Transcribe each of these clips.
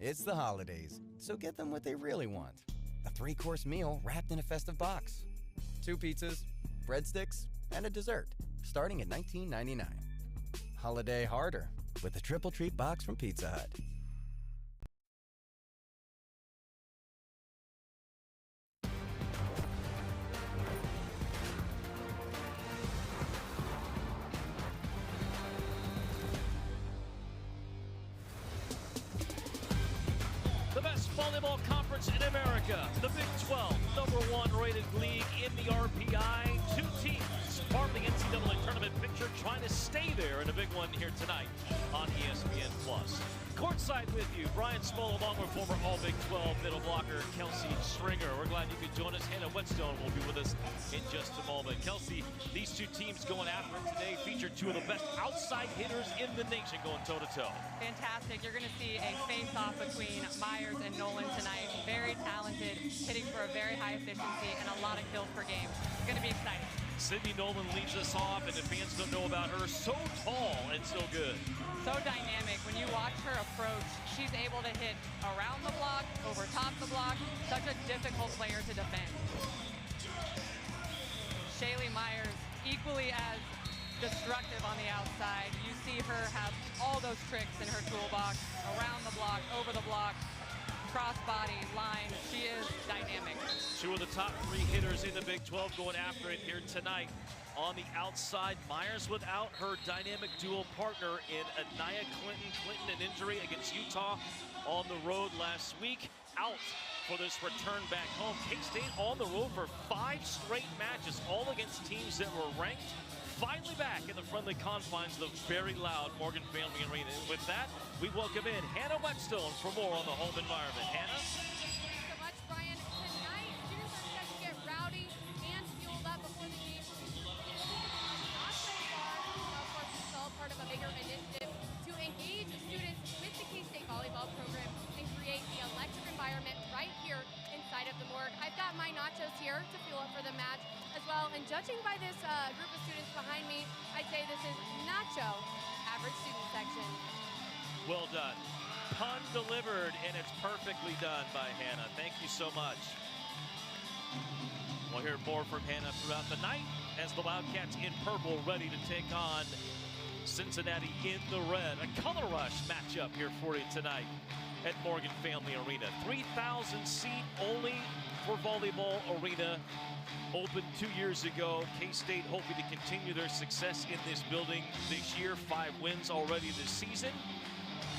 It's the holidays, so get them what they really want. A 3-course meal wrapped in a festive box. 2 pizzas, breadsticks, and a dessert, starting at $19.99. Holiday harder with the Triple Treat Box from Pizza Hut. The best volleyball conference in America, the Big 12, #1 rated league in the RPI. 2 teams part of the NCAA tournament picture trying to stay there in a big one here tonight on ESPN+. Courtside with you, Brian Small along with former All-Big 12 middle blocker Kelsey Stringer. We're glad you could join us. Hannah Whetstone will be with us in just a moment. Kelsey, these 2 teams going after it today feature 2 of the best outside hitters in the nation going toe-to-toe. Fantastic. You're going to see a face-off between Myers and Nolan tonight. Very talented, hitting for a very high efficiency and a lot of kills per game. It's going to be exciting. Sydney Nolan leads us off, and if fans don't know about her, so tall and so good. So dynamic. When you watch her approach, she's able to hit around the block, over top the block. Such a difficult player to defend. Shaylee Myers, equally as destructive on the outside. You see her have all those tricks in her toolbox, around the block, over the block, crossbody, line. She is dynamic. 2 of the top 3 hitters in the Big 12 going after it here tonight. On the outside, Myers without her dynamic dual partner in Anaya Clinton. Clinton, an injury against Utah on the road last week. Out for this return back home. K-State on the road for 5 straight matches, all against teams that were ranked. Finally back in the friendly confines of the very loud Morgan Family Arena. And with that, we welcome in Hannah Whetstone for more on the home environment. Hannah? Thanks so much, Brian. Tonight, students are set to get rowdy and fueled up before the game. Not so far, of course, it's all part of a bigger initiative to engage students with the K-State volleyball program and create the electric environment right here inside of the morgue. I've got my nachos here to fuel up for the match as well, and judging by this group of students behind me, I'd say this is nacho average student section. Well done. Pun delivered, and it's perfectly done by Hannah. Thank you so much. We'll hear more from Hannah throughout the night as the Wildcats in purple ready to take on Cincinnati in the red. A color rush matchup here for you tonight at Morgan Family Arena. 3,000 seat only for volleyball arena. Opened 2 years ago. K-State hoping to continue their success in this building this year. 5 wins already this season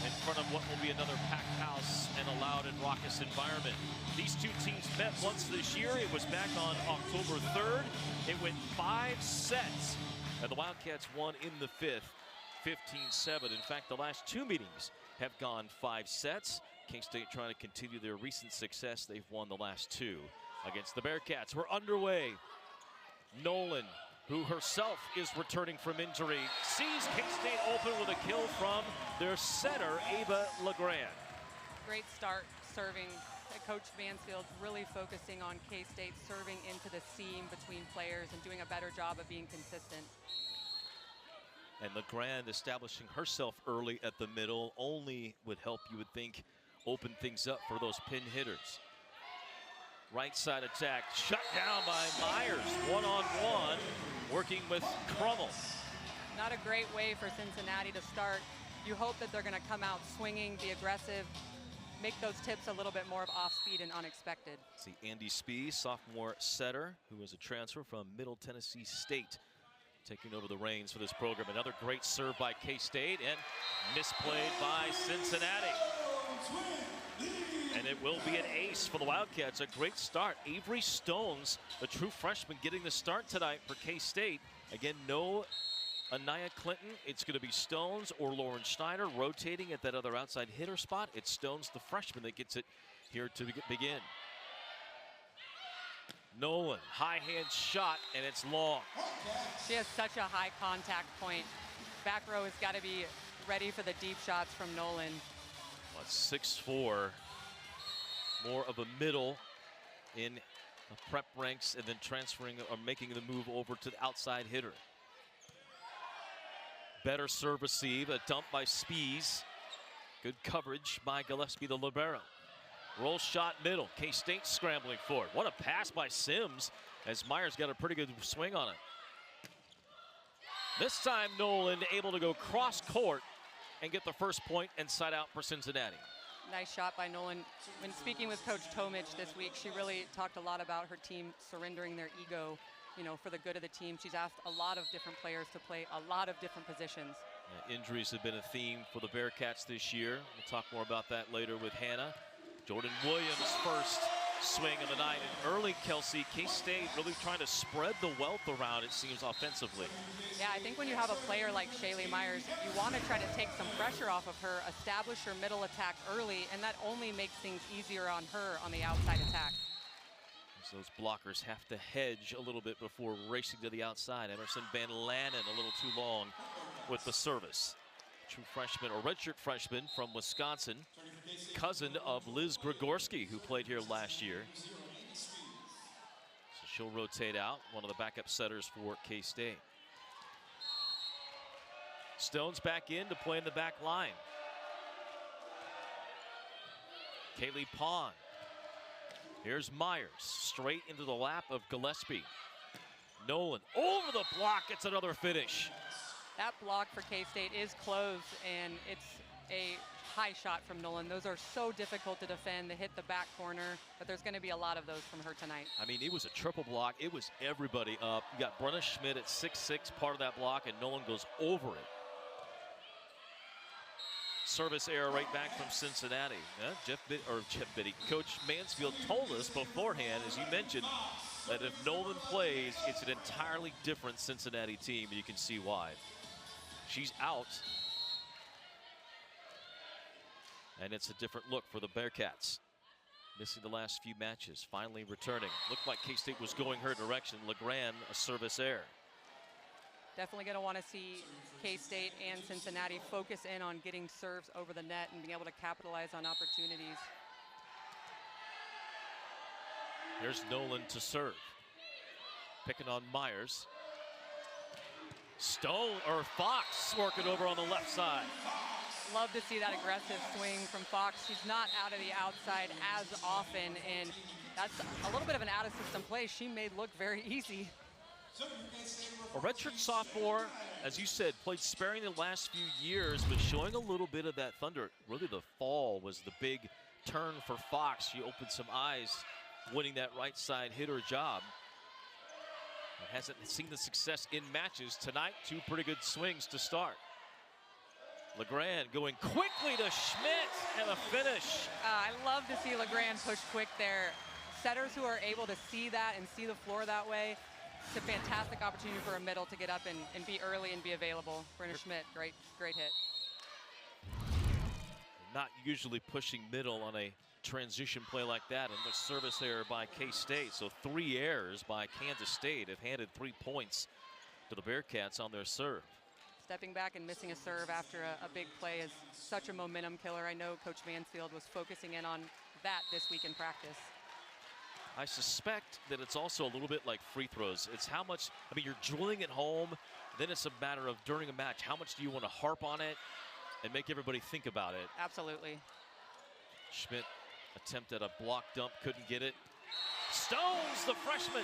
in front of what will be another packed house and a loud and raucous environment. These 2 teams met once this year. It was back on October 3rd. It went 5 sets, and the Wildcats won in the 5th, 15-7. In fact, the last 2 meetings have gone 5 sets. K-State trying to continue their recent success. They've won the last 2 against the Bearcats. We're underway. Nolan, who herself is returning from injury, sees K-State open with a kill from their setter, Ava LeGrand. Great start serving. Coach Mansfield really focusing on K-State serving into the seam between players and doing a better job of being consistent. And LeGrand establishing herself early at the middle only would help, you would think, open things up for those pin hitters. Right side attack shut down by Myers. 1-on-1 working with Crummel. Not a great way for Cincinnati to start. You hope that they're going to come out swinging, be aggressive, make those tips a little bit more of off speed and unexpected. See Andy Spee, sophomore setter, who was a transfer from Middle Tennessee State, taking over the reins for this program. Another great serve by K-State and misplayed by Cincinnati. And it will be an ace for the Wildcats. A great start. Avery Stones, the true freshman, getting the start tonight for K-State. Again, no Anaya Clinton. It's going to be Stones or Lauren Schneider rotating at that other outside hitter spot. It's Stones, the freshman, that gets it here to begin. Nolan, high hand shot, and it's long. She has such a high contact point. Back row has got to be ready for the deep shots from Nolan. Well, 6'4", more of a middle in the prep ranks, and then transferring or making the move over to the outside hitter. Better serve receive, a dump by Spees. Good coverage by Gillespie, the libero. Roll shot middle. K-State scrambling for it. What a pass by Sims as Myers got a pretty good swing on it. This time Nolan able to go cross court and get the first point and side out for Cincinnati. Nice shot by Nolan. When speaking with Coach Tomich this week, she really talked a lot about her team surrendering their ego, you know, for the good of the team. She's asked a lot of different players to play a lot of different positions. Yeah, injuries have been a theme for the Bearcats this year. We'll talk more about that later with Hannah. Jordan Williams' first swing of the night. And early, Kelsey, K-State really trying to spread the wealth around, it seems, offensively. Yeah, I think when you have a player like Shaylee Myers, you want to try to take some pressure off of her, establish her middle attack early, and that only makes things easier on her on the outside attack. As those blockers have to hedge a little bit before racing to the outside. Emerson Van Lannen a little too long with the service. True freshman, or redshirt freshman from Wisconsin, cousin of Liz Grigorski, who played here last year. So she'll rotate out, one of the backup setters for K-State. Stone's back in to play in the back line. Kaylee Pond. Here's Myers, straight into the lap of Gillespie. Nolan over the block, gets another finish. That block for K-State is closed, and it's a high shot from Nolan. Those are so difficult to defend. They hit the back corner, but there's going to be a lot of those from her tonight. I mean, it was a triple block. It was everybody up. You got Brenna Schmidt at 6'6", part of that block, and Nolan goes over it. Service error right back from Cincinnati. Coach Mansfield told us beforehand, as you mentioned, that if Nolan plays, it's an entirely different Cincinnati team, and you can see why. She's out. And it's a different look for the Bearcats. Missing the last few matches, finally returning. Looked like K-State was going her direction. LeGrand, a service error. Definitely going to want to see K-State and Cincinnati focus in on getting serves over the net and being able to capitalize on opportunities. Here's Nolan to serve. Picking on Myers. Fox working over on the left side. Love to see that aggressive swing from Fox. She's not out of the outside as often, and that's a little bit of an out-of-system play she made look very easy. A redshirt sophomore, as you said, played sparing the last few years, but showing a little bit of that thunder. Really, the fall was the big turn for Fox. She opened some eyes, winning that right side hitter job. Hasn't seen the success in matches tonight. Two pretty good swings to start. LeGrand going quickly to Schmidt and a finish. I love to see LeGrand push quick there. Setters who are able to see that and see the floor that way, it's a fantastic opportunity for a middle to get up and be early and be available. Brenna Schmidt, great hit. Not usually pushing middle on a transition play like that, and the service error by K-State. So 3 errors by Kansas State have handed 3 points to the Bearcats on their serve. Stepping back and missing a serve after a big play is such a momentum killer. I know Coach Mansfield was focusing in on that this week in practice. I suspect that it's also a little bit like free throws. It's how much, I mean, you're drilling it home, then it's a matter of during a match, how much do you want to harp on it and make everybody think about it? Absolutely. Schmidt attempted a block dump, couldn't get it. Stones, the freshman.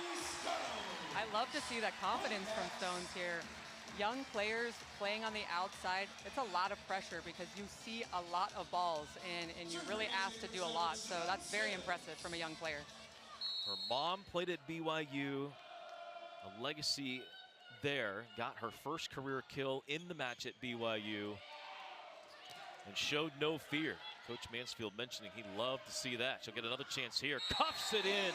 I love to see that confidence from Stones here. Young players playing on the outside, it's a lot of pressure because you see a lot of balls and you're really asked to do a lot. So that's very impressive from a young player. Her mom played at BYU, a legacy there, got her first career kill in the match at BYU and showed no fear. Coach Mansfield mentioning he'd love to see that. She'll get another chance here, cuffs it in.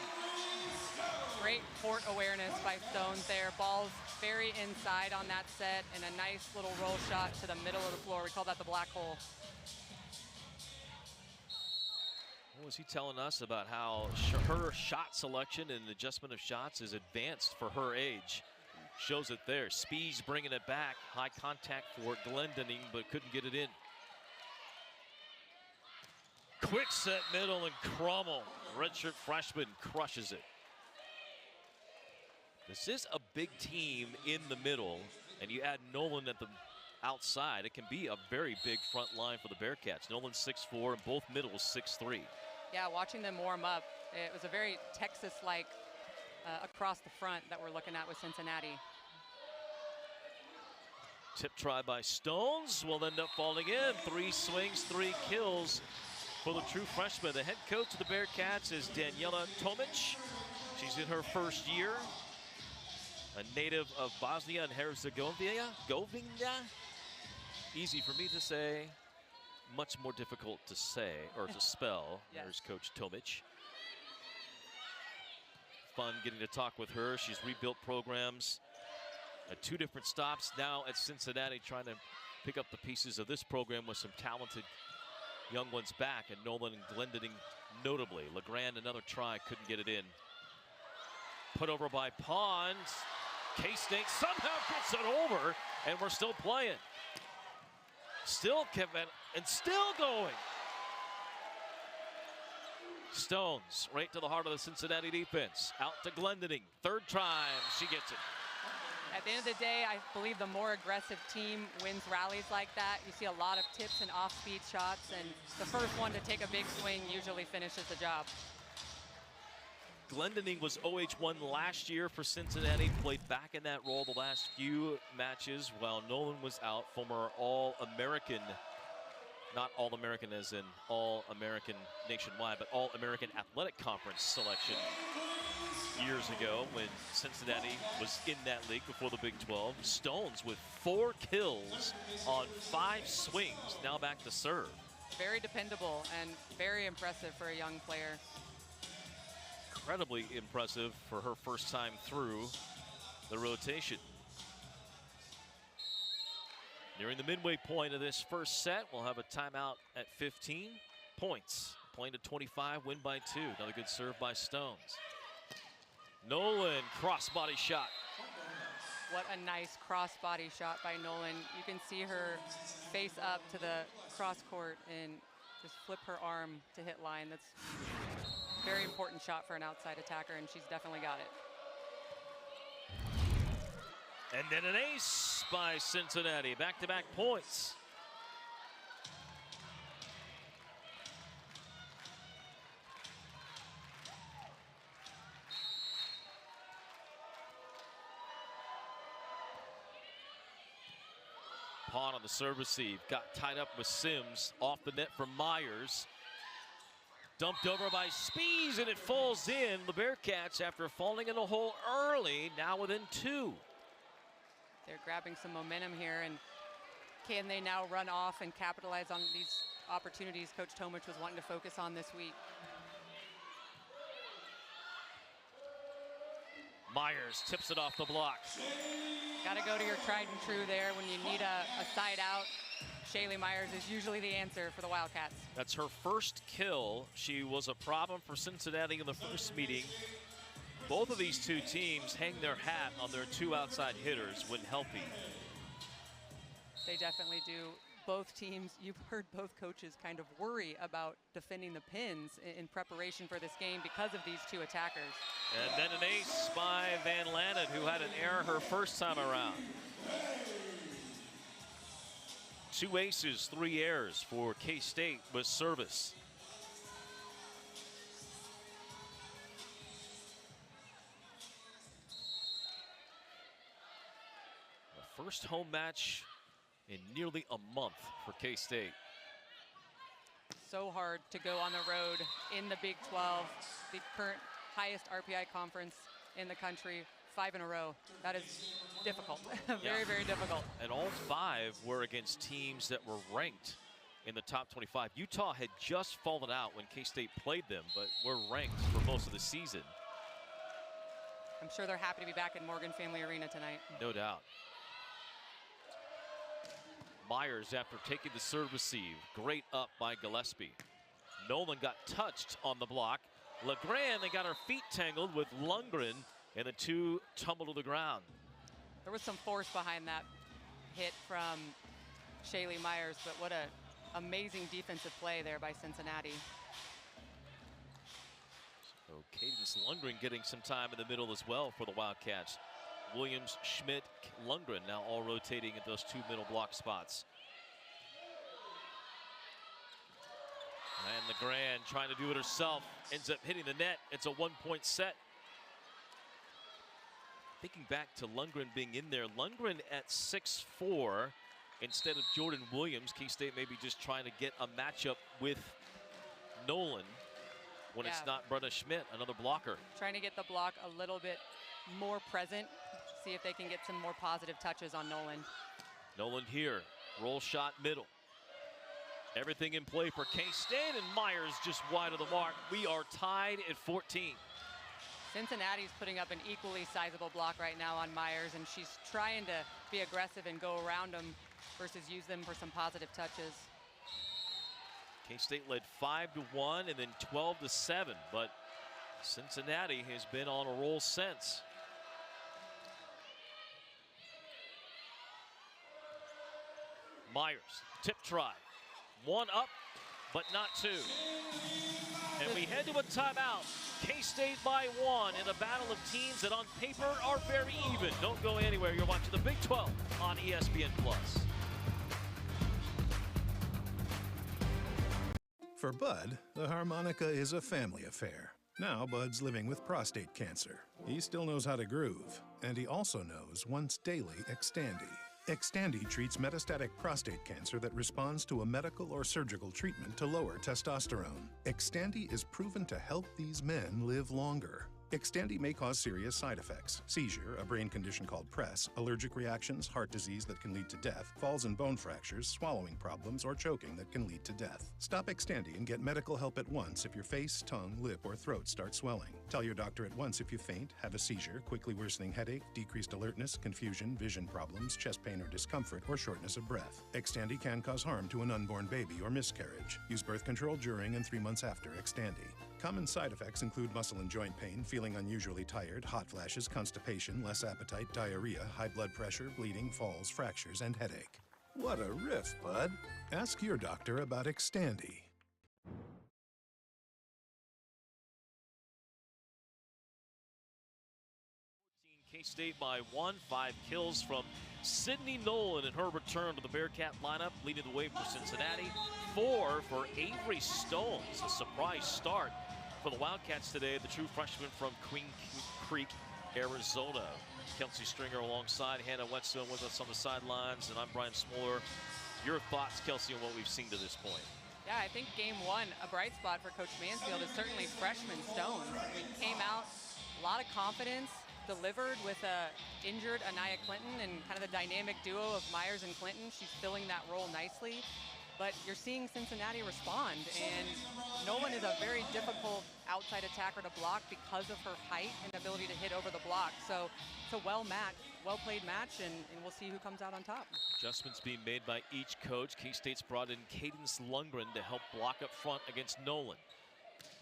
Great court awareness by Stones there. Ball's very inside on that set and a nice little roll shot to the middle of the floor. We call that the black hole. What was he telling us about how her shot selection and adjustment of shots is advanced for her age? Shows it there. Spees bringing it back. High contact for Glendening, but couldn't get it in. Quick set middle and Crummel, redshirt freshman, crushes it. This is a big team in the middle, and you add Nolan at the outside, it can be a very big front line for the Bearcats. Nolan's 6'4", and both middles 6'3". Yeah, watching them warm up, it was a very Texas-like across the front that we're looking at with Cincinnati. Tip try by Stones will end up falling in. 3 swings, 3 kills for the true freshman. The head coach of the Bearcats is Daniela Tomic. She's in her first year. A native of Bosnia and Herzegovina. Easy for me to say, much more difficult to say or to spell. Yes. There's Coach Tomic. Fun getting to talk with her. She's rebuilt programs at 2 different stops now at Cincinnati, trying to pick up the pieces of this program with some talented young ones back, and Nolan and Glendening notably. LeGrand, another try, couldn't get it in. Put over by Pond. K-State somehow gets it over, and we're still playing. Still Kevin, and still going. Stones right to the heart of the Cincinnati defense. Out to Glendening. 3rd time, she gets it. At the end of the day, I believe the more aggressive team wins rallies like that. You see a lot of tips and off-speed shots, and the first one to take a big swing usually finishes the job. Glendening was OH1 last year for Cincinnati, played back in that role the last few matches while Nolan was out. Former All-American, not All-American as in All-American nationwide, but All-American Athletic Conference selection years ago when Cincinnati was in that league before the Big 12. Stones with 4 kills on 5 swings, now back to serve. Very dependable and very impressive for a young player. Incredibly impressive for her first time through the rotation. Nearing the midway point of this first set, we'll have a timeout at 15 points. Playing to 25, win by 2. Another good serve by Stones. Nolan, crossbody shot. What a nice crossbody shot by Nolan. You can see her face up to the cross court and just flip her arm to hit line. That's a very important shot for an outside attacker, and she's definitely got it. And then an ace by Cincinnati. Back-to-back points. Pawn on the serve receive. Got tied up with Sims. Off the net from Myers. Dumped over by Spees, and it falls in. The Bearcats, after falling in the hole early, now within 2. They're grabbing some momentum here, and can they now run off and capitalize on these opportunities Coach Tomic was wanting to focus on this week? Myers tips it off the block. Got to go to your tried and true there when you need a side out. Shaylee Myers is usually the answer for the Wildcats. That's her first kill. She was a problem for Cincinnati in the first meeting. Both of these two teams hang their hat on their 2 outside hitters when healthy. They definitely do. Both teams, you've heard both coaches kind of worry about defending the pins in preparation for this game because of these 2 attackers. And then an ace by Van Lannen, who had an error her first time around. 2 aces, 3 errors for K-State with service. The first home match in nearly a month for K-State. So hard to go on the road in the Big 12, the current highest RPI conference in the country, 5 in a row. That is difficult, very, very difficult. And all 5 were against teams that were ranked in the top 25. Utah had just fallen out when K-State played them, but were ranked for most of the season. I'm sure they're happy to be back at Morgan Family Arena tonight. No doubt. Myers, after taking the serve receive, great up by Gillespie. Nolan got touched on the block. LeGrand, they got her feet tangled with Lundgren, and the 2 tumbled to the ground. There was some force behind that hit from Shaylee Myers, but what a amazing defensive play there by Cincinnati. So Cadence Lundgren getting some time in the middle as well for the Wildcats. Williams, Schmidt, Lundgren now all rotating at those 2 middle block spots. And LeGrand trying to do it herself, ends up hitting the net. It's a 1-point set. Thinking back to Lundgren being in there, Lundgren at 6'4" instead of Jordan Williams. K-State maybe just trying to get a matchup with Nolan when it's not Brenna Schmidt, another blocker. Trying to get the block a little bit more present, see if they can get some more positive touches on Nolan. Nolan here, roll shot middle. Everything in play for K-State, and Myers just wide of the mark. We are tied at 14. Cincinnati's putting up an equally sizable block right now on Myers, and she's trying to be aggressive and go around them versus use them for some positive touches. K-State led 5-1 and then 12-7, but Cincinnati has been on a roll since. Myers, tip try. 1 up, but not 2. And we head to a timeout. K-State by 1 in a battle of teams that on paper are very even. Don't go anywhere. You're watching the Big 12 on ESPN+. For Bud, the harmonica is a family affair. Now Bud's living with prostate cancer. He still knows how to groove, and he also knows once daily Xtandi. Xtandi treats metastatic prostate cancer that responds to a medical or surgical treatment to lower testosterone. Xtandi is proven to help these men live longer. Xtandi may cause serious side effects: seizure, a brain condition called PRESS, allergic reactions, heart disease that can lead to death, falls and bone fractures, swallowing problems, or choking that can lead to death. Stop Xtandi and get medical help at once if your face, tongue, lip, or throat start swelling. Tell your doctor at once if you faint, have a seizure, quickly worsening headache, decreased alertness, confusion, vision problems, chest pain or discomfort, or shortness of breath. Xtandi can cause harm to an unborn baby or miscarriage. Use birth control during and 3 months after Xtandi. Common side effects include muscle and joint pain, feeling unusually tired, hot flashes, constipation, less appetite, diarrhea, high blood pressure, bleeding, falls, fractures, and headache. What a riff, Bud. Ask your doctor about Xtandi. K-State by 1, 5 kills from Sydney Nolan in her return to the Bearcat lineup, leading the way for Cincinnati. 4 for Avery Stones, a surprise start for the Wildcats today, the true freshman from Queen Creek, Arizona. Kelsey Stringer alongside Hannah Whetstone with us on the sidelines, and I'm Brian Smoller. Your thoughts, Kelsey, on what we've seen to this point? Yeah, I think game 1, a bright spot for Coach Mansfield is certainly freshman Stones. I mean, came out, a lot of confidence, delivered with a injured Anaya Clinton and kind of the dynamic duo of Myers and Clinton. She's filling that role nicely. But you're seeing Cincinnati respond, and Nolan is a very difficult outside attacker to block because of her height and ability to hit over the block. So it's a well-played match, and we'll see who comes out on top. Adjustments being made by each coach. K-State's brought in Cadence Lundgren to help block up front against Nolan.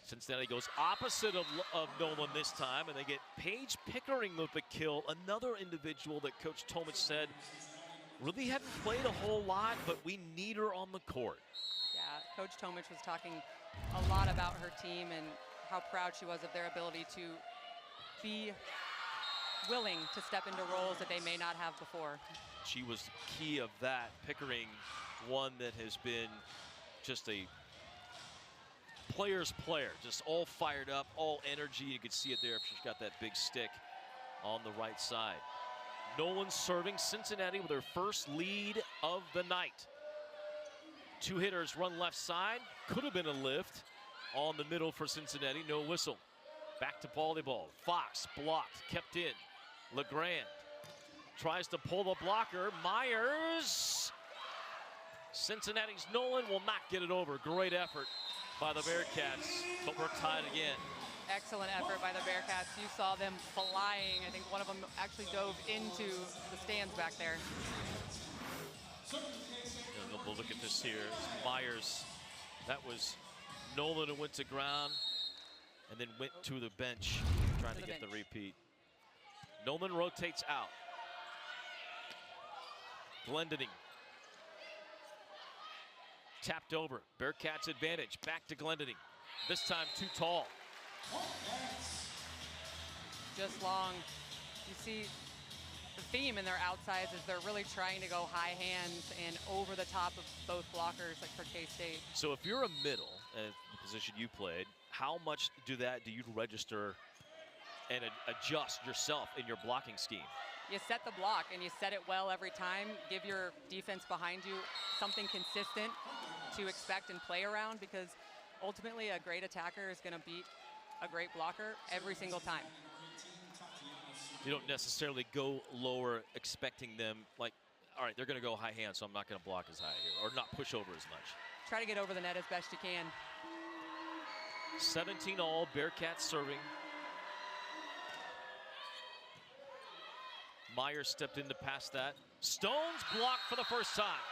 Cincinnati goes opposite of Nolan this time, and they get Paige Pickering with the kill, another individual that Coach Tomich said really hadn't played a whole lot, but we need her on the court. Yeah, Coach Tomich was talking a lot about her team and how proud she was of their ability to be willing to step into roles that they may not have before. She was the key of that. Pickering, one that has been just a player's player, just all fired up, all energy. You could see it there. She's got that big stick on the right side. Nolan serving. Cincinnati with their first lead of the night. 2 hitters run left side. Could have been a lift on the middle for Cincinnati. No whistle. Back to volleyball. Fox blocked, kept in. LeGrand tries to pull the blocker. Myers. Cincinnati's Nolan will not get it over. Great effort by the Bearcats, but we're tied again. Excellent effort by the Bearcats. You saw them flying. I think one of them actually dove into the stands back there. We'll look at this here. Myers, that was Nolan who went to ground and then went to the bench trying to get the repeat. Nolan rotates out. Glendening. Tapped over. Bearcats advantage. Back to Glendening. This time too tall. Just long. You see the theme in their outsides is they're really trying to go high hands and over the top of both blockers, like for K-State. So if you're a middle, the position you played, how much do you register and adjust yourself in your blocking scheme? You set the block and you set it well every time. Give your defense behind you something consistent to expect and play around, because ultimately a great attacker is going to beat a great blocker every single time. You don't necessarily go lower expecting them, like, all right, they're going to go high hand, so I'm not going to block as high here, or not push over as much. Try to get over the net as best you can. 17 all, Bearcats serving. Myers stepped in to pass that. Stones blocked for the first time.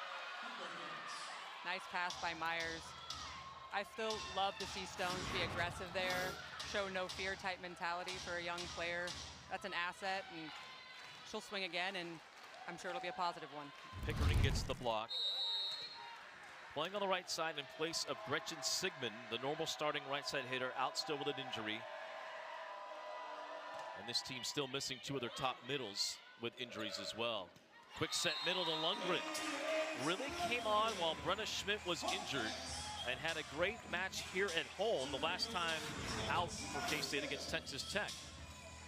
Nice pass by Myers. I still love to see Stones be aggressive there, show no fear type mentality for a young player. That's an asset, and she'll swing again, and I'm sure it'll be a positive one. Pickering gets the block. Playing on the right side in place of Gretchen Sigmund, the normal starting right side hitter, out still with an injury. And this team still missing two of their top middles with injuries as well. Quick set middle to Lundgren. Really came on while Brenna Schmidt was injured and had a great match here at home the last time out for K-State against Texas Tech.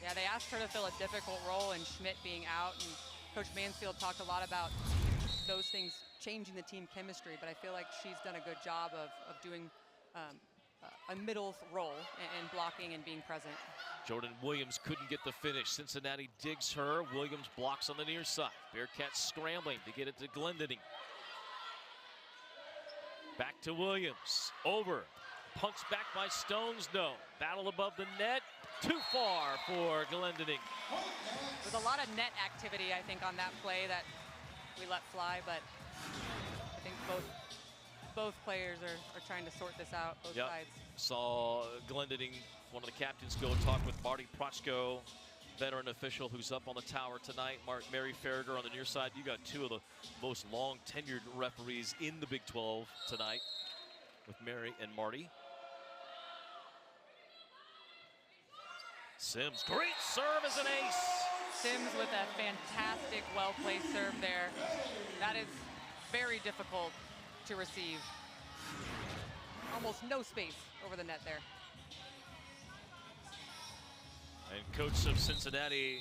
Yeah, they asked her to fill a difficult role, and Schmidt being out, and Coach Mansfield talked a lot about those things changing the team chemistry, but I feel like she's done a good job of doing a middle role and blocking and being present. Jordan Williams couldn't get the finish. Cincinnati digs her. Williams blocks on the near side. Bearcats scrambling to get it to Glendening. Back to Williams. Over. Punked back by Stones. No. Battle above the net. Too far for Glendening. There's a lot of net activity, I think, on that play that we let fly, but I think both players are trying to sort this out, both sides. Saw Glendening, one of the captains, go talk with Marty Prochko, veteran official who's up on the tower tonight. Mary Farragher on the near side. You got two of the most long tenured referees in the Big 12 tonight with Mary and Marty. Sims, great serve as an ace. Sims with a fantastic, well-placed serve there. That is very difficult to receive. Almost no space over the net there. And coach of Cincinnati,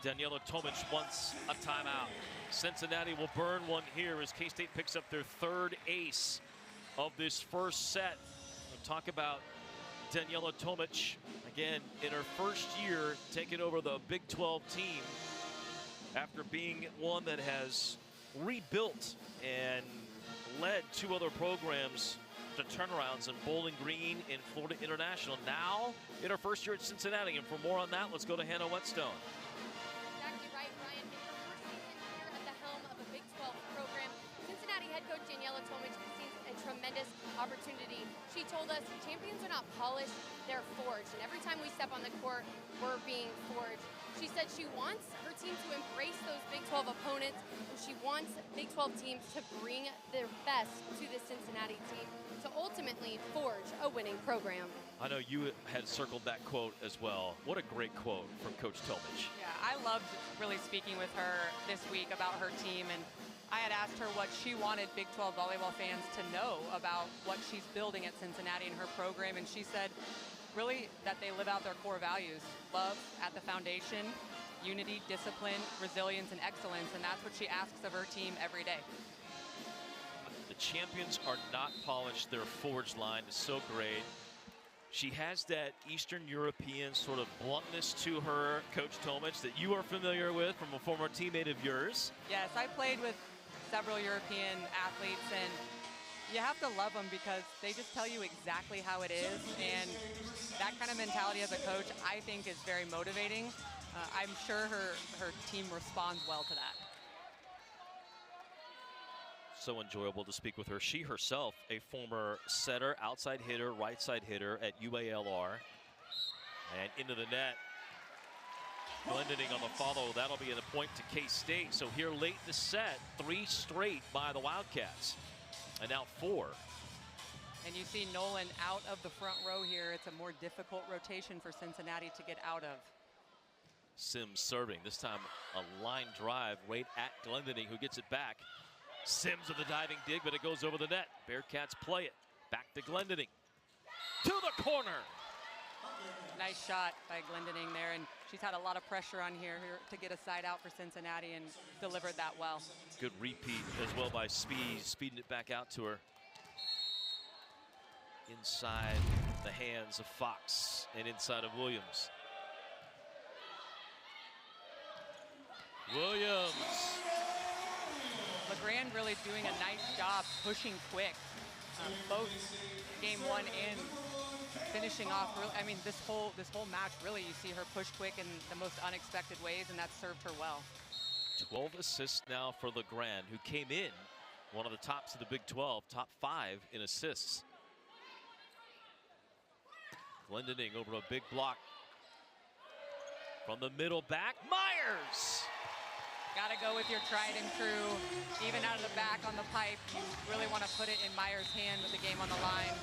Daniela Tomic, wants a timeout. Cincinnati will burn one here as K-State picks up their third ace of this first set. We'll talk about Daniela Tomic, again, in her first year taking over the Big 12 team after being one that has rebuilt and led two other programs to turnarounds in Bowling Green and Florida International. Now in her first year at Cincinnati. And for more on that, let's go to Hannah Whetstone. Exactly right, Brian. In her first season here at the helm of a Big 12 program, Cincinnati head coach Daniela Tomic sees a tremendous opportunity. She told us champions are not polished, they're forged. And every time we step on the court, we're being forged. She said she wants her team to embrace those Big 12 opponents, and she wants Big 12 teams to bring their best to the Cincinnati team to ultimately forge a winning program. I know you had circled that quote as well. What a great quote from Coach Tomic. Yeah, I loved really speaking with her this week about her team, and I had asked her what she wanted Big 12 volleyball fans to know about what she's building at Cincinnati and her program, and she said really that they live out their core values. Love at the foundation, unity, discipline, resilience, and excellence, and that's what she asks of her team every day. The champions are not polished. Their forged line is so great. She has that Eastern European sort of bluntness to her, Coach Tomic, that you are familiar with from a former teammate of yours. Yes, I played with several European athletes, and you have to love them because they just tell you exactly how it is, and that kind of mentality as a coach, I think, is very motivating. I'm sure her team responds well to that. So enjoyable to speak with her. She herself, a former setter, outside hitter, right side hitter at UALR. And into the net. Glendening on the follow. That'll be a point to K-State. So here late in the set, 3 straight by the Wildcats. And now 4. And you see Nolan out of the front row here. It's a more difficult rotation for Cincinnati to get out of. Sims serving. This time a line drive right at Glendening, who gets it back. Sims with a diving dig, but it goes over the net. Bearcats play it. Back to Glendening. To the corner. Nice shot by Glendening there, and she's had a lot of pressure on here to get a side out for Cincinnati and delivered that well. Good repeat as well by Speed, speeding it back out to her. Inside the hands of Fox and inside of Williams. Williams. LeGrand really doing a nice job pushing quick. Both game one and finishing off. I mean, this whole match, really, you see her push quick in the most unexpected ways, and that served her well. 12 assists now for LeGrand, who came in one of the tops of the Big 12, top 5 in assists. Glendening over a big block. From the middle back, Myers! Got to go with your tried and true. Even out of the back on the pipe, you really want to put it in Myers' hand with the game on the line.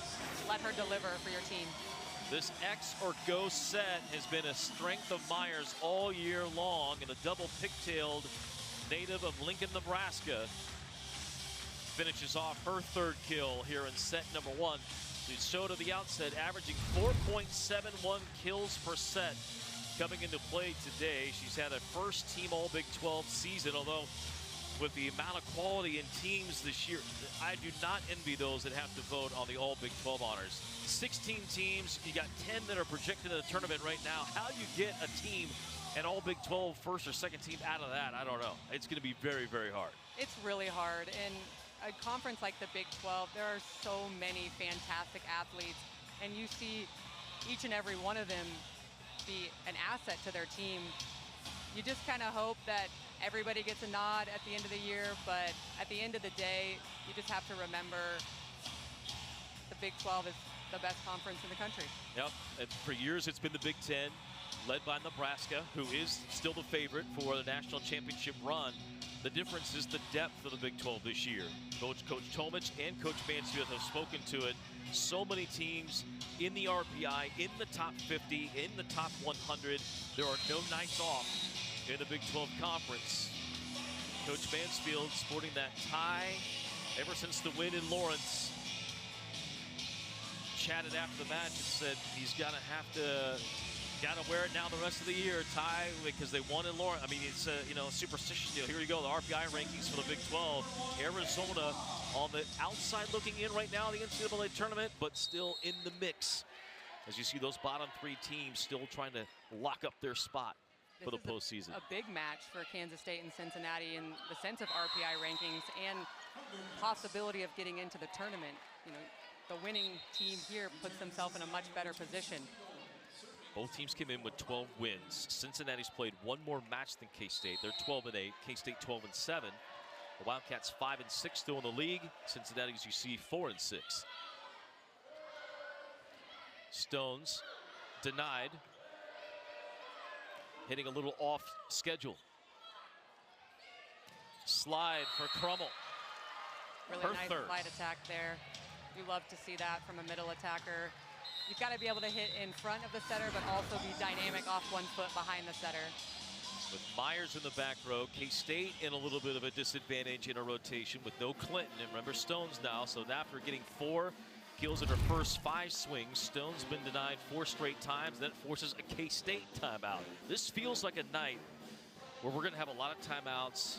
Let her deliver for your team. This X or go set has been a strength of Myers all year long, and a double pigtailed native of Lincoln, Nebraska finishes off her third kill here in set number 1. She showed at the outset, averaging 4.71 kills per set. Coming into play today, she's had a first team All Big 12 season, although with the amount of quality in teams this year, I do not envy those that have to vote on the All Big 12 honors. 16 teams, you got 10 that are projected in the tournament right now. How you get a team, an All Big 12 first or second team out of that, I don't know. It's going to be very, very hard. It's really hard. In a conference like the Big 12, there are so many fantastic athletes, and you see each and every one of them be an asset to their team. You just kind of hope that everybody gets a nod at the end of the year, but at the end of the day, you just have to remember the Big 12 is the best conference in the country. Yep, and for years it's been the Big 10, led by Nebraska, who is still the favorite for the national championship run. The difference is the depth of the Big 12 this year. Coach Tomich and Coach Mansfield have spoken to it. So many teams in the RPI, in the top 50, in the top 100. There are no nights off in the Big 12 Conference. Coach Mansfield sporting that tie ever since the win in Lawrence. Chatted after the match and said he's gotta wear it now the rest of the year, tie, because they won in Lawrence. I mean, it's a superstition deal. Here you go, the RPI rankings for the Big 12. Arizona on the outside looking in right now, the NCAA tournament, but still in the mix. As you see those bottom 3 teams still trying to lock up their spot for the postseason. A big match for Kansas State and Cincinnati in the sense of RPI rankings and possibility of getting into the tournament. You know, the winning team here puts themselves in a much better position. Both teams came in with 12 wins. Cincinnati's played one more match than K-State. They're 12-8. K-State 12-7. The Wildcats 5-6 still in the league. Cincinnati's, you see, 4-6. Stones denied. Hitting a little off schedule. Slide for Crummel. Really her nice third. slide attack there. You love to see that from a middle attacker. You've got to be able to hit in front of the setter, but also be dynamic off one foot behind the setter. With Myers in the back row, K-State in a little bit of a disadvantage in a rotation with no Clinton. And remember, Stones now, so after getting 4 kills in her first 5 swings, Stone's been denied 4 straight times. That forces a K-State timeout. This feels like a night where we're going to have a lot of timeouts,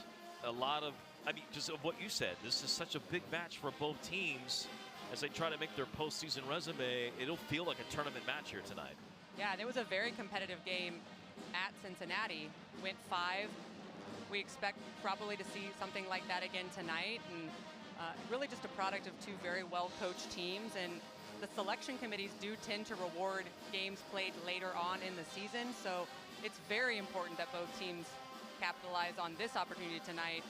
just of what you said. This is such a big match for both teams. As they try to make their postseason resume, it'll feel like a tournament match here tonight. Yeah, and it was a very competitive game at Cincinnati. Went 5. We expect probably to see something like that again tonight. And really just a product of 2 very well-coached teams. And the selection committees do tend to reward games played later on in the season. So it's very important that both teams capitalize on this opportunity tonight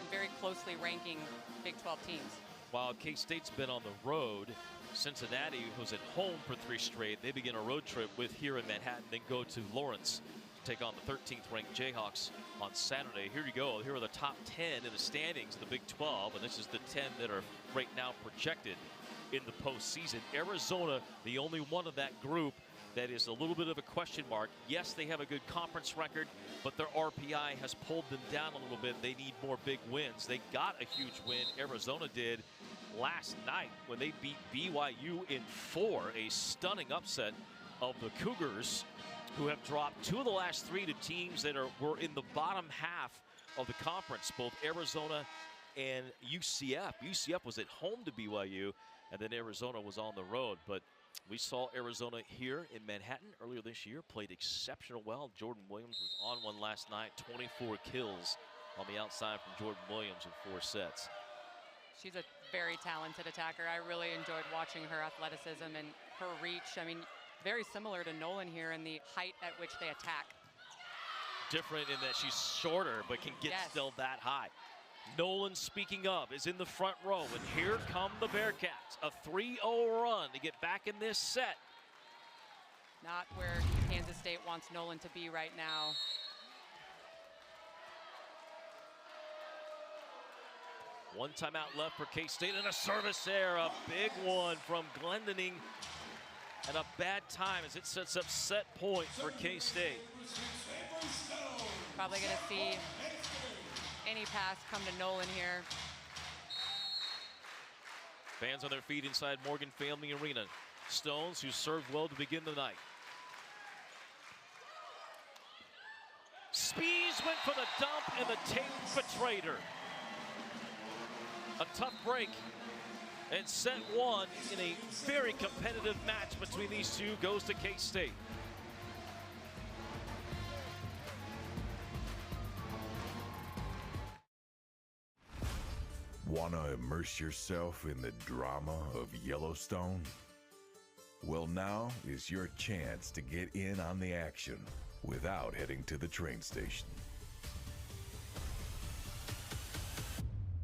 and very closely ranking Big 12 teams. While K-State's been on the road, Cincinnati, who's at home for 3 straight, they begin a road trip with here in Manhattan, then go to Lawrence to take on the 13th ranked Jayhawks on Saturday. Here you go. Here are the top 10 in the standings of the Big 12, and this is the 10 that are right now projected in the postseason. Arizona, the only one of that group that is a little bit of a question mark. Yes, they have a good conference record, but their RPI has pulled them down a little bit. They need more big wins. They got a huge win, Arizona did, last night when they beat BYU in 4, a stunning upset of the Cougars, who have dropped 2 of the last 3 to teams that were in the bottom half of the conference, both Arizona and UCF. UCF was at home to BYU, and then Arizona was on the road. But we saw Arizona here in Manhattan earlier this year, played exceptional well. Jordan Williams was on one last night, 24 kills on the outside from Jordan Williams in 4 sets. She's a very talented attacker. I really enjoyed watching her athleticism and her reach. I mean, very similar to Nolan here in the height at which they attack. Different in that she's shorter, but can get still that high. Nolan, speaking of, is in the front row, and here come the Bearcats. A 3-0 run to get back in this set. Not where Kansas State wants Nolan to be right now. One timeout left for K-State, and a service there. A big one from Glendening, and a bad time as it sets up set point for K-State. Probably going to see any pass come to Nolan here. Fans on their feet inside Morgan Family Arena. Stones, who served well to begin the night. Spees went for the dump, and the tape betrayed her. A tough break, and set 1 in a very competitive match between these two goes to K-State. Want to immerse yourself in the drama of Yellowstone? Well, now is your chance to get in on the action without heading to the train station.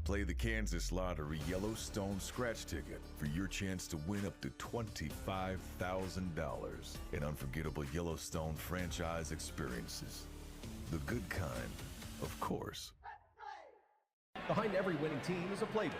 Play the Kansas Lottery Yellowstone Scratch Ticket for your chance to win up to $25,000 in unforgettable Yellowstone franchise experiences. The good kind, of course. Behind every winning team is a playbook.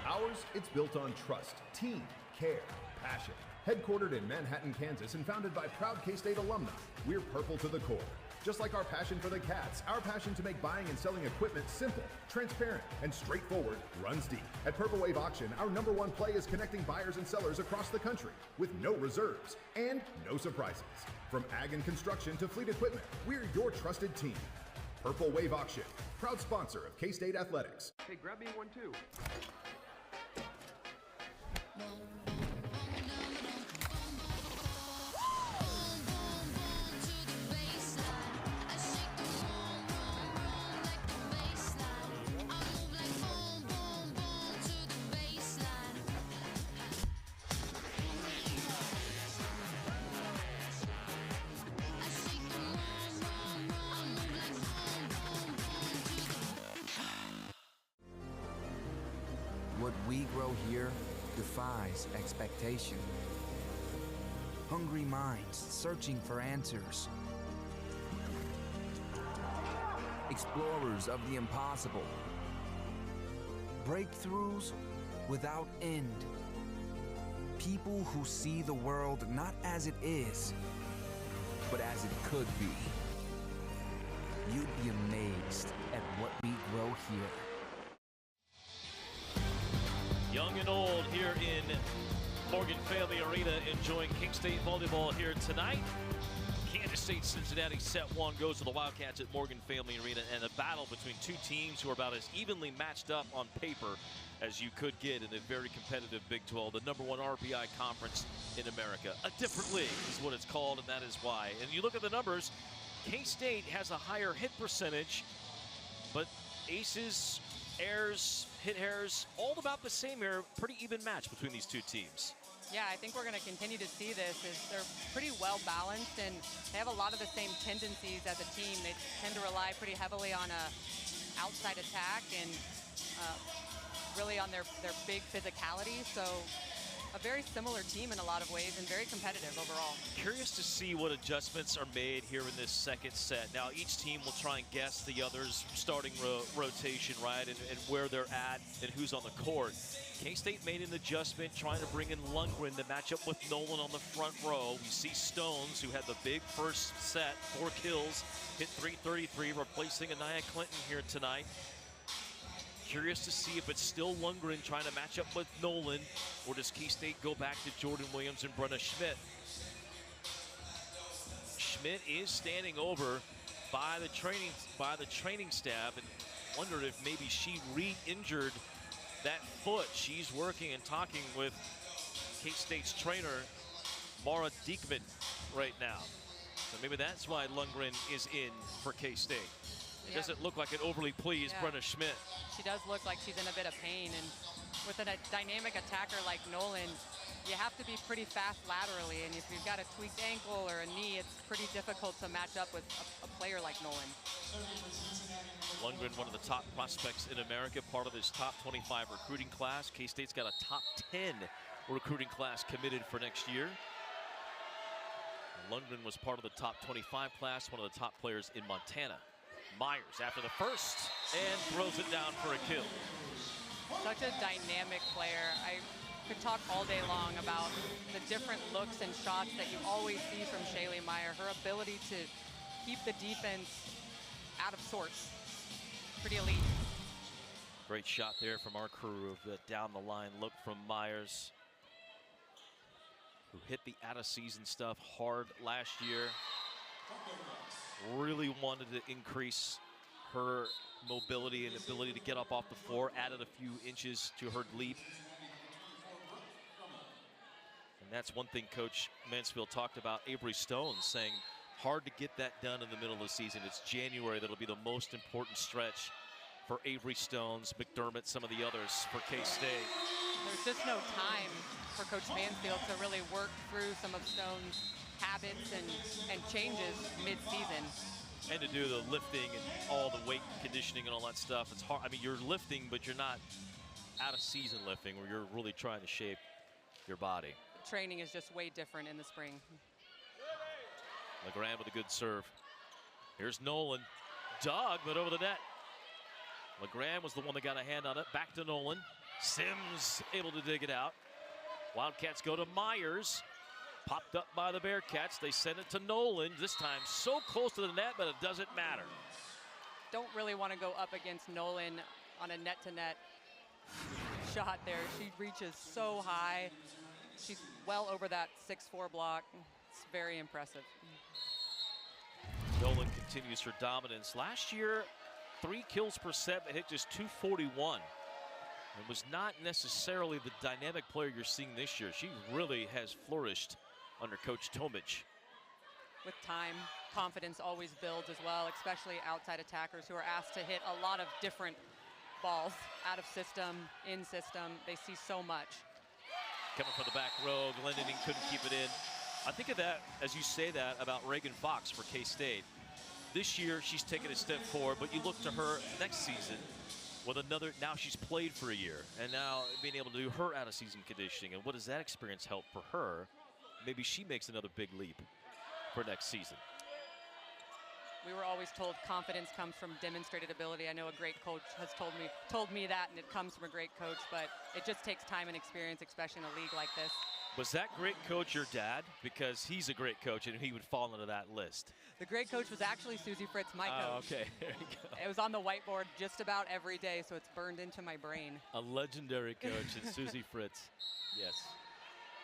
Ours, it's built on trust, team, care, passion. Headquartered in Manhattan, Kansas, and founded by proud K-State alumni, we're purple to the core. Just like our passion for the Cats, our passion to make buying and selling equipment simple, transparent, and straightforward runs deep. At Purple Wave Auction, our #1 play is connecting buyers and sellers across the country with no reserves and no surprises. From ag and construction to fleet equipment, we're your trusted team. Purple Wave Auction, proud sponsor of K-State Athletics. Hey, grab me one too. What we grow here defies expectation. Hungry minds searching for answers. Explorers of the impossible. Breakthroughs without end. People who see the world not as it is, but as it could be. You'd be amazed at what we grow here. Young and old here in Morgan Family Arena enjoying K-State volleyball here tonight. Kansas State Cincinnati set 1 goes to the Wildcats at Morgan Family Arena, and a battle between two teams who are about as evenly matched up on paper as you could get in a very competitive Big 12, the #1 RPI conference in America. A different league is what it's called, and that is why. And you look at the numbers, K-State has a higher hit percentage, but aces, airs, hit hairs, all about the same here. Pretty even match between these two teams. Yeah, I think we're going to continue to see this. They're pretty well balanced, and they have a lot of the same tendencies as a team. They tend to rely pretty heavily on a outside attack and really on their big physicality. So a very similar team in a lot of ways and very competitive overall. Curious to see what adjustments are made here in this second set. Now, each team will try and guess the other's starting rotation, right, and where they're at and who's on the court. K-State made an adjustment, trying to bring in Lundgren to match up with Nolan on the front row. We see Stones, who had the big first set, 4 kills, hit 333, replacing Anaya Clinton here tonight. Curious to see if it's still Lundgren trying to match up with Nolan, or does K-State go back to Jordan Williams and Brenna Schmidt? Schmidt is standing over by the training staff, and wondered if maybe she re-injured that foot. She's working and talking with K-State's trainer, Mara Diekman, right now. So maybe that's why Lundgren is in for K-State. It doesn't look like it overly pleased Brenna Schmidt. She does look like she's in a bit of pain, and with a dynamic attacker like Nolan, you have to be pretty fast laterally, and if you've got a tweaked ankle or a knee, it's pretty difficult to match up with a player like Nolan. Lundgren, one of the top prospects in America, part of his top 25 recruiting class. K-State's got a top 10 recruiting class committed for next year. Lundgren was part of the top 25 class, one of the top players in Montana. Myers after the first, and throws it down for a kill. Such a dynamic player. I could talk all day long about the different looks and shots that you always see from Shaylee Meyer. Her ability to keep the defense out of sorts. Pretty elite. Great shot there from our crew of the down the line look from Myers, who hit the out of season stuff hard last year. Really wanted to increase her mobility and ability to get up off the floor, added a few inches to her leap. And that's one thing Coach Mansfield talked about Avery Stone, saying hard to get that done in the middle of the season. It's January that'll be the most important stretch for Avery Stones, McDermott, some of the others for K-State. There's just no time for Coach Mansfield to really work through some of Stone's habits and changes mid-season. And to do the lifting and all the weight conditioning and all that stuff. It's hard. I mean, you're lifting, but you're not out of season lifting where you're really trying to shape your body. Training is just way different in the spring. LeGrand with a good serve. Here's Nolan. Dug, but over the net. LeGrand was the one that got a hand on it. Back to Nolan. Sims able to dig it out. Wildcats go to Myers. Popped up by the Bearcats. They send it to Nolan. This time so close to the net, but it doesn't matter. Don't really want to go up against Nolan on a net-to-net shot there. She reaches so high. She's well over that 6'4" block. It's very impressive. Nolan continues her dominance. Last year, 3 kills per set, but hit just 241. And was not necessarily the dynamic player you're seeing this year. She really has flourished under Coach Tomich. With time, confidence always builds as well, especially outside attackers who are asked to hit a lot of different balls out of system, in system. They see so much. Coming from the back row, Glendon couldn't keep it in. I think of that, as you say that, about Reagan Fox for K-State. This year, she's taken a step forward, but you look to her next season with another, now she's played for a year, and now being able to do her out-of-season conditioning, and what does that experience help for her? Maybe she makes another big leap for next season. We were always told confidence comes from demonstrated ability. I know a great coach has told me that, and it comes from a great coach, but it just takes time and experience, especially in a league like this. Was that great coach your dad? Because he's a great coach, and he would fall into that list. The great coach was actually Susie Fritz, my coach. Oh, okay, there you go. It was on the whiteboard just about every day, so it's burned into my brain. A legendary coach in Susie Fritz, yes.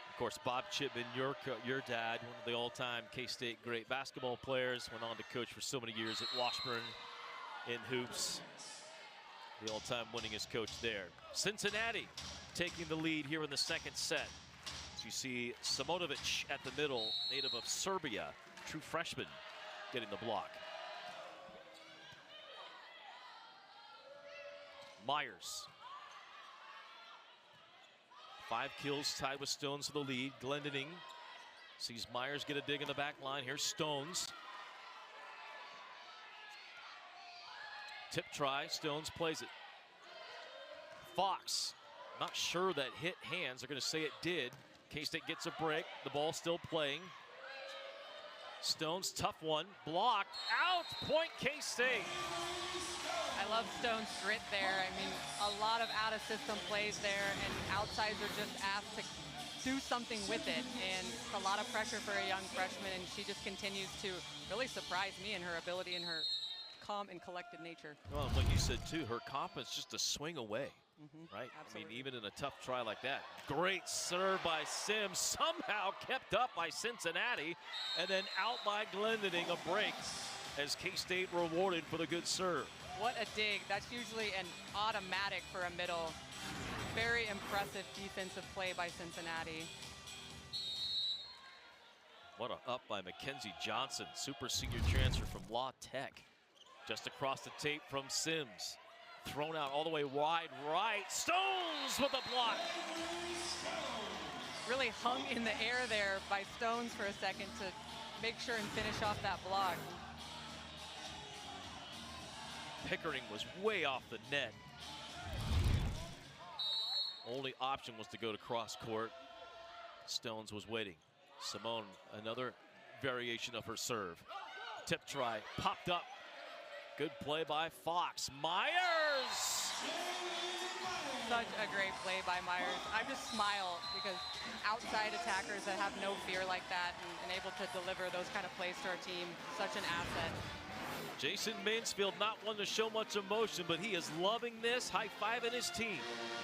Of course, Bob Chipman, your dad, one of the all-time K-State great basketball players, went on to coach for so many years at Washburn in hoops. The all-time winningest coach there. Cincinnati taking the lead here in the second set. You see Simonovic at the middle, native of Serbia, true freshman, getting the block. Myers. 5 kills tied with Stones for the lead. Glendening sees Myers get a dig in the back line. Here's Stones. Tip try, Stones plays it. Fox, not sure that hit hands. They're going to say it did. K-State gets a break. The ball still playing. Stones, tough one, blocked, out, point K-State. I love Stone's grit there. I mean, a lot of out-of-system plays there, and outsides are just asked to do something with it. And it's a lot of pressure for a young freshman, and she just continues to really surprise me in her ability and her calm and collected nature. Well, like you said, too, her confidence just to swing away, right? Absolutely. I mean, even in a tough try like that. Great serve by Sims, somehow kept up by Cincinnati, and then out by Glendenning, a break as K-State rewarded for the good serve. What a dig. That's usually an automatic for a middle. Very impressive defensive play by Cincinnati. What a up by Mackenzie Johnson, super senior transfer from La Tech. Just across the tape from Sims. Thrown out all the way wide right. Stones with a block. Really hung in the air there by Stones for a second to make sure and finish off that block. Pickering was way off the net. Only option was to go to cross court. Stones was waiting. Simone, another variation of her serve. Tip try, popped up. Good play by Fox. Myers! Such a great play by Myers. I just smile because outside attackers that have no fear like that and able to deliver those kind of plays to our team, such an asset. Jason Mansfield not one to show much emotion, but he is loving this, high-fiving his team.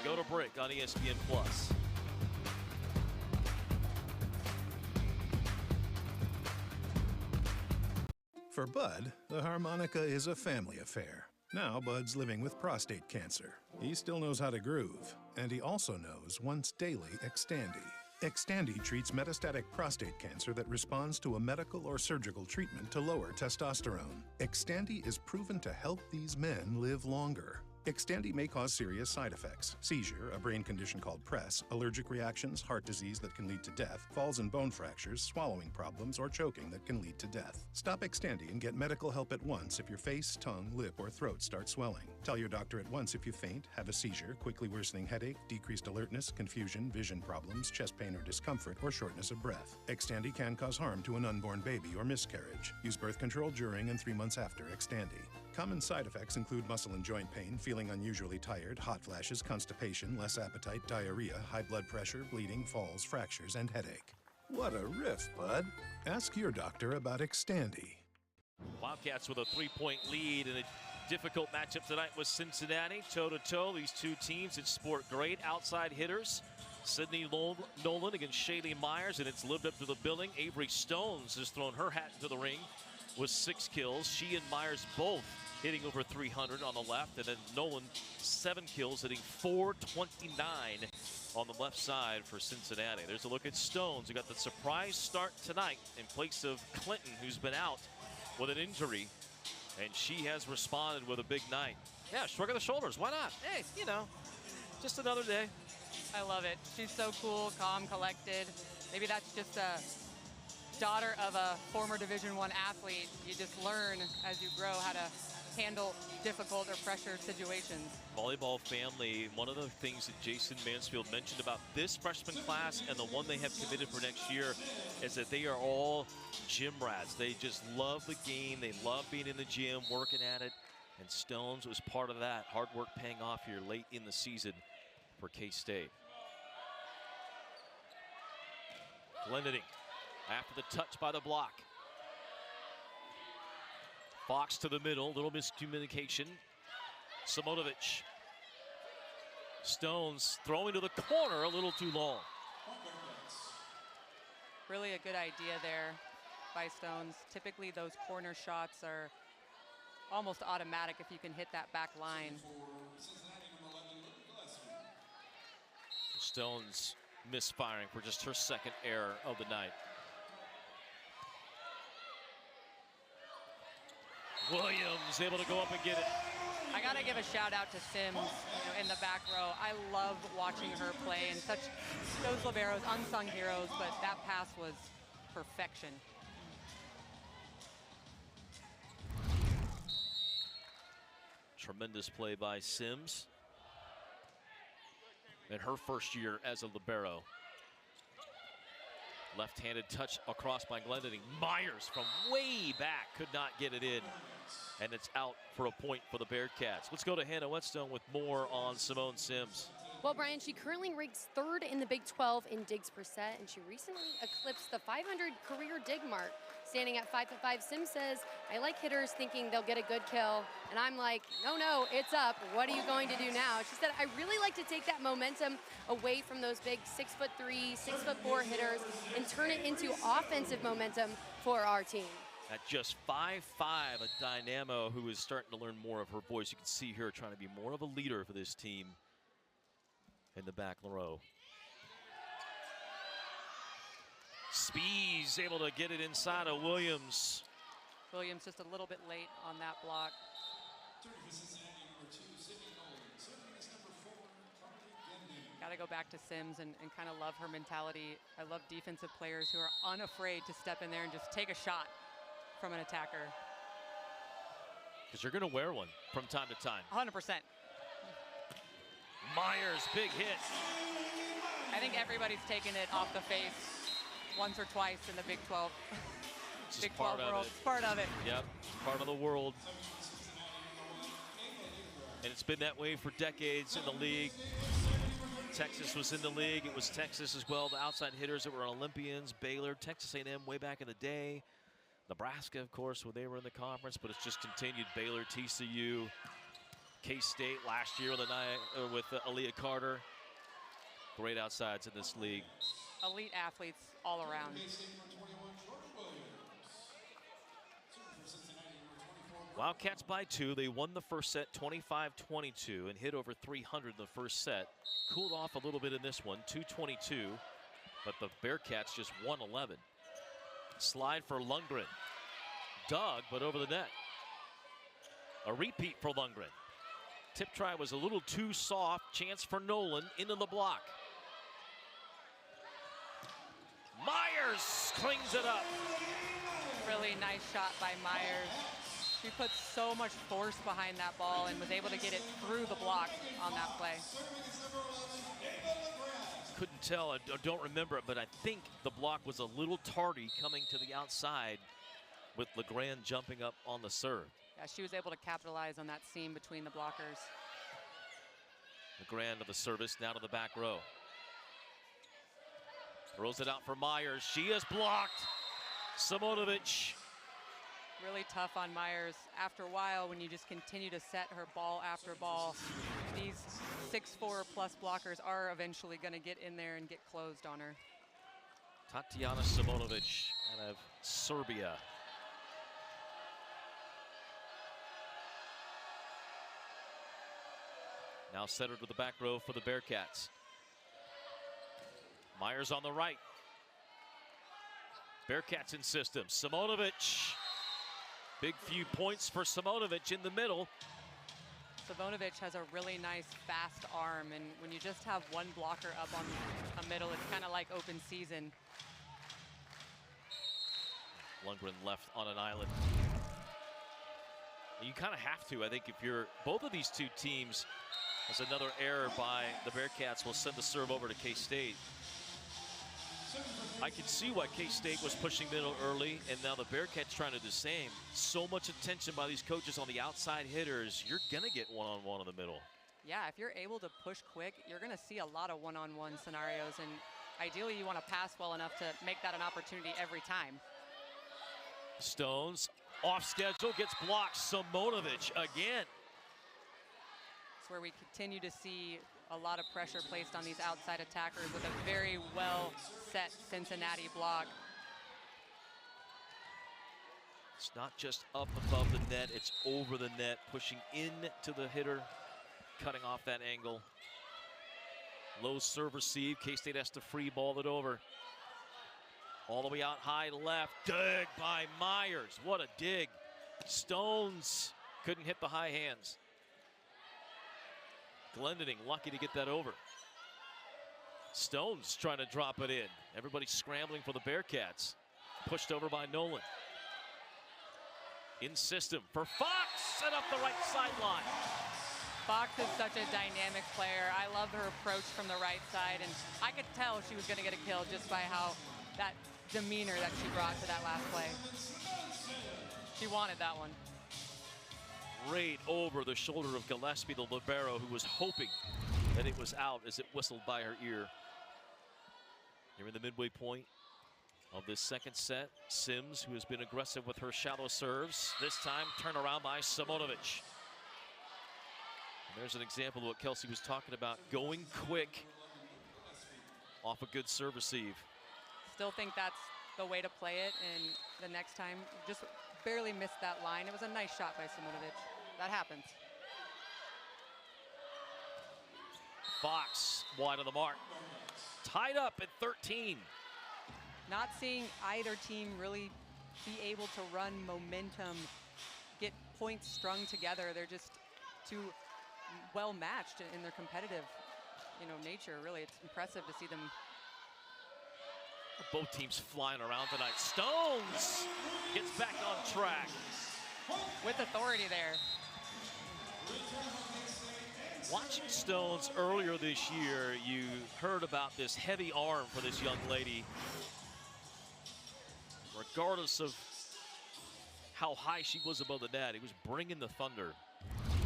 Go to break on ESPN+. For Bud, the harmonica is a family affair. Now Bud's living with prostate cancer. He still knows how to groove, and he also knows once daily Xtandi. Xtandi treats metastatic prostate cancer that responds to a medical or surgical treatment to lower testosterone. Xtandi is proven to help these men live longer. Xtandi may cause serious side effects: seizure, a brain condition called PRES, allergic reactions, heart disease that can lead to death, falls and bone fractures, swallowing problems, or choking that can lead to death. Stop Xtandi and get medical help at once if your face, tongue, lip, or throat start swelling. Tell your doctor at once if you faint, have a seizure, quickly worsening headache, decreased alertness, confusion, vision problems, chest pain or discomfort, or shortness of breath. Xtandi can cause harm to an unborn baby or miscarriage. Use birth control during and 3 months after Xtandi. Common side effects include muscle and joint pain, feeling unusually tired, hot flashes, constipation, less appetite, diarrhea, high blood pressure, bleeding, falls, fractures, and headache. What a riff, Bud. Ask your doctor about Xtandi. Wildcats with a 3-point lead in a difficult matchup tonight with Cincinnati. Toe-to-toe, these two teams that sport great outside hitters. Sydney Nolan against Shaylee Myers, and it's lived up to the billing. Avery Stones has thrown her hat into the ring with 6 kills. She and Myers both hitting over 300 on the left, and then Nolan 7 kills, hitting 429 on the left side for Cincinnati. There's a look at Stones, who got the surprise start tonight in place of Clinton, who's been out with an injury, and she has responded with a big night. Yeah, shrug of the shoulders, why not? Hey, you know, just another day. I love it. She's so cool, calm, collected. Maybe that's just a daughter of a former Division I athlete. You just learn as you grow how to handle difficult or pressure situations. Volleyball family, one of the things that Jason Mansfield mentioned about this freshman class and the one they have committed for next year is that they are all gym rats. They just love the game. They love being in the gym, working at it. And Stones was part of that. Hard work paying off here late in the season for K-State. Glendenning after the touch by the block. Fox to the middle, little miscommunication. Simonovic. Stones throwing to the corner a little too long. Really a good idea there by Stones. Typically those corner shots are almost automatic if you can hit that back line. Stones misfiring for just her second error of the night. Williams able to go up and get it. I gotta give a shout out to Sims, in the back row. I love watching her play, and such those liberos, unsung heroes, but that pass was perfection. Tremendous play by Sims in her first year as a libero. Left-handed touch across by Glendening. Myers from way back could not get it in. And it's out for a point for the Bearcats. Let's go to Hannah Whetstone with more on Simone Sims. Well, Brian, she currently ranks 3rd in the Big 12 in digs per set, and she recently eclipsed the 500 career dig mark. Standing at 5'5", Sims says, I like hitters thinking they'll get a good kill. And I'm like, no, it's up. What are you going to do now? She said, I really like to take that momentum away from those big 6'3", 6'4" hitters and turn it into offensive momentum for our team. At just 5'5", a dynamo who is starting to learn more of her voice. You can see her trying to be more of a leader for this team in the back row. Spees able to get it inside of Williams. Williams just a little bit late on that block. Got to go back to Sims and kind of love her mentality. I love defensive players who are unafraid to step in there and just take a shot from an attacker. Because you're going to wear one from time to time. 100%. Myers, big hit. I think everybody's taken it off the face once or twice in the Big 12. Big 12 world. It's part of it. Yep, part of the world. And it's been that way for decades in the league. Texas was in the league. It was Texas as well. The outside hitters that were Olympians, Baylor, Texas A&M way back in the day. Nebraska, of course, when they were in the conference, but it's just continued. Baylor, TCU, K-State last year with Aaliyah Carter. Great outsides in this league. Elite athletes all around. Wildcats by 2. They won the first set 25-22 and hit over 300 in the first set. Cooled off a little bit in this one, 222, but the Bearcats just 111. Slide for Lundgren. Dug, but over the net. A repeat for Lundgren. Tip try was a little too soft. Chance for Nolan into the block. Myers cleans it up. Really nice shot by Myers. She put so much force behind that ball and was able to get it through the block on that play. Couldn't tell, I don't remember it, but I think the block was a little tardy coming to the outside with Legrand jumping up on the serve. Yeah, she was able to capitalize on that seam between the blockers. Legrand to the service, now to the back row. Throws it out for Myers. She is blocked. Simonovic. Really tough on Myers. After a while, when you just continue to set her ball after ball, these 6'4" plus blockers are eventually going to get in there and get closed on her. Tatiana Simonovic out of Serbia. Now setter to the back row for the Bearcats. Myers on the right. Bearcats in system. Simonovic. Big few points for Simonovic in the middle. Simonovic has a really nice fast arm, and when you just have one blocker up on a middle, it's kind of like open season. Lundgren left on an island. You kind of have to, I think, if you're both of these two teams. As another error by the Bearcats will send the serve over to K-State. I can see why K-State was pushing middle early, and now the Bearcats trying to do the same. So much attention by these coaches on the outside hitters. You're going to get one-on-one in the middle. Yeah, if you're able to push quick, you're going to see a lot of one-on-one scenarios, and ideally you want to pass well enough to make that an opportunity every time. Stones off schedule, gets blocked. Simonovic again. It's where we continue to see a lot of pressure placed on these outside attackers with a very well set Cincinnati block. It's not just up above the net, it's over the net, pushing into the hitter, cutting off that angle. Low serve receive, K-State has to free ball it over. All the way out high left, dig by Myers. What a dig. Stones couldn't hit the high hands. Glendening lucky to get that over. Stones trying to drop it in. Everybody scrambling for the Bearcats. Pushed over by Nolan. In system for Fox, set up the right sideline. Fox is such a dynamic player. I love her approach from the right side, and I could tell she was going to get a kill just by how that demeanor that she brought to that last play. She wanted that one. Right over the shoulder of Gillespie, the libero, who was hoping that it was out as it whistled by her ear. Here in the midway point of this second set, Sims, who has been aggressive with her shallow serves, this time turned around by Simonovic. And there's an example of what Kelsey was talking about, going quick off a good serve receive. Still think that's the way to play it, and the next time just barely missed that line. It was a nice shot by Simonovic. That happens. Fox wide of the mark. Tied up at 13. Not seeing either team really be able to run momentum, get points strung together. They're just too well matched in their competitive, nature. Really, it's impressive to see them. Both teams flying around tonight. Stones gets back on track. With authority there. Watching Stones earlier this year, you heard about this heavy arm for this young lady. Regardless of how high she was above the net, he was bringing the thunder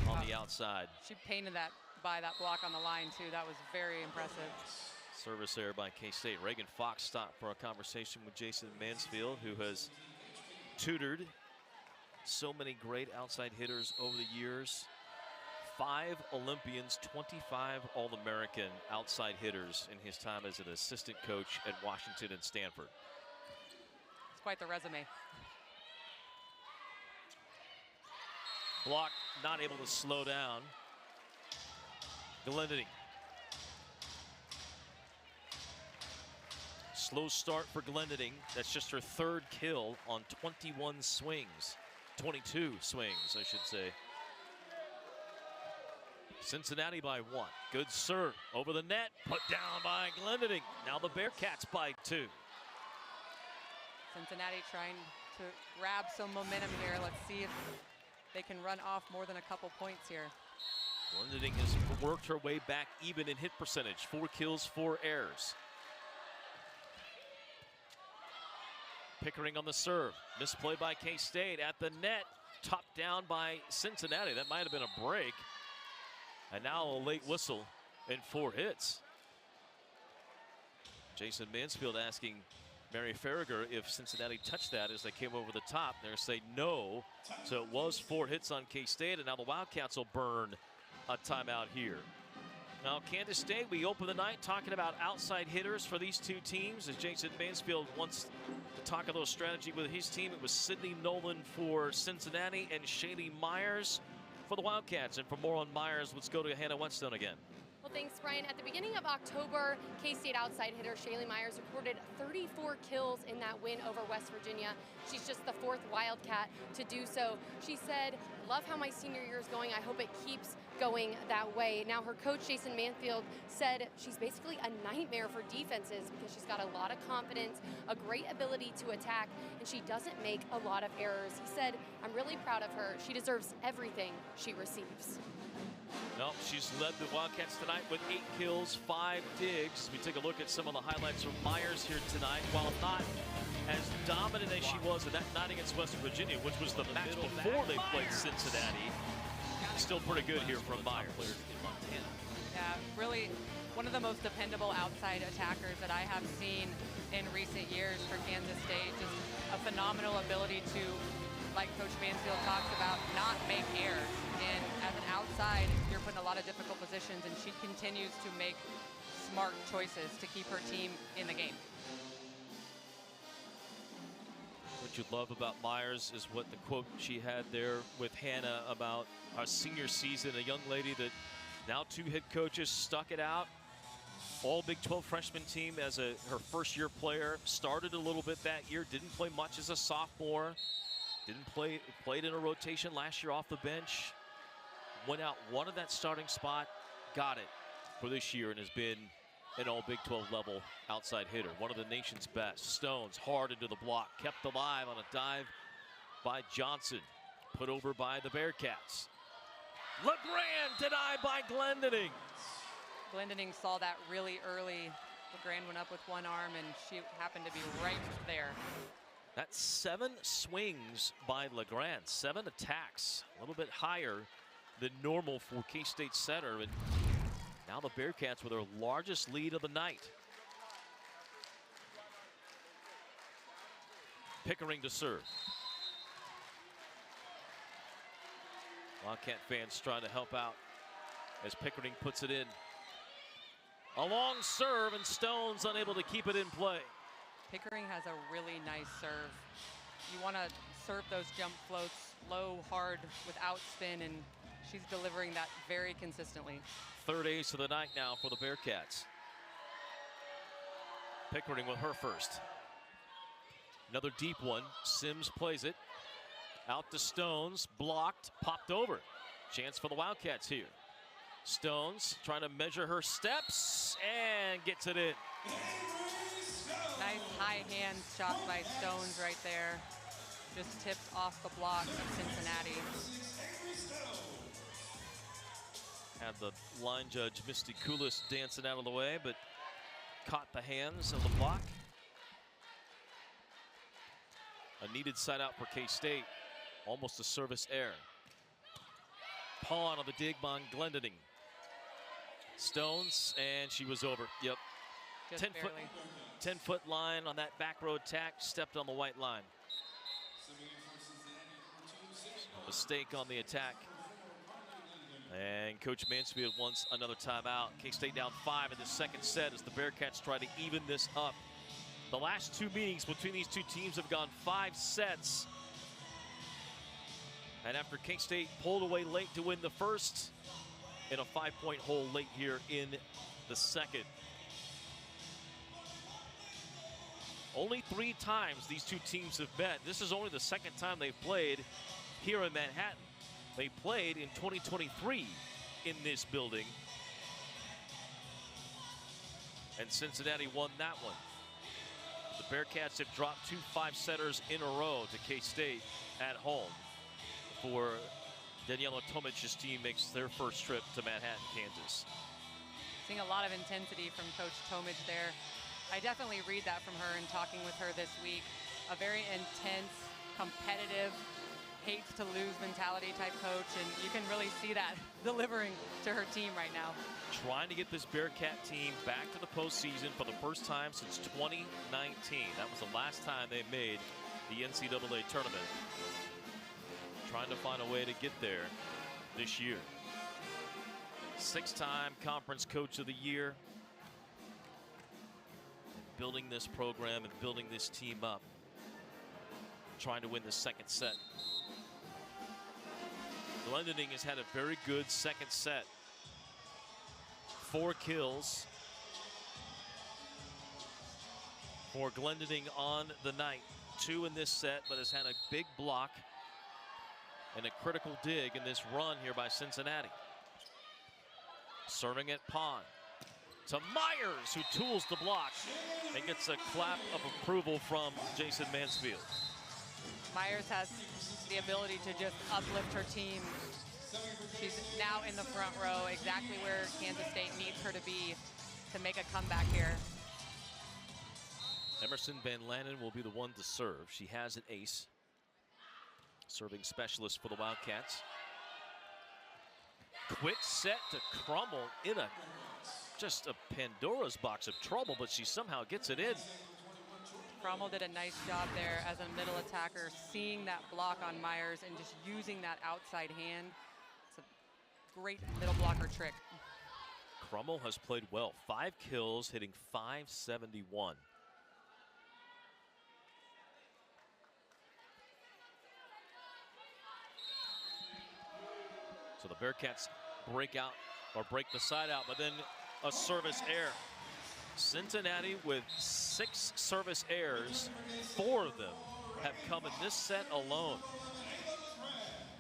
on the outside. She painted that by that block on the line, too. That was very impressive. Service error by K-State. Reagan Fox stopped for a conversation with Jason Mansfield, who has tutored so many great outside hitters over the years. 5 Olympians, 25 All-American outside hitters in his time as an assistant coach at Washington and Stanford. It's quite the resume. Block not able to slow down. Glendinning. Slow start for Glendinning. That's just her 3rd kill on 21 swings. 22 swings, I should say. Cincinnati by 1. Good serve over the net. Put down by Glendinning. Now the Bearcats by 2. Cincinnati trying to grab some momentum here. Let's see if they can run off more than a couple points here. Glendinning has worked her way back even in hit percentage. 4 kills, 4 errors. Pickering on the serve. Misplay by K-State at the net. Topped down by Cincinnati. That might have been a break. And now a late whistle and 4 hits. Jason Mansfield asking Mary Farragher if Cincinnati touched that as they came over the top. They're saying no. So it was 4 hits on K-State, and now the Wildcats will burn a timeout here. Now, Kansas State, we open the night talking about outside hitters for these two teams. As Jason Mansfield wants to talk a little strategy with his team, it was Sydney Nolan for Cincinnati and Shaylee Myers for the Wildcats. And for more on Myers, let's go to Hannah Whetstone again. Well, thanks, Brian. At the beginning of October, K-State outside hitter Shaylee Myers recorded 34 kills in that win over West Virginia. She's just the 4th Wildcat to do so. She said, "Love how my senior year is going. I hope it keeps going that way." Now, her coach, Jason Mansfield, said she's basically a nightmare for defenses because she's got a lot of confidence, a great ability to attack, and she doesn't make a lot of errors. He said, "I'm really proud of her. She deserves everything she receives." Well, she's led the Wildcats tonight with 8 kills, 5 digs. We take a look at some of the highlights from Myers here tonight. While not as dominant as she was in that night against West Virginia, which was the match before they played Cincinnati, still pretty good here from Myers. Yeah, really one of the most dependable outside attackers that I have seen in recent years for Kansas State. Just a phenomenal ability to, like Coach Mansfield talks about, not make errors. And as an outside, you're put in a lot of difficult positions, and she continues to make smart choices to keep her team in the game. What you love about Myers is what the quote she had there with Hannah about our senior season, a young lady that now 2 head coaches stuck it out. All Big 12 freshman team as her first-year player. Started a little bit that year, didn't play much as a sophomore. Played in a rotation last year off the bench. Went out, wanted that starting spot, got it for this year, and has been an all Big 12 level outside hitter. One of the nation's best. Stones hard into the block, kept alive on a dive by Johnson. Put over by the Bearcats. LeGrand denied by Glendinning. Glendinning saw that really early LeGrand went up with one arm, and she happened to be right there. That's 7 swings by LeGrand, 7 attacks, a little bit higher than normal for K-State setter. And now the Bearcats with their largest lead of the night. Pickering to serve. Wildcat fans trying to help out as Pickering puts it in. A long serve, and Stone's unable to keep it in play. Pickering has a really nice serve. You want to serve those jump floats low, hard, without spin, and she's delivering that very consistently. Third ace of the night now for the Bearcats. Pickering with her first. Another deep one. Sims plays it. Out to Stones. Blocked. Popped over. Chance for the Wildcats here. Stones trying to measure her steps and gets it in. Nice high hand shot by Stones right there. Just tipped off the block of Cincinnati. Had the line judge, Misty Koulis, dancing out of the way, but caught the hands of the block. A needed side out for K-State. Almost a service error. Pawn on the dig by Glendening. Stones, and she was over. Yep. 10-foot line on that back road tack. Stepped on the white line. Mistake on the attack. And Coach Mansfield wants another timeout. K-State down 5 in the second set as the Bearcats try to even this up. The last 2 meetings between these 2 teams have gone 5 sets. And after K-State pulled away late to win the first, in a 5-point hole late here in the second. Only 3 times these 2 teams have met. This is only the second time they've played here in Manhattan. They played in 2023 in this building. And Cincinnati won that one. The Bearcats have dropped 2 5-setters in a row to K-State at home before Daniela Tomic's team makes their first trip to Manhattan, Kansas. Seeing a lot of intensity from Coach Tomic there. I definitely read that from her in talking with her this week. A very intense, competitive, hates to lose mentality type coach, and you can really see that delivering to her team right now. Trying to get this Bearcat team back to the postseason for the first time since 2019. That was the last time they made the NCAA tournament. Trying to find a way to get there this year. 6-time Conference Coach of the Year. Building this program and building this team up. Trying to win the second set. Glendening has had a very good second set. 4 kills for Glendening on the night. 2 in this set, but has had a big block and a critical dig in this run here by Cincinnati. Serving at pawn to Myers, who tools the block and gets a clap of approval from Jason Mansfield. Myers has the ability to just uplift her team. She's now in the front row, exactly where Kansas State needs her to be to make a comeback here. Emerson Van Lannen will be the one to serve. She has an ace. Serving specialist for the Wildcats. Quick set to Crummel in just a Pandora's box of trouble, but she somehow gets it in. Crummel did a nice job there as a middle attacker, seeing that block on Myers and just using that outside hand. It's a great middle blocker trick. Crummel has played well. 5 kills, hitting .571. So the Bearcats break out, or break the side out, but then a service error. Cincinnati with 6 service errors. 4 of them have come in this set alone.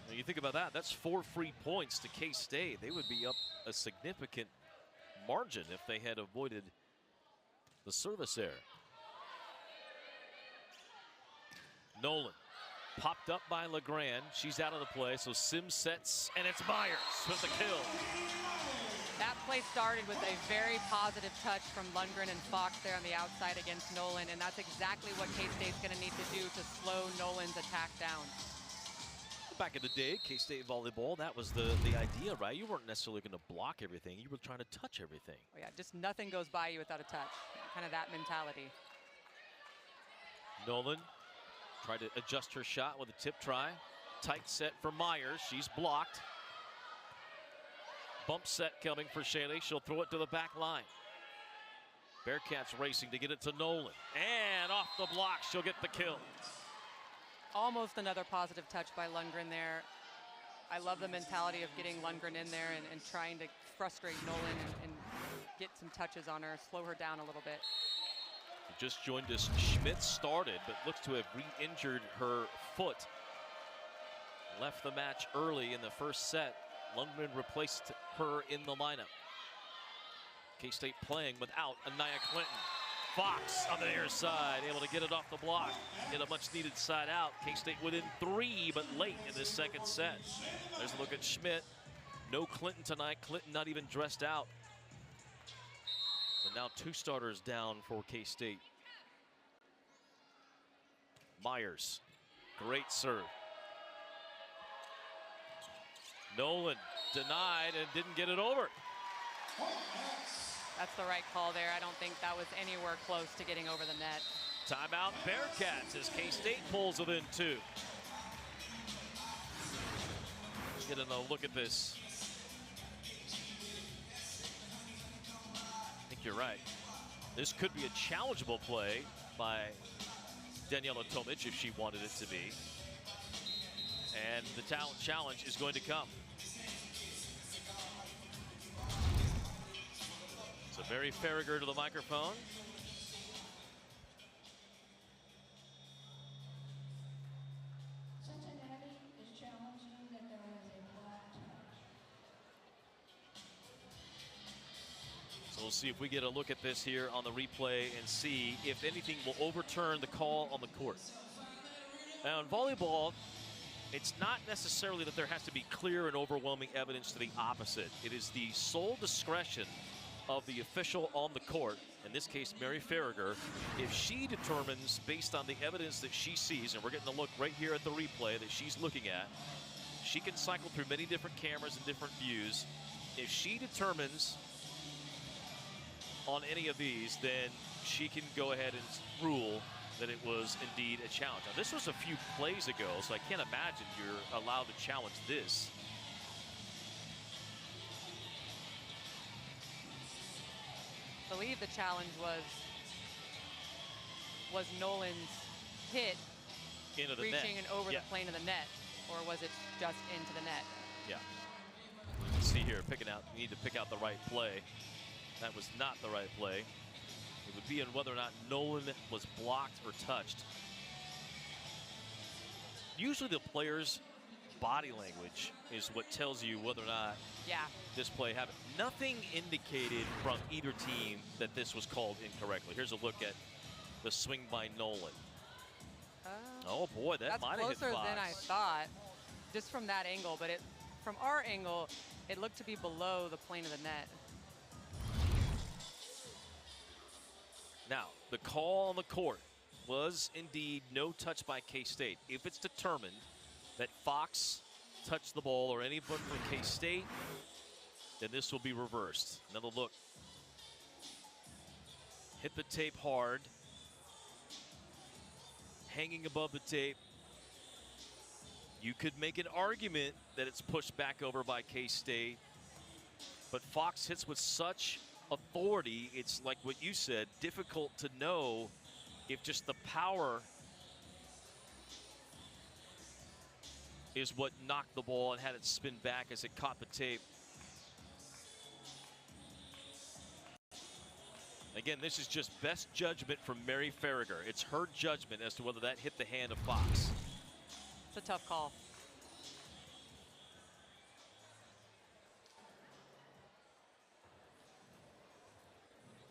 Now you think about that, that's 4 free points to K-State. They would be up a significant margin if they had avoided the service error. Nolan popped up by LeGrand. She's out of the play, so Sims sets, and it's Myers with the kill. That play started with a very positive touch from Lundgren and Fox there on the outside against Nolan, and that's exactly what K-State's going to need to do to slow Nolan's attack down. Back in the day, K-State volleyball, that was the idea, right? You weren't necessarily going to block everything. You were trying to touch everything. Oh, yeah, just nothing goes by you without a touch. Kind of that mentality. Nolan tried to adjust her shot with a tip try. Tight set for Myers. She's blocked. Bump set coming for Shaylee. She'll throw it to the back line. Bearcats racing to get it to Nolan. And off the block, she'll get the kill. Almost another positive touch by Lundgren there. I love the mentality of getting Lundgren in there and trying to frustrate Nolan and get some touches on her, slow her down a little bit. Just joined us, Schmidt started, but looks to have re-injured her foot. Left the match early in the first set. Lundgren replaced her in the lineup. K-State playing without Anaya Clinton. Fox on the near side, able to get it off the block. Get a much-needed side out. K-State within 3, but late in this second set. There's a look at Schmidt. No Clinton tonight. Clinton not even dressed out. So now 2 starters down for K-State. Myers, great serve. Nolan denied and didn't get it over. That's the right call there. I don't think that was anywhere close to getting over the net. Timeout Bearcats as K-State pulls within 2. Getting a look at this. I think you're right. This could be a challengeable play by Daniela Tomic if she wanted it to be. And the talent challenge is going to come. So Mary Farragher to the microphone. Cincinnati is challenging that there was a black touch. So we'll see if we get a look at this here on the replay and see if anything will overturn the call on the court. Now in volleyball, it's not necessarily that there has to be clear and overwhelming evidence to the opposite. It is the sole discretion of the official on the court, in this case Mary Farragher, if she determines based on the evidence that she sees, and we're getting a look right here at the replay that she's looking at, she can cycle through many different cameras and different views. If she determines on any of these, then she can go ahead and rule that it was indeed a challenge. Now this was a few plays ago, so I can't imagine you're allowed to challenge this. I believe the challenge was Nolan's hit into the reaching net. and over the plane of the net, or was it just into the net? Yeah. Let's see here, picking out, you need to pick out the right play. That was not the right play. It would be on whether or not Nolan was blocked or touched. Usually the player's body language is what tells you whether or not this play happened. Nothing indicated from either team that this was called incorrectly. Here's a look at the swing by Nolan. Oh boy, that might have hit Fox. That's closer than I thought, just from that angle. But from our angle, it looked to be below the plane of the net. Now, the call on the court was indeed no touch by K-State. If it's determined that Fox touched the ball or anyone from K-State, then this will be reversed. Another look. Hit the tape hard. Hanging above the tape. You could make an argument that it's pushed back over by K-State, but Fox hits with such authority, it's like what you said, difficult to know if just the power is what knocked the ball and had it spin back as it caught the tape. Again, this is just best judgment from Mary Farragher. It's her judgment as to whether that hit the hand of Fox. It's a tough call.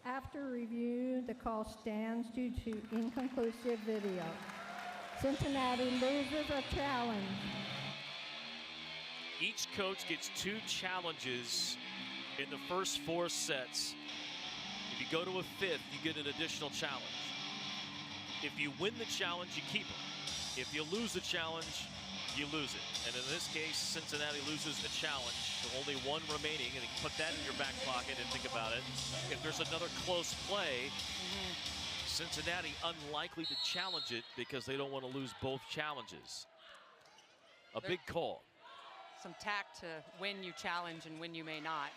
After review, the call stands due to inconclusive video. Cincinnati loses a challenge. Each coach gets 2 challenges In the first 4 sets, if you go to a 5th, you get an additional challenge. If you win the challenge, you keep it. If you lose the challenge, you lose it. And in this case, Cincinnati loses a challenge. Only 1 remaining, and you can put that in your back pocket and think about it. If there's another close play, Cincinnati unlikely to challenge it because they don't want to lose both challenges. A big call. Some tact to when you challenge and when you may not.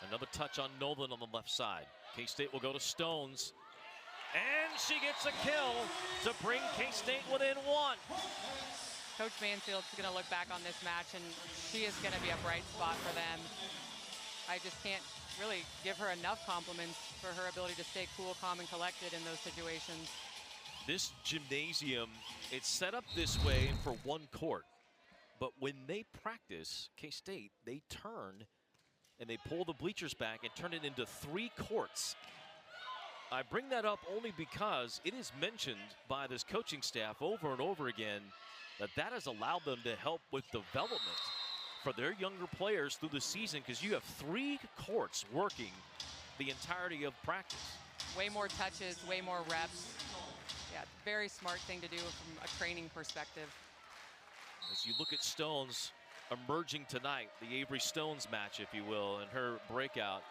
Another touch on Nolan on the left side. K-State will go to Stones. And she gets a kill to bring K-State within 1. Coach Mansfield's going to look back on this match, and she is going to be a bright spot for them. I just can't really give her enough compliments for her ability to stay cool, calm, and collected in those situations. This gymnasium, it's set up this way for 1 court. But when they practice, K-State, they turn and they pull the bleachers back and turn it into 3 courts. I bring that up only because it is mentioned by this coaching staff over and over again that has allowed them to help with development for their younger players through the season, because you have 3 courts working the entirety of practice. Way more touches, way more reps. Yeah, very smart thing to do from a training perspective. As you look at Stones emerging tonight, the Avery Stones match, if you will, and her breakout,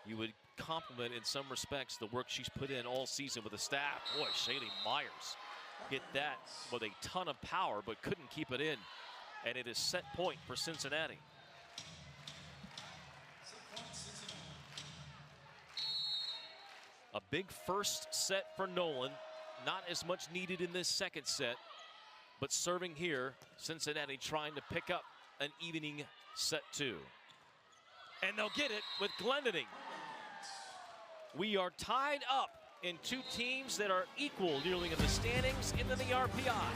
you would compliment in some respects the work she's put in all season with the staff. Boy, Shaylee Myers hit that with a ton of power, but couldn't keep it in. And it is set point for Cincinnati. A big first set for Nolan. Not as much needed in this second set, but serving here, Cincinnati trying to pick up an evening set 2. And they'll get it with Glendinning. We are tied up in 2 teams that are equal nearly in the standings into the RPI.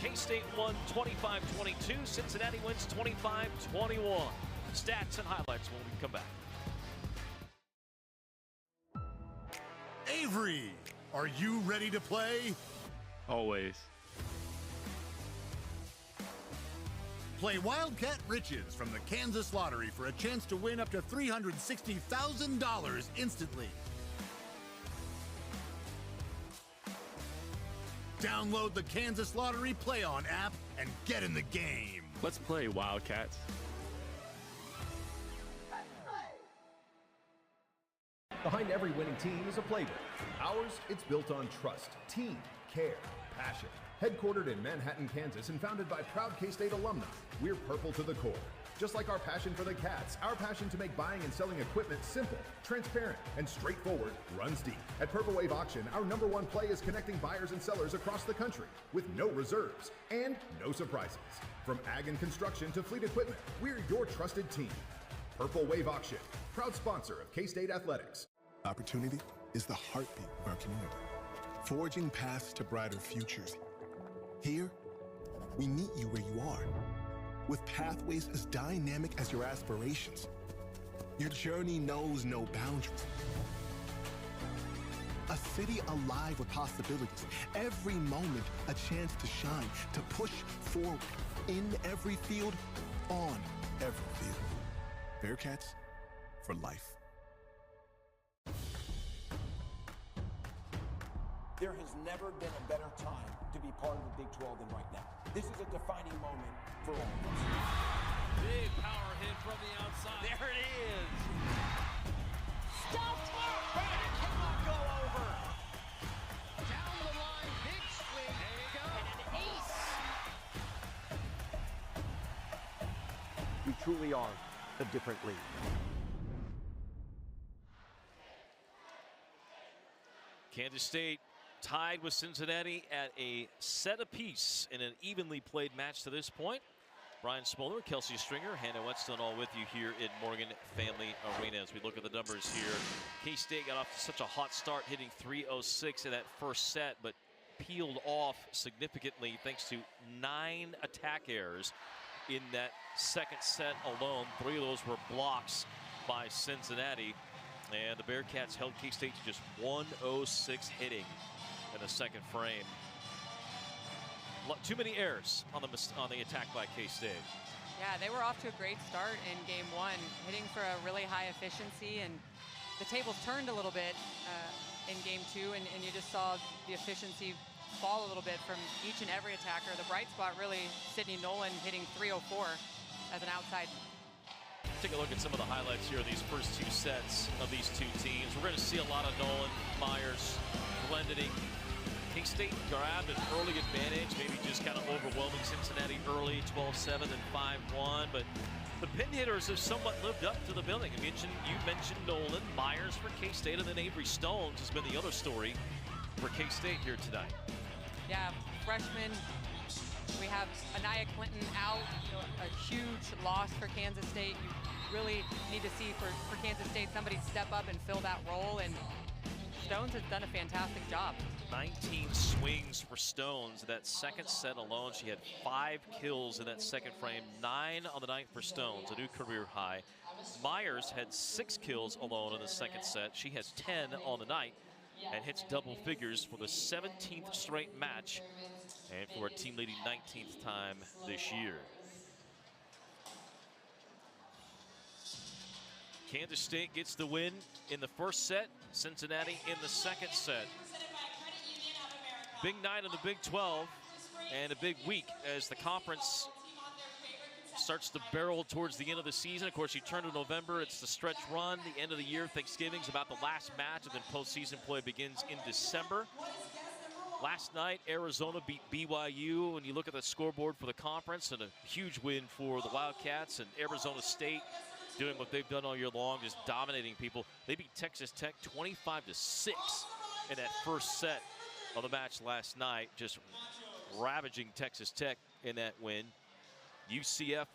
K-State won 25-22. Cincinnati wins 25-21. Stats and highlights when we come back. Avery, are you ready to play? Always. Play Wildcat Riches from the Kansas Lottery for a chance to win up to $360,000 instantly. Download the Kansas Lottery Play On app and get in the game. Let's play, Wildcats. Behind every winning team is a playbook. Ours, it's built on trust, team, care, passion. Headquartered in Manhattan, Kansas, and founded by proud K-State alumni, we're purple to the core. Just like our passion for the Cats, our passion to make buying and selling equipment simple, transparent, and straightforward runs deep. At Purple Wave Auction, our #1 play is connecting buyers and sellers across the country with no reserves and no surprises. From ag and construction to fleet equipment, we're your trusted team. Purple Wave Auction, proud sponsor of K-State Athletics. Opportunity is the heartbeat of our community, forging paths to brighter futures. Here, we meet you where you are, with pathways as dynamic as your aspirations. Your journey knows no boundaries. A city alive with possibilities, every moment a chance to shine, to push forward, in every field, on every field. Bearcats for life. There has never been a better time to be part of the Big 12 than right now. This is a defining moment for all of us. Big power hit from the outside. There it is. Stop! But it cannot go over. Down the line, big swing. There you go. And an ace. We truly are a different league. Kansas State tied with Cincinnati at a set apiece in an evenly played match to this point. Brian Smoller, Kelsey Stringer, Hannah Whetstone all with you here in Morgan Family Arena. As we look at the numbers here, K-State got off to such a hot start, hitting 306 in that first set, but peeled off significantly thanks to 9 attack errors in that second set alone. 3 of those were blocks by Cincinnati. And the Bearcats held K-State to just 106 hitting in the second frame. Too many errors on the attack by K-State. Yeah, they were off to a great start in game one, hitting for a really high efficiency, and the tables turned a little bit in game two, and you just saw the efficiency fall a little bit from each and every attacker. The bright spot really, Sydney Nolan hitting 304 as an outside. Take a look at some of the highlights here of these first two sets of these two teams. We're going to see a lot of Nolan, Myers, blending. K-State grabbed an early advantage, maybe just kind of overwhelming Cincinnati early, 12-7 and 5-1. But the pin hitters have somewhat lived up to the billing. You mentioned Nolan, Myers for K-State, and then Avery Stones has been the other story for K-State here tonight. Yeah, freshman. We have Anaya Clinton out, a huge loss for Kansas State. You really need to see for Kansas State somebody step up and fill that role, and Stones has done a fantastic job. 19 swings for Stones. That second set alone, she had 5 kills in that second frame, 9 on the night for Stones, a new career high. Myers had 6 kills alone in the second set. She has 10 on the night and hits double figures for the 17th straight match and for a team-leading 19th time this year. Kansas State gets the win in the first set, Cincinnati in the second set. Big night of the Big 12 and a big week as the conference starts to barrel towards the end of the season. Of course, you turn to November, it's the stretch run, the end of the year. Thanksgiving's about the last match, and then postseason play begins in December. Last night, Arizona beat BYU. When you look at the scoreboard for the conference, and a huge win for the Wildcats, and Arizona State doing what they've done all year long, just dominating people. They beat Texas Tech 25-6 in that first set of the match last night, just ravaging Texas Tech in that win. UCF,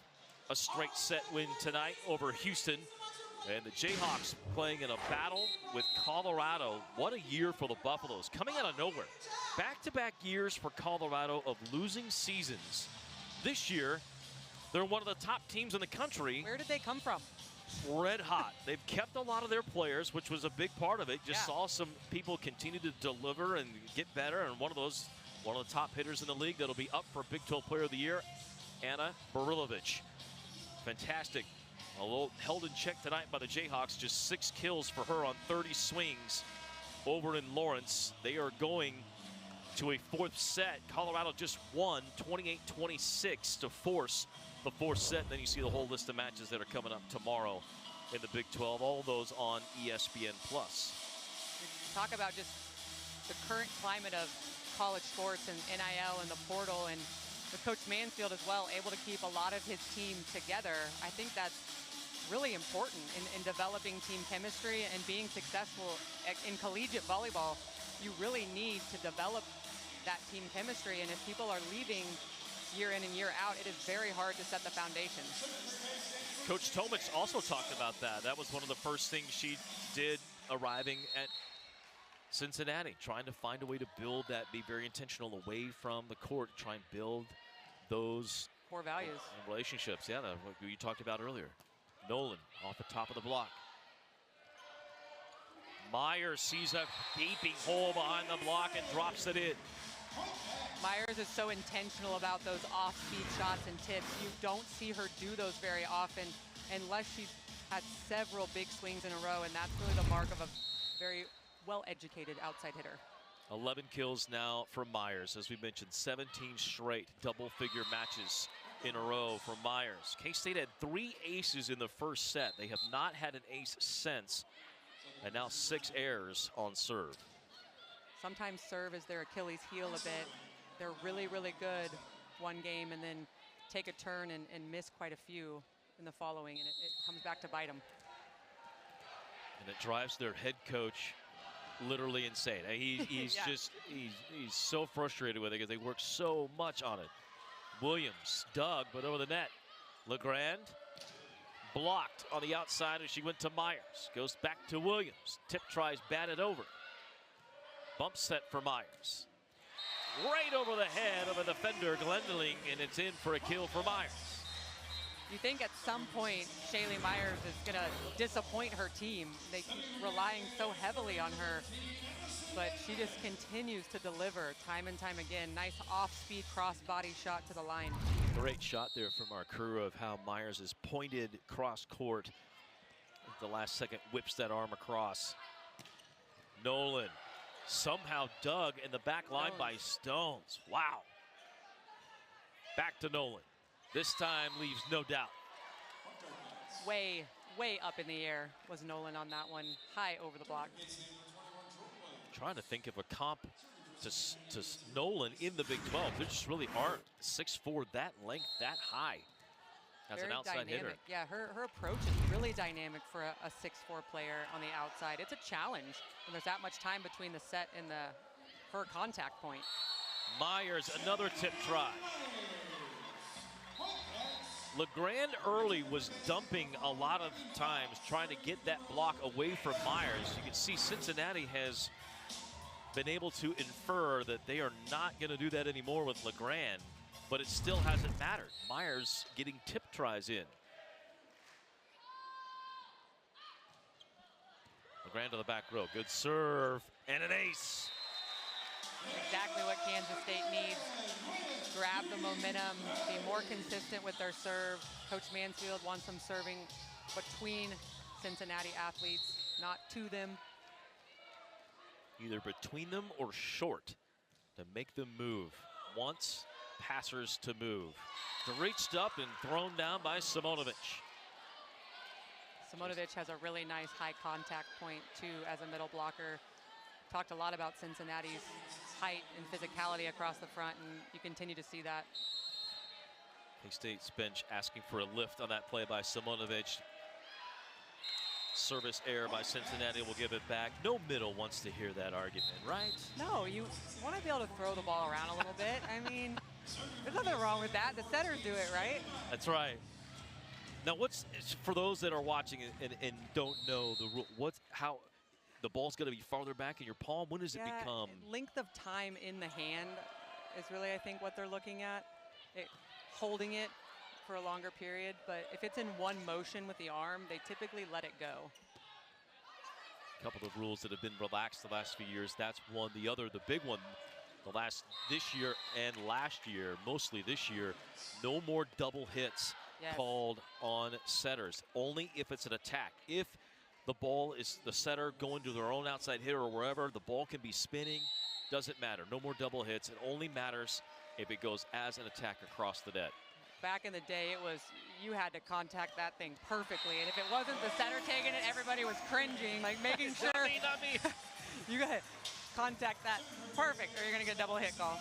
a straight set win tonight over Houston. And the Jayhawks playing in a battle with Colorado. What a year for the Buffaloes, coming out of nowhere. Back-to-back years for Colorado of losing seasons. This year, they're one of the top teams in the country. Where did they come from? Red hot. They've kept a lot of their players, which was a big part of it. Just saw some people continue to deliver and get better. And one of the top hitters in the league that'll be up for Big 12 Player of the Year, Anna Barilovic. Fantastic. Although held in check tonight by the Jayhawks, just 6 kills for her on 30 swings over in Lawrence. They are going to a fourth set. Colorado just won 28-26 to force the fourth set. Then you see the whole list of matches that are coming up tomorrow in the Big 12. All those on ESPN+. Talk about just the current climate of college sports and NIL and the portal, and with Coach Mansfield as well, able to keep a lot of his team together. I think that's really important in developing team chemistry and being successful in collegiate volleyball. You really need to develop that team chemistry, and if people are leaving year in and year out, it is very hard to set the foundation. Coach Tomich also talked about that. That was one of the first things she did arriving at Cincinnati, trying to find a way to build that, be very intentional away from the court, try and build those core values and relationships. Yeah, what you talked about earlier. Nolan off the top of the block. Myers sees a gaping hole behind the block and drops it in. Myers is so intentional about those off-speed shots and tips. You don't see her do those very often unless she's had several big swings in a row, and that's really the mark of a very well-educated outside hitter. 11 kills now for Myers. As we mentioned, 17 straight double-figure matches in a row for Myers. K-State had 3 aces in the first set. They have not had an ace since, and now 6 errors on serve. Sometimes serve is their Achilles heel a bit. They're really, really good one game and then take a turn and miss quite a few in the following, and it comes back to bite them. And it drives their head coach literally insane. He's he's so frustrated with it because they work so much on it. Williams dug, but over the net. LeGrand blocked on the outside as she went to Myers. Goes back to Williams. Tip tries batted over. Bump set for Myers. Right over the head of a defender, Glendeling, and it's in for a kill for Myers. You think at some point Shaylee Myers is going to disappoint her team. They keep relying so heavily on her. but she just continues to deliver time and time again. Nice off-speed cross-body shot to the line. Great shot there from our crew of how Myers is pointed cross court. At the last second, whips that arm across. Nolan somehow dug in the back line by Stones. Wow. Back to Nolan. This time leaves no doubt. Way up in the air was Nolan on that one. High over the block. Trying to think of a comp to Nolan in the Big 12. There just really aren't. 6'4", that length, that high. As Very an outside dynamic. hitter. Yeah, her approach is really dynamic for a 6'4" player on the outside. It's a challenge when there's that much time between the set and her contact point. Myers, another tip try. LeGrand early was dumping a lot of times, trying to get that block away from Myers. You can see Cincinnati has been able to infer that they are not going to do that anymore with LeGrand, but it still hasn't mattered. Myers getting tip tries in. LeGrand to the back row. Good serve and an ace. Exactly what Kansas State needs. Grab the momentum, be more consistent with their serve. Coach Mansfield wants them serving between Cincinnati athletes, not to them. Either between them or short to make them move. Wants passers to move. Reached up and thrown down by Simonovic. Simonovic has a really nice high contact point too as a middle blocker. Talked a lot about Cincinnati's height and physicality across the front, and you continue to see that. K-State's bench asking for a lift on that play by Simonovic. Service error by Cincinnati will give it back. No middle wants to hear that argument, right? No, you want to be able to throw the ball around a little bit. I mean, there's nothing wrong with that. The setters do it, right? That's right. Now, for those that are watching and don't know the rule, how the ball's going to be farther back in your palm? When does it become? Length of time in the hand is really, I think, what they're looking at. Holding it for a longer period, but if it's in one motion with the arm, they typically let it go. A couple of rules that have been relaxed the last few years. That's one. The other, the big one, this year and last year, mostly this year, no more double hits called on setters. Only if it's an attack. If the ball is the setter going to their own outside hitter or wherever, the ball can be spinning. Doesn't matter. No more double hits. It only matters if it goes as an attack across the net. Back in the day, it was you had to contact that thing perfectly, and if it wasn't the setter taking it, everybody was cringing, like making sure not me. You got to contact that perfect, or you're going to get a double hit call.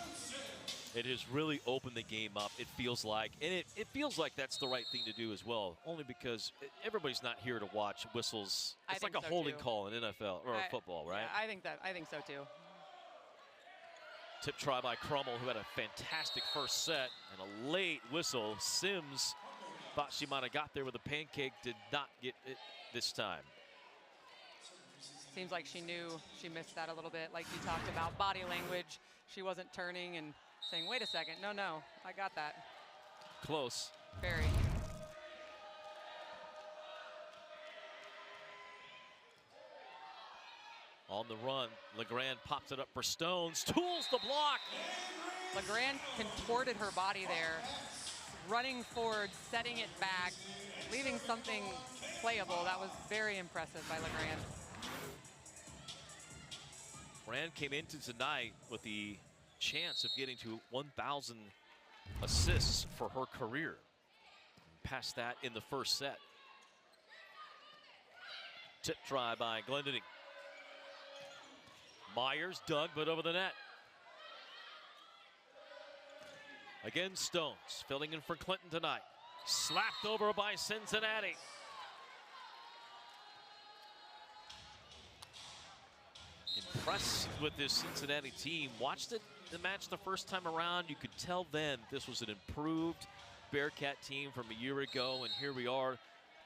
It has really opened the game up, it feels like, and it feels like that's the right thing to do as well, only because everybody's not here to watch whistles. It's like a holding call in NFL or football, right? Yeah, I think so too. Tip try by Crummell, who had a fantastic first set, and a late whistle. Sims thought she might have got there with a pancake, did not get it this time. Seems like she knew she missed that a little bit, like you talked about. Body language, she wasn't turning and saying, wait a second, no, I got that. Close. Very. On the run, LeGrand pops it up for Stones, tools the block. LeGrand contorted her body there, running forward, setting it back, leaving something playable. That was very impressive by LeGrand. Brand came into tonight with the chance of getting to 1,000 assists for her career. Passed that in the first set. Tip try by Glendinning. Myers dug, but over the net. Again, Stones filling in for Clinton tonight. Slapped over by Cincinnati. Impressed with this Cincinnati team. Watched the match the first time around. You could tell then this was an improved Bearcat team from a year ago, and here we are.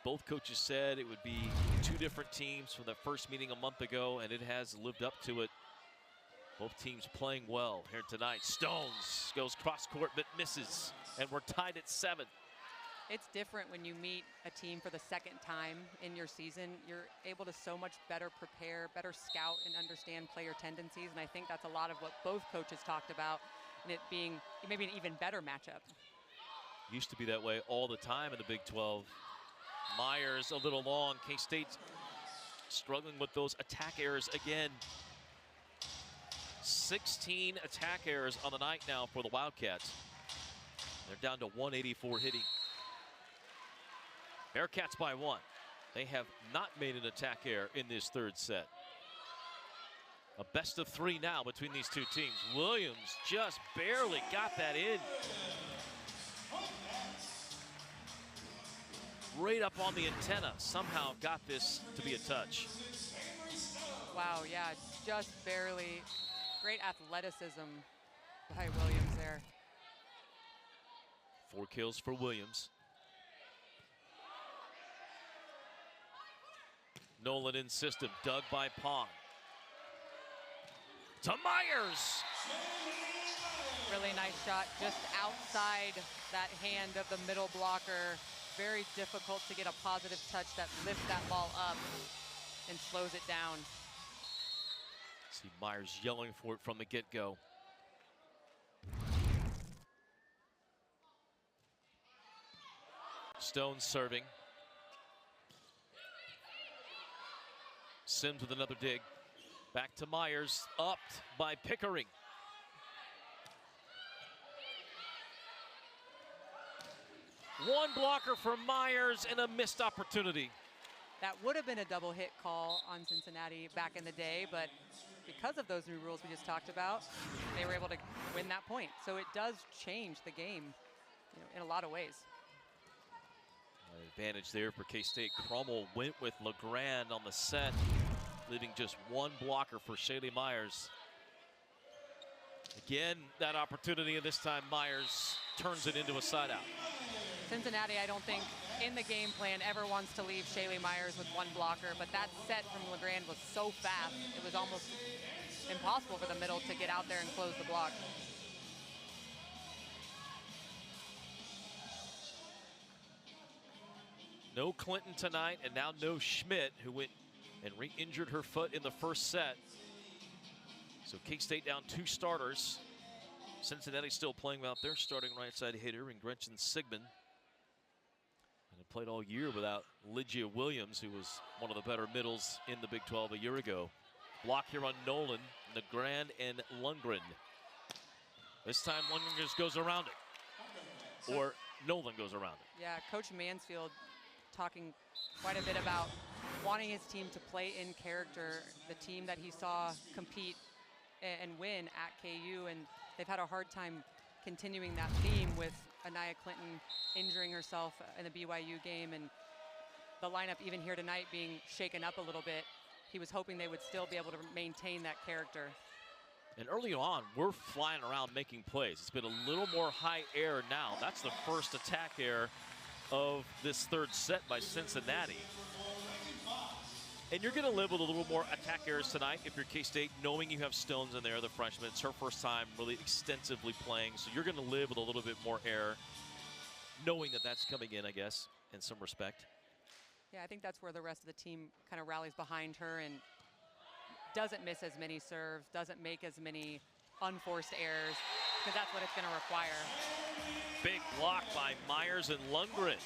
Both coaches said it would be two different teams from the first meeting a month ago, and it has lived up to it. Both teams playing well here tonight. Stones goes cross court but misses, and we're tied at 7. It's different when you meet a team for the second time in your season. You're able to so much better prepare, better scout, and understand player tendencies. And I think that's a lot of what both coaches talked about, and it being maybe an even better matchup. Used to be that way all the time in the Big 12. Myers a little long. K-State's struggling with those attack errors again. 16 attack errors on the night now for the Wildcats. They're down to 184 hitting. Bearcats by 1. They have not made an attack error in this third set. A best of 3 now between these two teams. Williams just barely got that in. Right up on the antenna, somehow got this to be a touch. Wow, yeah, just barely. Great athleticism by Williams there. 4 kills for Williams. Nolan in system, dug by Pong. To Myers. Really nice shot, just outside that hand of the middle blocker. Very difficult to get a positive touch that lifts that ball up and slows it down. See Myers yelling for it from the get-go. Stone serving. Sims with another dig. Back to Myers, upped by Pickering. One blocker for Myers and a missed opportunity. That would have been a double hit call on Cincinnati back in the day, but because of those new rules we just talked about, they were able to win that point. So it does change the game, in a lot of ways. Advantage there for K-State. Crummell went with LeGrand on the set, leaving just one blocker for Shaylee Myers. Again, that opportunity, and this time Myers turns it into a side out. Cincinnati, I don't think, in the game plan ever wants to leave Shaylee Myers with one blocker, but that set from LeGrand was so fast, it was almost impossible for the middle to get out there and close the block. No Clinton tonight, and now no Schmidt, who went and re-injured her foot in the first set. So K-State down 2 starters. Cincinnati still playing without their starting right side hitter in Gretchen Sigmund. And have played all year without Lygia Williams, who was one of the better middles in the Big 12 a year ago. Block here on Nolan, LeGrand, and Lundgren. This time Lundgren just goes around it. Or Nolan goes around it. Yeah, Coach Mansfield talking quite a bit about wanting his team to play in character, the team that he saw compete and win at KU, and they've had a hard time continuing that theme with Anaya Clinton injuring herself in the BYU game, and the lineup even here tonight being shaken up a little bit. He was hoping they would still be able to maintain that character. And early on, we're flying around making plays. It's been a little more high air now. That's the first attack error of this third set by Cincinnati. And you're going to live with a little more attack errors tonight if you're K-State, knowing you have Stones in there, the freshman. It's her first time really extensively playing, so you're going to live with a little bit more error, knowing that that's coming in, I guess, in some respect. Yeah, I think that's where the rest of the team kind of rallies behind her and doesn't miss as many serves, doesn't make as many unforced errors, because that's what it's going to require. Big block by Myers and Lundgren.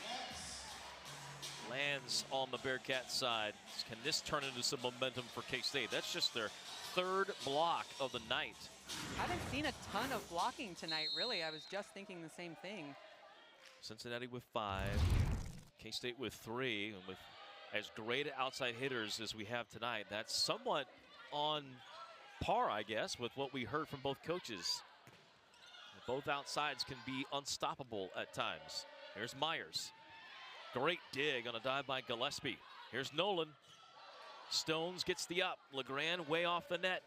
Lands on the Bearcat side. Can this turn into some momentum for K-State? That's just their 3rd block of the night. I haven't seen a ton of blocking tonight, really. I was just thinking the same thing. Cincinnati with 5, K-State with 3, and with as great outside hitters as we have tonight, that's somewhat on par, I guess, with what we heard from both coaches. Both outsides can be unstoppable at times. Here's Myers. Great dig on a dive by Gillespie. Here's Nolan. Stones gets the up. LeGrand way off the net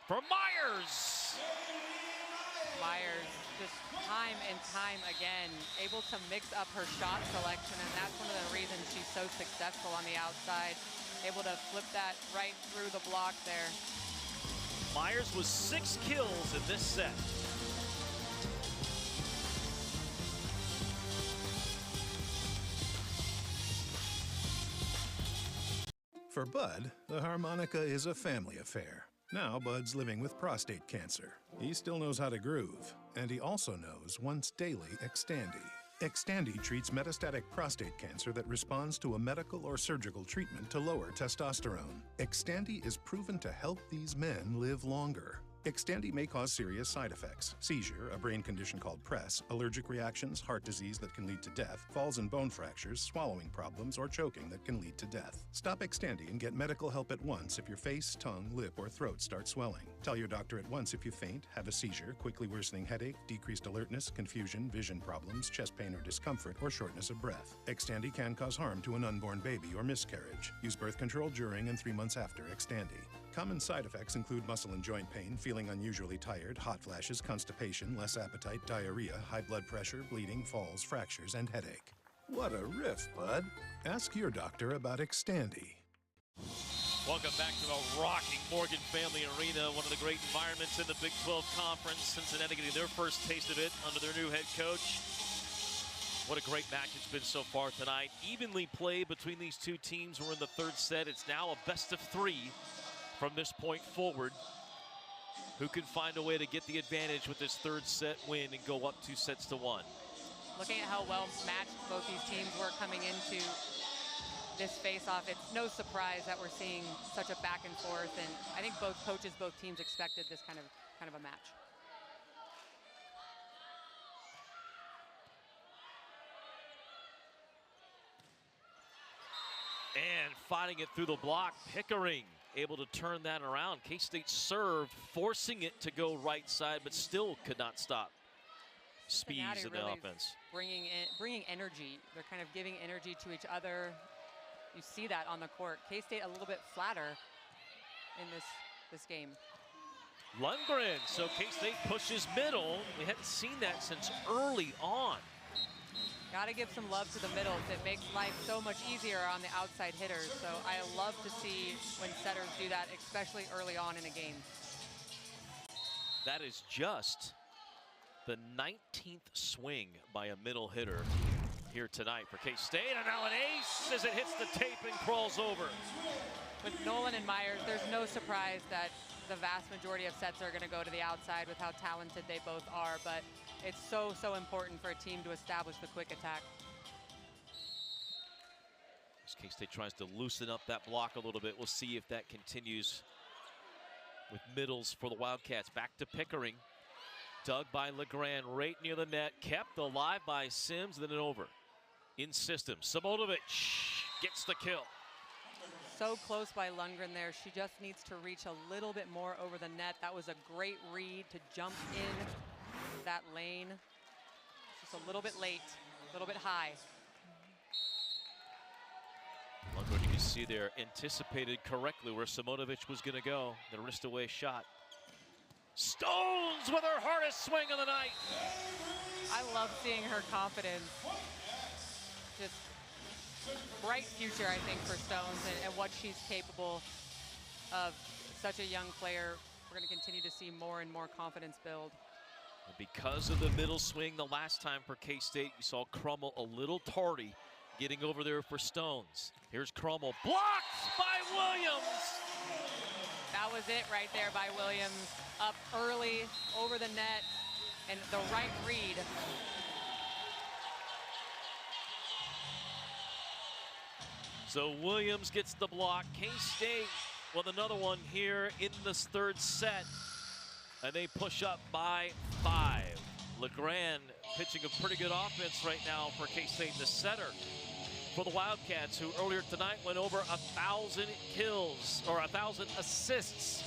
for Myers. Myers just time and time again able to mix up her shot selection, and that's one of the reasons she's so successful on the outside. Able to flip that right through the block there. Myers with 6 kills in this set. For Bud, the harmonica is a family affair. Now Bud's living with prostate cancer. He still knows how to groove, and he also knows once daily Xtandi. Xtandi treats metastatic prostate cancer that responds to a medical or surgical treatment to lower testosterone. Xtandi is proven to help these men live longer. Xtandi may cause serious side effects: seizure, a brain condition called PRESS, allergic reactions, heart disease that can lead to death, falls and bone fractures, swallowing problems, or choking that can lead to death. Stop Xtandi and get medical help at once if your face, tongue, lip, or throat start swelling. Tell your doctor at once if you faint, have a seizure, quickly worsening headache, decreased alertness, confusion, vision problems, chest pain or discomfort, or shortness of breath. Xtandi can cause harm to an unborn baby or miscarriage. Use birth control during and 3 months after Xtandi. Common side effects include muscle and joint pain, feeling unusually tired, hot flashes, constipation, less appetite, diarrhea, high blood pressure, bleeding, falls, fractures, and headache. What a riff, Bud. Ask your doctor about Xtandi. Welcome back to the rocking Morgan Family Arena, one of the great environments in the Big 12 Conference. Cincinnati getting their first taste of it under their new head coach. What a great match it's been so far tonight. Evenly played between these two teams. We're in the third set. It's now a best of 3 from this point forward. Who can find a way to get the advantage with this third set win and go up 2-1? Looking at how well matched both these teams were coming into this face-off, it's no surprise that we're seeing such a back and forth, and I think both coaches, both teams expected this kind of a match. And fighting it through the block, Pickering able to turn that around. K-State served, forcing it to go right side, but still could not stop Speeds in the offense. Bringing energy. They're kind of giving energy to each other. You see that on the court. K-State a little bit flatter in this game. Lundgren, so K-State pushes middle. We hadn't seen that since early on. Got to give some love to the middles. It makes life so much easier on the outside hitters. So I love to see when setters do that, especially early on in a game. That is just the 19th swing by a middle hitter here tonight for K-State. And now an ace as it hits the tape and crawls over. With Nolan and Myers, there's no surprise that the vast majority of sets are going to go to the outside with how talented they both are. But it's so, so important for a team to establish the quick attack. As K-State tries to loosen up that block a little bit. We'll see if that continues with middles for the Wildcats. Back to Pickering. Dug by Legrand right near the net. Kept alive by Sims, then it over. In system, Samonovic gets the kill. So close by Lundgren there. She just needs to reach a little bit more over the net. That was a great read to jump in that lane. Just a little bit late, a little bit high. Lundgren, you can see there, anticipated correctly where Samonovic was going to go. The wrist away shot. Stones with her hardest swing of the night. I love seeing her confidence. Just bright future, I think, for Stones and what she's capable of. Such a young player. We're going to continue to see more and more confidence build. And because of the middle swing the last time for K-State, you saw Crummell a little tardy getting over there for Stones. Here's Crummell, blocked by Williams. That was it right there by Williams. Up early, over the net, and the right read. So Williams gets the block. K-State with another one here in this third set. And they push up by 5. Legrand pitching a pretty good offense right now for K-State, the setter for the Wildcats, who earlier tonight went over 1,000 kills, or 1,000 assists.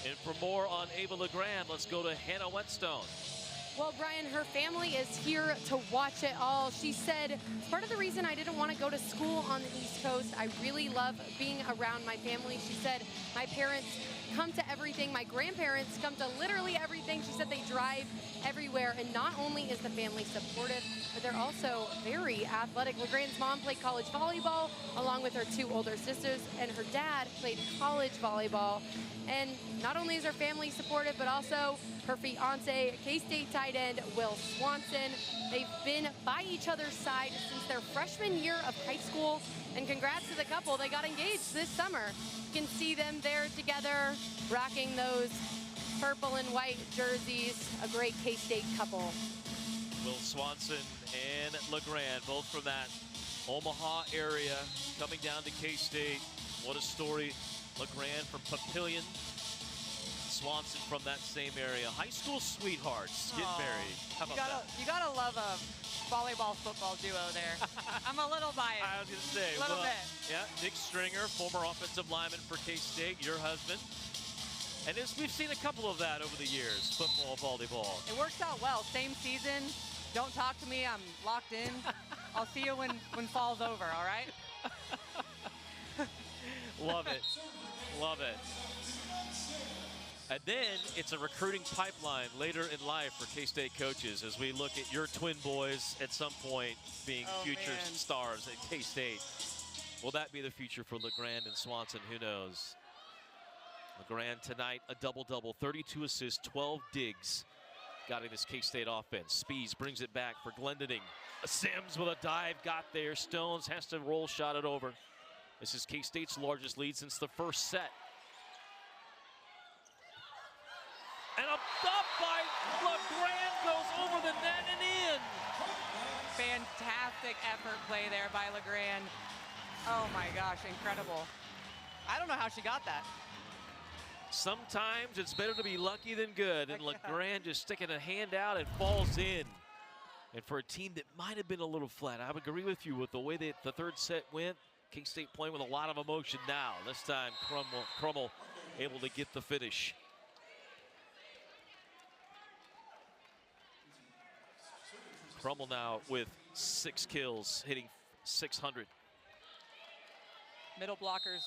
And for more on Ava Legrand, let's go to Hannah Whetstone. Well, Brian, her family is here to watch it all. She said, part of the reason I didn't want to go to school on the East Coast, I really love being around my family. She said, my parents come to everything. My grandparents come to literally everything. She said they drive everywhere. And not only is the family supportive, but they're also very athletic. Legrand's mom played college volleyball along with her 2 older sisters, and her dad played college volleyball. And not only is her family supportive, but also her fiance, K-State tight tight end Will Swanson. They've been by each other's side since their freshman year of high school. And congrats to the couple. They got engaged this summer. You can see them there together, rocking those purple and white jerseys. A great K-State couple. Will Swanson and LeGrand, both from that Omaha area, coming down to K-State. What a story. LeGrand from Papillion. Swanson from that same area. High school sweethearts get married. How about that? You gotta love a volleyball football duo there. I'm a little biased. I was gonna say, a little bit. Yeah, Nick Stringer, former offensive lineman for K-State, your husband. And we've seen a couple of that over the years, football, volleyball. It works out well. Same season. Don't talk to me. I'm locked in. I'll see you when fall's over, all right? Love it. Love it. And then it's a recruiting pipeline later in life for K-State coaches as we look at your twin boys at some point being future stars at K-State. Will that be the future for LeGrand and Swanson? Who knows? LeGrand tonight, a double-double, 32 assists, 12 digs. Got in this K-State offense. Spees brings it back for Glendening. Sims with a dive, got there. Stones has to roll, shot it over. This is K-State's largest lead since the first set. And a stop by LeGrand goes over the net and in. Fantastic effort play there by LeGrand. Oh my gosh, incredible. I don't know how she got that. Sometimes it's better to be lucky than good, and LeGrand just sticking a hand out and falls in. And for a team that might have been a little flat, I would agree with you with the way that the third set went. K-State playing with a lot of emotion now. This time, Crummel able to get the finish. Crummel now with 6 kills, hitting .600. Middle blockers,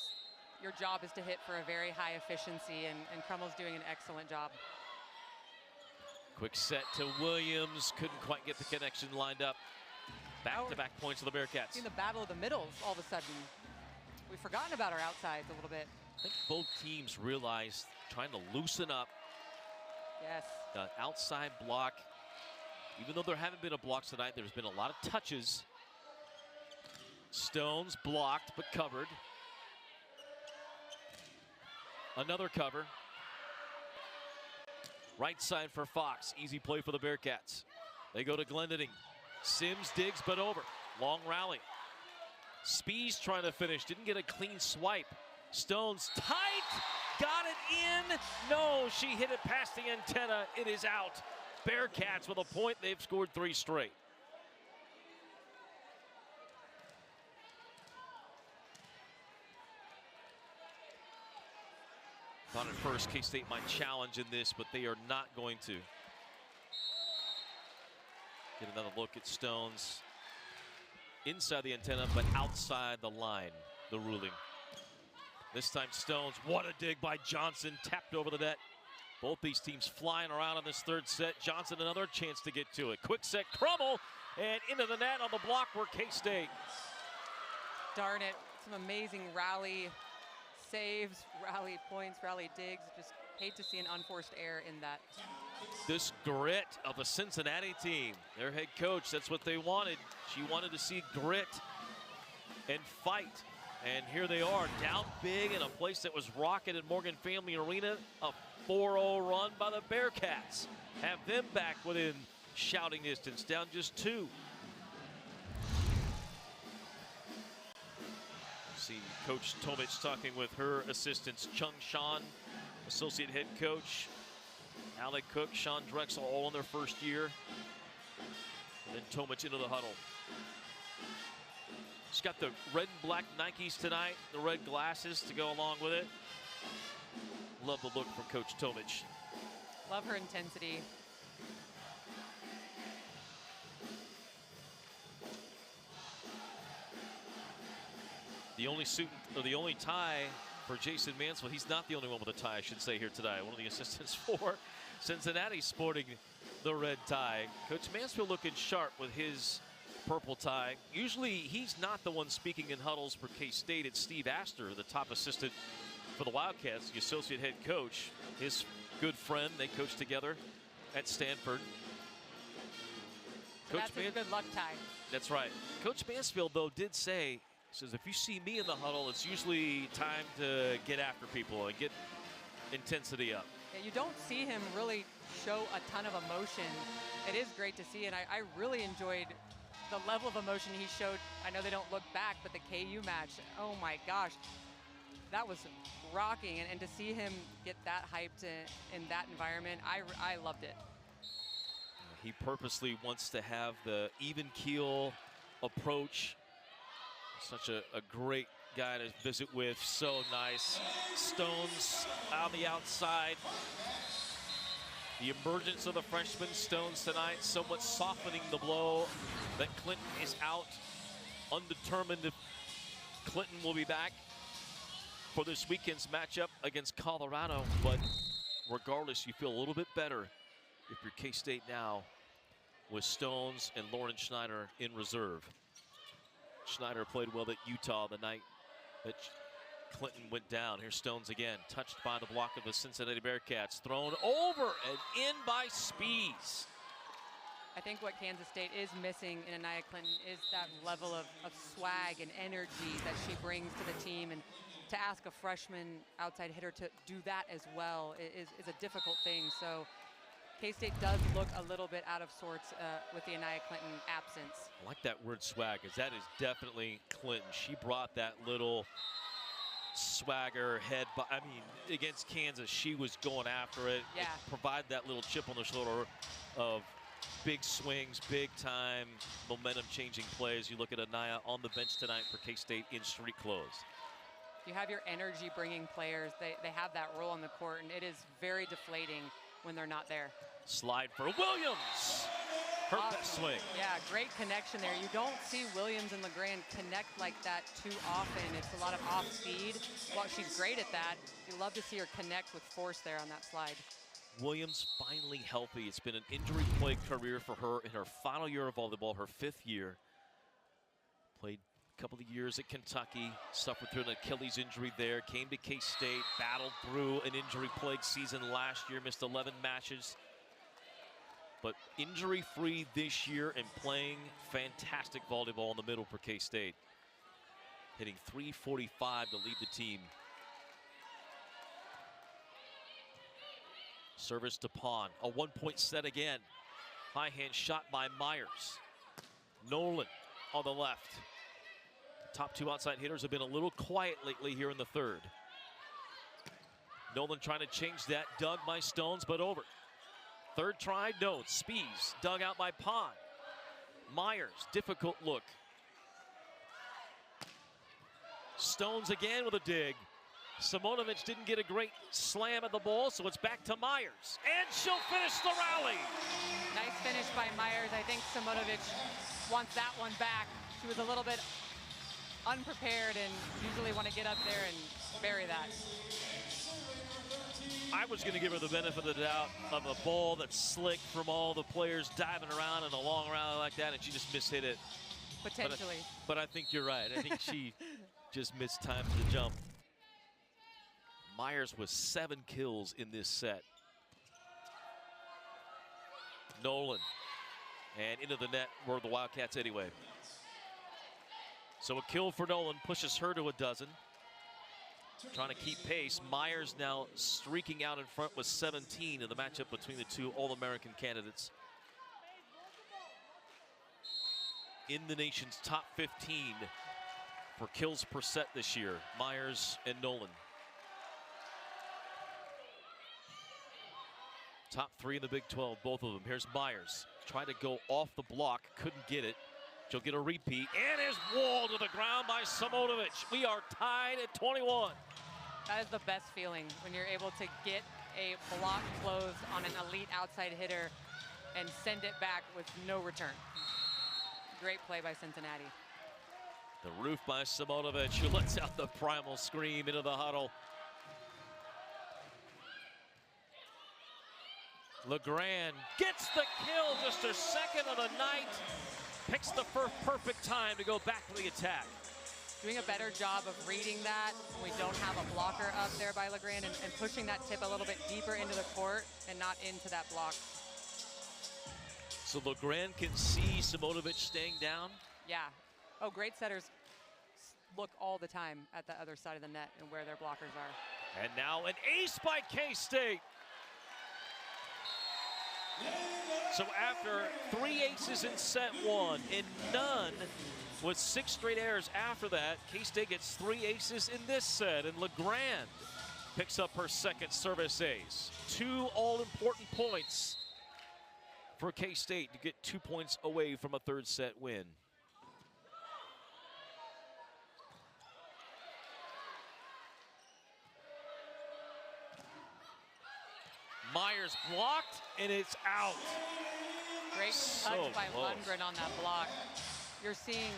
your job is to hit for a very high efficiency, and Crummel's doing an excellent job. Quick set to Williams, couldn't quite get the connection lined up. Back-to-back points for the Bearcats. In the battle of the middles, all of a sudden, we've forgotten about our outsides a little bit. I think both teams realized trying to loosen up. Yes. The outside block. Even though there haven't been a block tonight, there's been a lot of touches. Stones blocked but covered. Another cover. Right side for Fox. Easy play for the Bearcats. They go to Glendening. Sims digs but over. Long rally. Spees trying to finish. Didn't get a clean swipe. Stones tight. Got it in. No, she hit it past the antenna. It is out. Bearcats with a point. They've scored 3 straight. Thought at first K-State might challenge in this, but they are not going to. Get another look at Stones. Inside the antenna, but outside the line, the ruling. This time Stones, what a dig by Johnson, tapped over the net. Both these teams flying around in this third set. Johnson another chance to get to it. Quick set, Crummel, and into the net on the block for K-State. Darn it, some amazing rally saves, rally points, rally digs. Just hate to see an unforced error in that. This grit of the Cincinnati team. Their head coach, that's what they wanted. She wanted to see grit and fight. And here they are, down big in a place that was rocking in Morgan Family Arena. A 4-0 run by the Bearcats. Have them back within shouting distance, down just 2. See Coach Tomich talking with her assistants, Chung Shan, associate head coach, Alec Cook, Sean Drexel, all in their first year. And then Tomich into the huddle. She's got the red and black Nikes tonight, the red glasses to go along with it. Love the look from Coach Tomich. Love her intensity. The only suit, or the only tie for Jason Mansfield. He's not the only one with a tie, I should say, here today. One of the assistants for Cincinnati sporting the red tie. Coach Mansfield looking sharp with his purple tie. Usually he's not the one speaking in huddles for K-State. It's Steve Astor, the top assistant for the Wildcats, the associate head coach. His good friend, they coached together at Stanford. That's a good luck tie. That's right. Coach Mansfield, though, did say, says, if you see me in the huddle, it's usually time to get after people and get intensity up. Yeah, you don't see him really show a ton of emotion. It is great to see, and I really enjoyed the level of emotion he showed. I know they don't look back, but the KU match, oh my gosh, that was rocking. And to see him get that hyped in that environment, I loved it. He purposely wants to have the even keel approach. Such a great guy to visit with, so nice. Stones on the outside. The emergence of the freshman Stones tonight, somewhat softening the blow that Clinton is out. Undetermined if Clinton will be back for this weekend's matchup against Colorado, but regardless, you feel a little bit better if you're K-State now with Stones and Lauren Schneider in reserve. Schneider played well at Utah the night that Clinton went down. Here's Stones again, touched by the block of the Cincinnati Bearcats. Thrown over and in by Spees. I think what Kansas State is missing in Anaya Clinton is that level of swag and energy that she brings to the team. And to ask a freshman outside hitter to do that as well is a difficult thing. So K-State does look a little bit out of sorts with the Anaya Clinton absence. I like that word swag, because that is definitely Clinton. She brought that little swagger head, but I mean, against Kansas, she was going after it. Yeah. Provide that little chip on the shoulder of big swings, big time, momentum changing plays. You look at Anaya on the bench tonight for K-State in street clothes. You have your energy bringing players. They have that role on the court, and it is very deflating when they're not there. Slide for Williams. Her best swing. Yeah, great connection there. You don't see Williams and LeGrand connect like that too often. It's a lot of off speed. While she's great at that, you love to see her connect with force there on that slide. Williams finally healthy. It's been an injury-plagued career for her in her final year of volleyball, her 5th year. Played a couple of years at Kentucky, suffered through an Achilles injury there, came to K-State, battled through an injury-plagued season last year, missed 11 matches. But injury-free this year and playing fantastic volleyball in the middle for K-State. Hitting .345 to lead the team. Service to Pond, a 1-point set again. High hand shot by Myers. Nolan on the left. Top two outside hitters have been a little quiet lately here in the third. Nolan trying to change that, dug by Stones, but over. Third try, no. Spees dug out by Pond. Myers, difficult look. Stones again with a dig. Simonovic didn't get a great slam at the ball, so it's back to Myers. And she'll finish the rally. Nice finish by Myers. I think Simonovic wants that one back. She was a little bit unprepared and usually want to get up there and bury that. I was going to give her the benefit of the doubt of a ball that's slick from all the players diving around in a long rally like that, and she just mishit it. Potentially. But I think you're right. I think she just missed time to the jump. Myers with 7 kills in this set. Nolan. And into the net were the Wildcats anyway. So a kill for Nolan pushes her to a dozen. Trying to keep pace. Myers now streaking out in front with 17 in the matchup between the two All-American candidates. In the nation's top 15 for kills per set this year, Myers and Nolan. Top 3 in the Big 12, both of them. Here's Myers, trying to go off the block, couldn't get it. She'll get a repeat, and is walled to the ground by Simonovic. We are tied at 21. That is the best feeling, when you're able to get a block closed on an elite outside hitter and send it back with no return. Great play by Cincinnati. The roof by Simonovic, who lets out the primal scream into the huddle. LeGrand gets the kill, just her second of the night. Picks the first perfect time to go back to the attack. Doing a better job of reading that. We don't have a blocker up there by LeGrand and pushing that tip a little bit deeper into the court and not into that block. So LeGrand can see Simonovic staying down. Yeah. Oh, great setters look all the time at the other side of the net and where their blockers are. And now an ace by K-State. So after 3 aces in set 1 and none with 6 straight errors after that, K-State gets 3 aces in this set, and LeGrand picks up her second service ace. 2 all-important points for K-State to get 2 points away from a third set win. Myers blocked, and it's out. Great touch by Lundgren on that block. You're seeing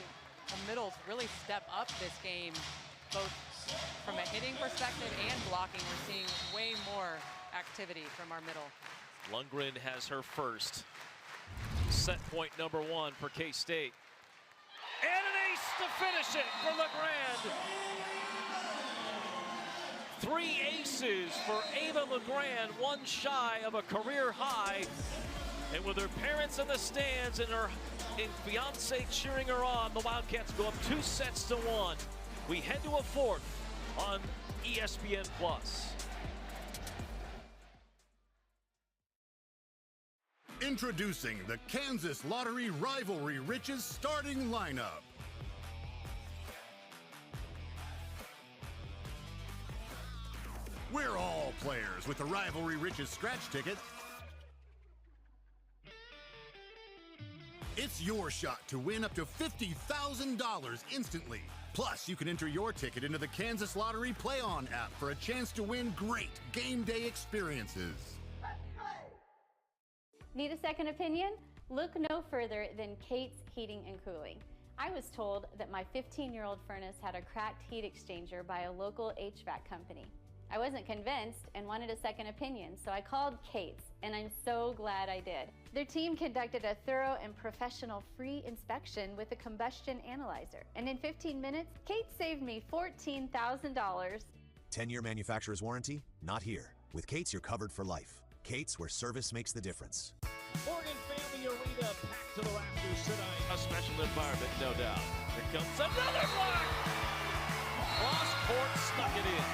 the middles really step up this game, both from a hitting perspective and blocking. We're seeing way more activity from our middle. Lundgren has her first. Set point number 1 for K-State. And an ace to finish it for LeGrand. 3 aces for Ava LeGrand, 1 shy of a career high. And with her parents in the stands and her fiance cheering her on, the Wildcats go up 2 sets to 1. We head to a 4th on ESPN+. Introducing the Kansas Lottery Rivalry Riches starting lineup. We're all players with the Rivalry Riches scratch ticket. It's your shot to win up to $50,000 instantly. Plus, you can enter your ticket into the Kansas Lottery Play On app for a chance to win great game day experiences. Need a second opinion? Look no further than Kate's Heating and Cooling. I was told that my 15-year-old furnace had a cracked heat exchanger by a local HVAC company. I wasn't convinced and wanted a second opinion, so I called Kate's, and I'm so glad I did. Their team conducted a thorough and professional free inspection with a combustion analyzer, and in 15 minutes, Kate saved me $14,000. 10-year manufacturer's warranty? Not here. With Kate's, you're covered for life. Kate's, where service makes the difference. Morgan Family Arena packed to the rafters tonight. A special environment, no doubt. Here comes another block! Cross court stuck it in.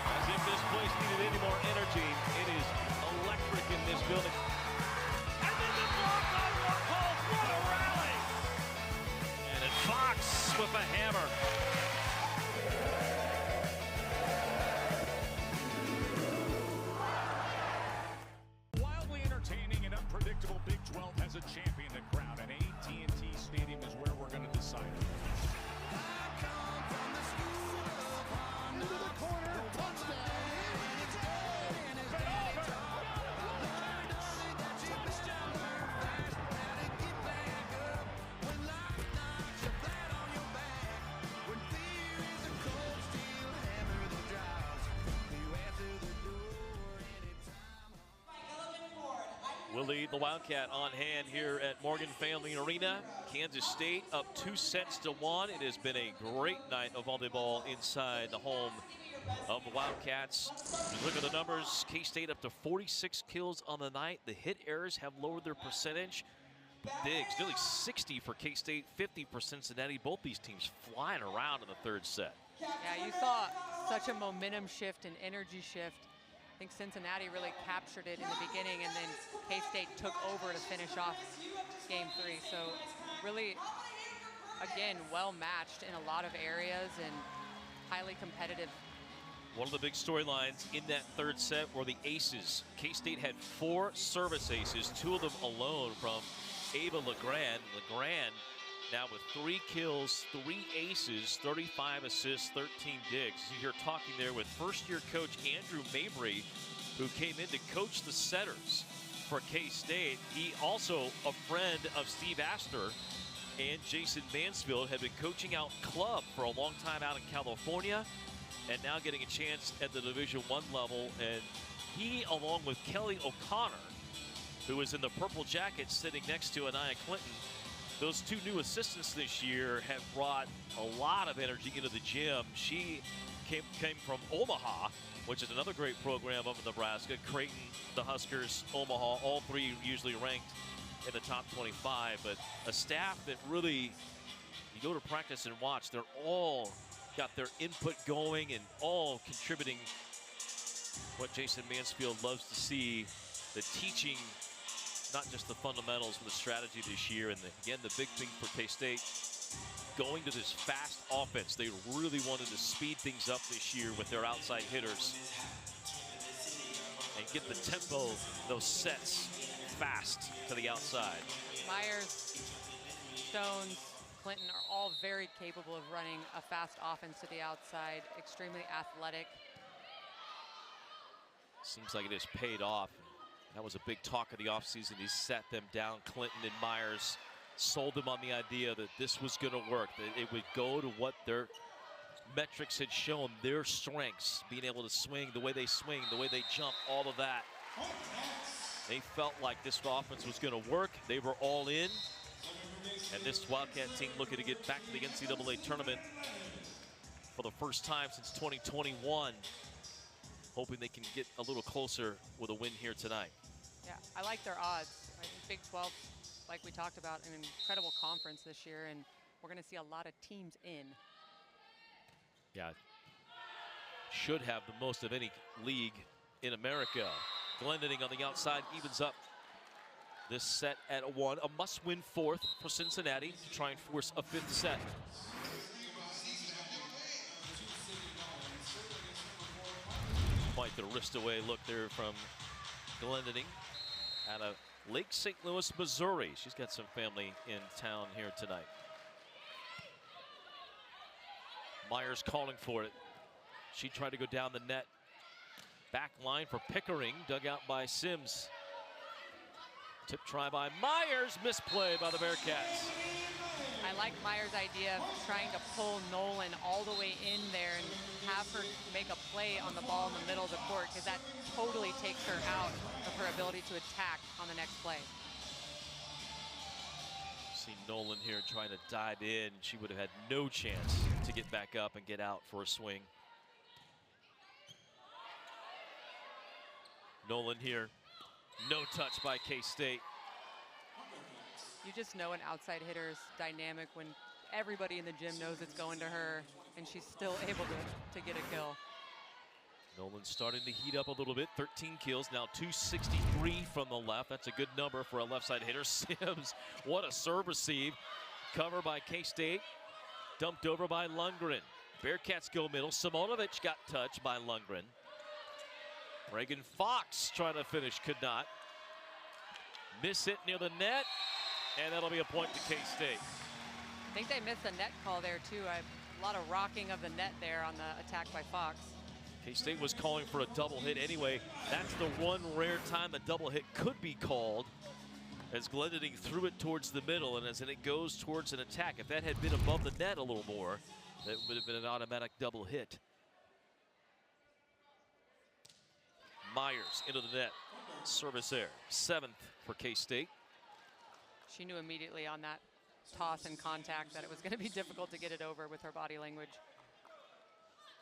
As if this place needed any more energy, it is electric in this building. And then the block on Warhol, what a rally! And it's Fox with a hammer. Wildly entertaining and unpredictable Big 12 has a champion to crown, and AT&T Stadium is where we're going to decide it. Into the corner, touchdown. We'll lead the Wildcat on hand here at Morgan Family Arena. Kansas State up 2 sets to 1. It has been a great night of volleyball inside the home of the Wildcats. You look at the numbers, K-State up to 46 kills on the night. The hit errors have lowered their percentage. Diggs, nearly 60 for K-State, 50 for Cincinnati. Both these teams flying around in the third set. Yeah, you saw such a momentum shift and energy shift. I think Cincinnati really captured it in the beginning, and then K-State took over to finish off game 3. So really, again, well matched in a lot of areas and highly competitive. One of the big storylines in that third set were the aces. K-State had 4 service aces, 2 of them alone from Ava LeGrand. LeGrand now with 3 kills, 3 aces, 35 assists, 13 digs. You're talking there with first-year coach Andrew Mabry, who came in to coach the setters for K-State. He also a friend of Steve Astor and Jason Mansfield, had been coaching out club for a long time out in California, and now getting a chance at the Division I level. And he, along with Kelly O'Connor, who is in the purple jacket sitting next to Anaya Clinton, those 2 new assistants this year have brought a lot of energy into the gym. She came from Omaha, which is another great program up in Nebraska. Creighton, the Huskers, Omaha, all three usually ranked in the top 25. But a staff that really, you go to practice and watch, they're all got their input going and all contributing what Jason Mansfield loves to see, the teaching, not just the fundamentals, but the strategy this year. And again, the big thing for K-State, going to this fast offense. They really wanted to speed things up this year with their outside hitters and get the tempo, those sets, fast to the outside. Myers, Stones, Clinton are all very capable of running a fast offense to the outside, extremely athletic. Seems like it has paid off. That was a big talk of the offseason. He sat them down, Clinton and Myers, sold them on the idea that this was going to work, that it would go to what their metrics had shown, their strengths, being able to swing, the way they jump, all of that. They felt like this offense was going to work. They were all in. And this Wildcat team looking to get back to the NCAA tournament for the first time since 2021. Hoping they can get a little closer with a win here tonight. Yeah, I like their odds. I think Big 12, like we talked about, an incredible conference this year, and we're going to see a lot of teams in. Yeah, should have the most of any league in America. Glendening on the outside evens up this set at 1. A must-win fourth for Cincinnati to try and force a fifth set. Quite the wrist away look there from Glendening out of Lake St. Louis, Missouri. She's got some family in town here tonight. Myers calling for it. She tried to go down the net. Back line for Pickering, dug out by Sims. Tip try by Myers, misplay by the Bearcats. I like Myers' idea of trying to pull Nolan all the way in there and have her make a play on the ball in the middle of the court, because that totally takes her out of her ability to attack on the next play. See Nolan here trying to dive in. She would have had no chance to get back up and get out for a swing. Nolan here, no touch by K-State. You just know an outside hitter's dynamic when everybody in the gym knows it's going to her, and she's still able to get a kill. Nolan starting to heat up a little bit. 13 kills, now 263 from the left. That's a good number for a left side hitter. Sims, what a serve receive. Cover by K-State. Dumped over by Lundgren. Bearcats go middle. Simonovic got touched by Lundgren. Reagan Fox trying to finish, could not. Miss it near the net, and that'll be a point to K-State. I think they missed a net call there too. A lot of rocking of the net there on the attack by Fox. K-State was calling for a double hit anyway. That's the one rare time a double hit could be called, as Glendening threw it towards the middle, and as it goes towards an attack. If that had been above the net a little more, that would have been an automatic double hit. Myers into the net. Service there. 7th for K-State. She knew immediately on that toss and contact that it was going to be difficult to get it over with her body language.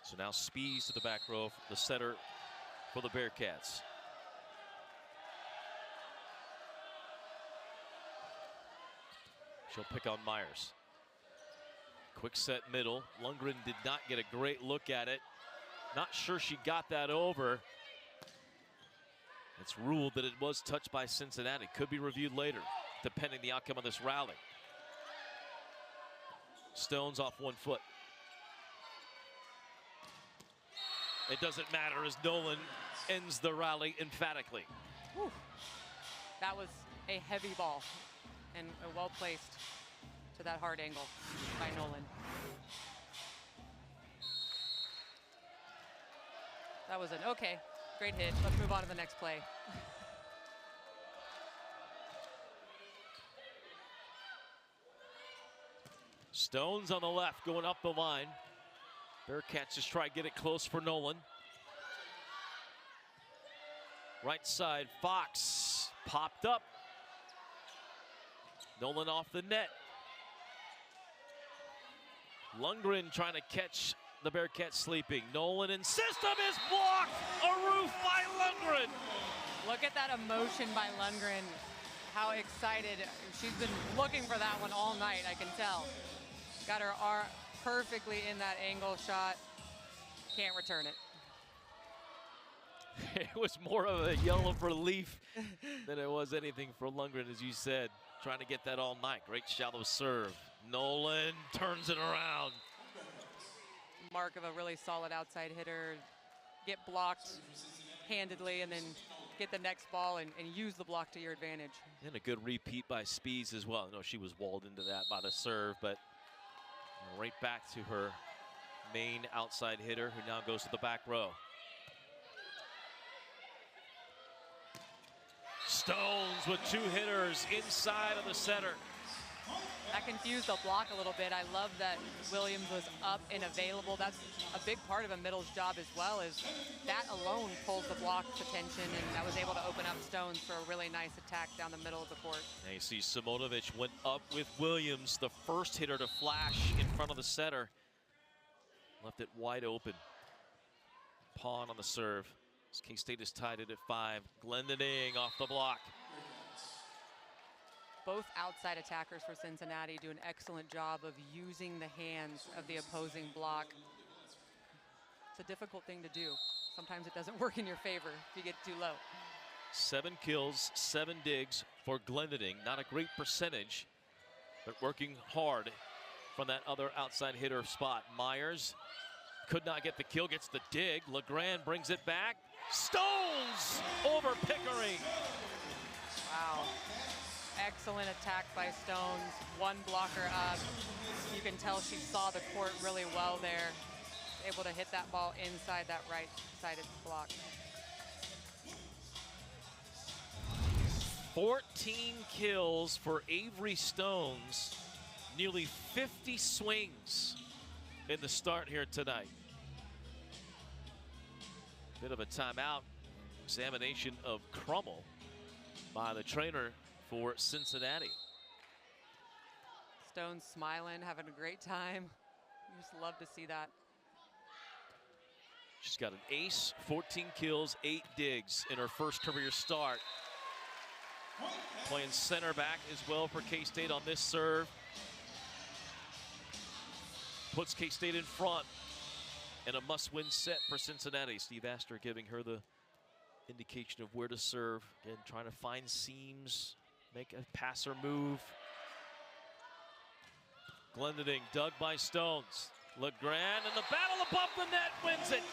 So now Spees to the back row, the setter for the Bearcats. She'll pick on Myers. Quick set middle. Lundgren did not get a great look at it. Not sure she got that over. It's ruled that it was touched by Cincinnati. Could be reviewed later, depending the outcome of this rally. Stones off 1 foot. It doesn't matter as Nolan ends the rally emphatically. Whew. That was a heavy ball and well placed to that hard angle by Nolan. That was an okay, great hit. Let's move on to the next play. Stones on the left going up the line. Bearcats just try to get it close for Nolan. Right side, Fox popped up. Nolan off the net. Lundgren trying to catch the Bearcats sleeping. Nolan in system is blocked. A roof by Lundgren. Look at that emotion by Lundgren. How excited. She's been looking for that one all night, I can tell. Got her arm perfectly in that angle shot. Can't return it. It was more of a yell of relief than it was anything for Lundgren, as you said. Trying to get that all night. Great shallow serve. Nolan turns it around. Mark of a really solid outside hitter. Get blocked handedly and then get the next ball and use the block to your advantage. And a good repeat by Spees as well. No, she was walled into that by the serve, but right back to her main outside hitter, who now goes to the back row. Stones with two hitters inside of the center. That confused the block a little bit. I love that Williams was up and available. That's a big part of a middle's job as well, is that alone pulls the block's attention, and that was able to open up Stones for a really nice attack down the middle of the court. And you see Simonovic went up with Williams, the first hitter to flash in front of the setter. Left it wide open. Pawn on the serve. K-State is tied it at 5. Glendening off the block. Both outside attackers for Cincinnati do an excellent job of using the hands of the opposing block. It's a difficult thing to do. Sometimes it doesn't work in your favor if you get too low. 7 kills, 7 digs for Glendening. Not a great percentage, but working hard from that other outside hitter spot. Myers could not get the kill, gets the dig. Legrand brings it back. Stones over Pickering. Wow. Excellent attack by Stones. One blocker up. You can tell she saw the court really well there. Able to hit that ball inside that right-sided block. 14 kills for Avery Stones. Nearly 50 swings in the start here tonight. Bit of a timeout. Examination of Crummel by the trainer for Cincinnati. Stone's smiling, having a great time. You just love to see that. She's got an ace, 14 kills, 8 digs in her first career start. Playing center back as well for K-State on this serve. Puts K-State in front. And a must-win set for Cincinnati. Steve Astor giving her the indication of where to serve. Again, trying to find seams, make a passer move. Glendening dug by Stones. Legrand and the battle above the net wins it.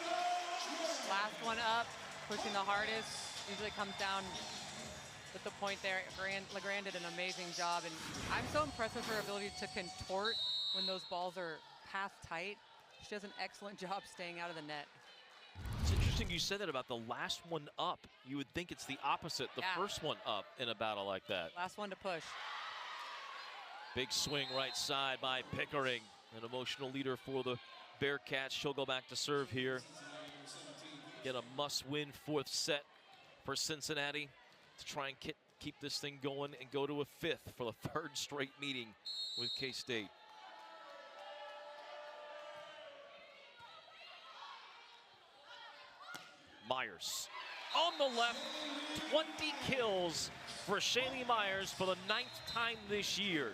Last one up, pushing the hardest. Usually comes down with the point there. Legrand did an amazing job, and I'm so impressed with her ability to contort when those balls are path tight. She does an excellent job staying out of the net. It's interesting you said that about the last one up. You would think it's the opposite, the first one up in a battle like that. Last one to push. Big swing right side by Pickering. An emotional leader for the Bearcats. She'll go back to serve here. Get a must-win 4th set for Cincinnati to try and keep this thing going and go to a 5th for the 3rd straight meeting with K-State. Myers on the left, 20 kills for Shaylee Myers for the 9th time this year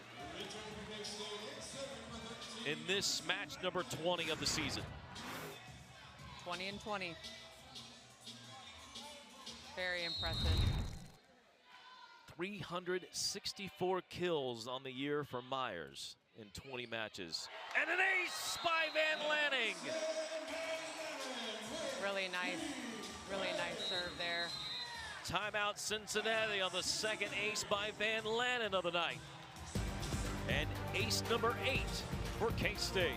in this match number 20 of the season. 20 and 20. Very impressive. 364 kills on the year for Myers in 20 matches. And an ace by Van Lanning. Really nice serve there. Timeout Cincinnati on the 2nd ace by Van Lanning of the night. And ace number 8 for K-State.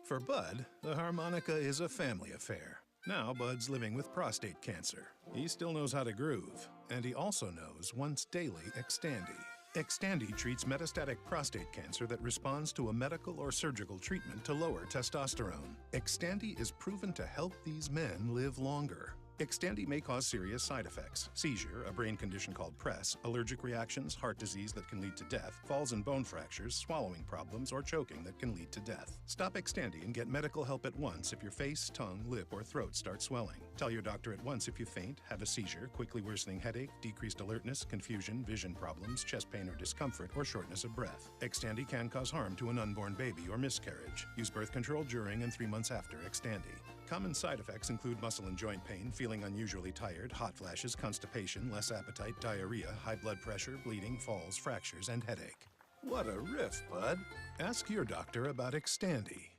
For Bud, the harmonica is a family affair. Now Bud's living with prostate cancer. He still knows how to groove, and he also knows once daily Xtandi. Xtandi treats metastatic prostate cancer that responds to a medical or surgical treatment to lower testosterone. Xtandi is proven to help these men live longer. Xtandi may cause serious side effects: seizure, a brain condition called PRESS, allergic reactions, heart disease that can lead to death, falls and bone fractures, swallowing problems, or choking that can lead to death. Stop Xtandi and get medical help at once if your face, tongue, lip, or throat start swelling. Tell your doctor at once if you faint, have a seizure, quickly worsening headache, decreased alertness, confusion, vision problems, chest pain or discomfort, or shortness of breath. Xtandi can cause harm to an unborn baby or miscarriage. Use birth control during and 3 months after Xtandi. Common side effects include muscle and joint pain, feeling unusually tired, hot flashes, constipation, less appetite, diarrhea, high blood pressure, bleeding, falls, fractures, and headache. What a riff, bud. Ask your doctor about Xtandi.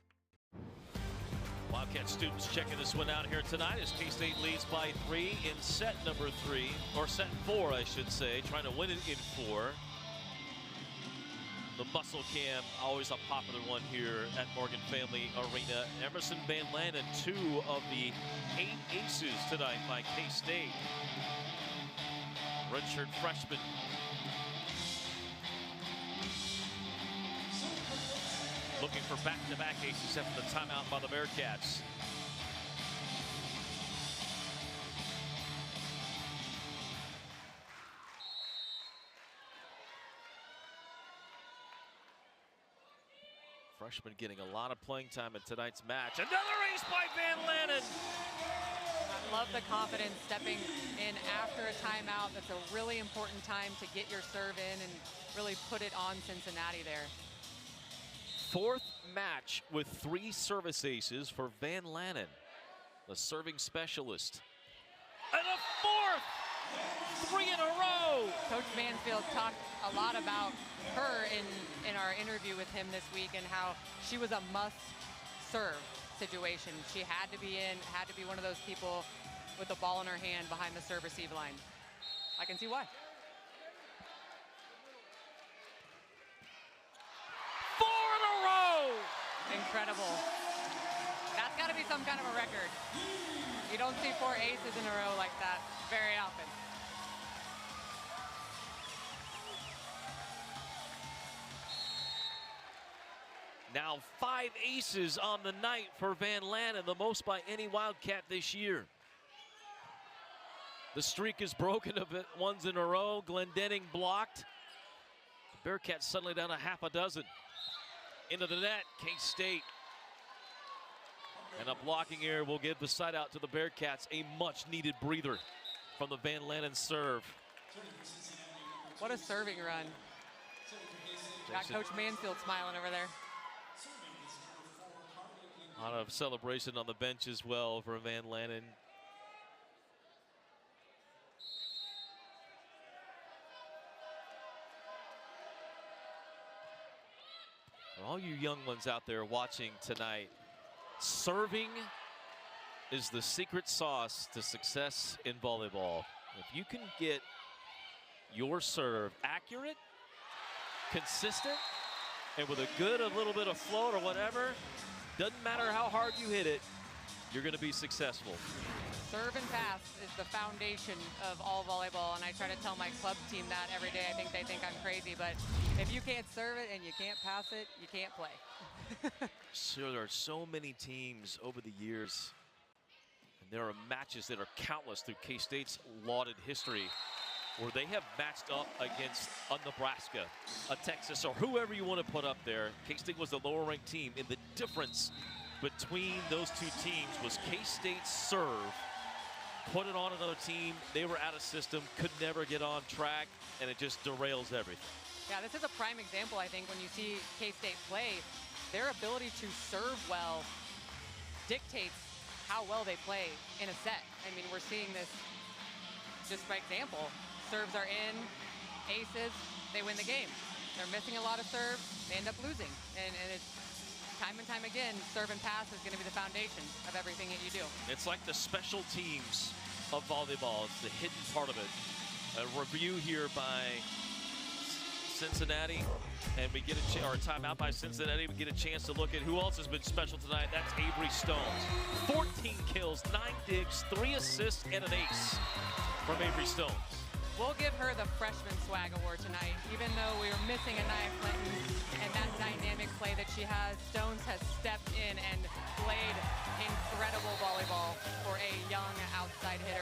Wildcat students checking this one out here tonight as K-State leads by 3 in set number 3, or set 4, I should say, trying to win it in 4. The muscle cam, always a popular one here at Morgan Family Arena. Emerson Van Lanen, 2 of the 8 aces tonight by K-State. Redshirt freshman. Looking for back-to-back aces after the timeout by the Bearcats. Freshman getting a lot of playing time in tonight's match. Another ace by Van Lanen. I love the confidence stepping in after a timeout. That's a really important time to get your serve in and really put it on Cincinnati there. 4th match with 3 service aces for Van Lanen, the serving specialist. And a 4th! 3 in a row! Coach Mansfield talked a lot about her in our interview with him this week and how she was a must-serve situation. She had to be in, had to be one of those people with the ball in her hand behind the serve-receive line. I can see why. 4 in a row! Incredible. That's got to be some kind of a record. You don't see 4 aces in a row like that very often. Now 5 aces on the night for Van Lanen, the most by any Wildcat this year. The streak is broken of it, 1s in a row. Glendenning blocked. The Bearcats suddenly down a half a dozen. Into the net, K-State. And a blocking error will give the side out to the Bearcats, a much-needed breather from the Van Lanen serve. What a serving run. Got Coach Mansfield smiling over there. A lot of celebration on the bench as well for Van Lanen. For all you young ones out there watching tonight, serving is the secret sauce to success in volleyball. If you can get your serve accurate, consistent, and with a little bit of float or whatever, doesn't matter how hard you hit it, you're going to be successful. Serve and pass is the foundation of all volleyball, and I try to tell my club team that every day. I think they think I'm crazy, but if you can't serve it and you can't pass it, you can't play. So there are so many teams over the years, and there are matches that are countless through K-State's lauded history where they have matched up against a Nebraska, a Texas, or whoever you want to put up there. K-State was the lower-ranked team, and the difference between those 2 teams was K-State's serve. Put it on another team, they were out of system, could never get on track, and it just derails everything. Yeah, this is a prime example, I think, when you see K-State play. Their ability to serve well dictates how well they play in a set. I mean, we're seeing this just by example. Serves are in, aces, they win the game. They're missing a lot of serves, they end up losing. And it's time and time again, serve and pass is going to be the foundation of everything that you do. It's like the special teams of volleyball. It's the hidden part of it. A review here by Cincinnati, and we get a timeout by Cincinnati. We get a chance to look at who else has been special tonight. That's Avery Stones. 14 kills, 9 digs, 3 assists, and an ace from Avery Stones. We'll give her the Freshman Swag Award tonight. Even though we were missing a Nia Clinton and that dynamic play that she has, Stones has stepped in and played incredible volleyball for a young outside hitter.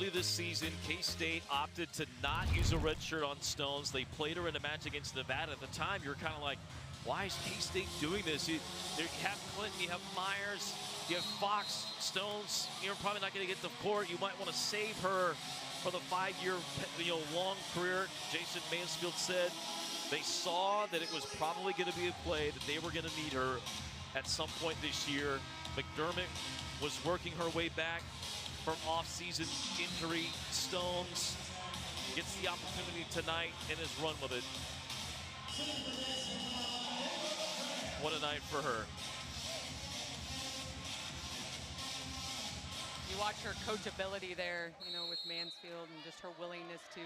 early this season, K-State opted to not use a red shirt on Stones. They played her in a match against Nevada. At the time, you were kind of like, why is K-State doing this? You have Clinton, you have Myers, you have Fox, Stones. You're probably not going to get the court. You might want to save her for the 5-year, long career. Jason Mansfield said they saw that it was probably going to be a play, that they were going to need her at some point this year. McDermott was working her way back from off-season injury. Stones gets the opportunity tonight and has run with it. What a night for her. You watch her coachability there, with Mansfield, and just her willingness to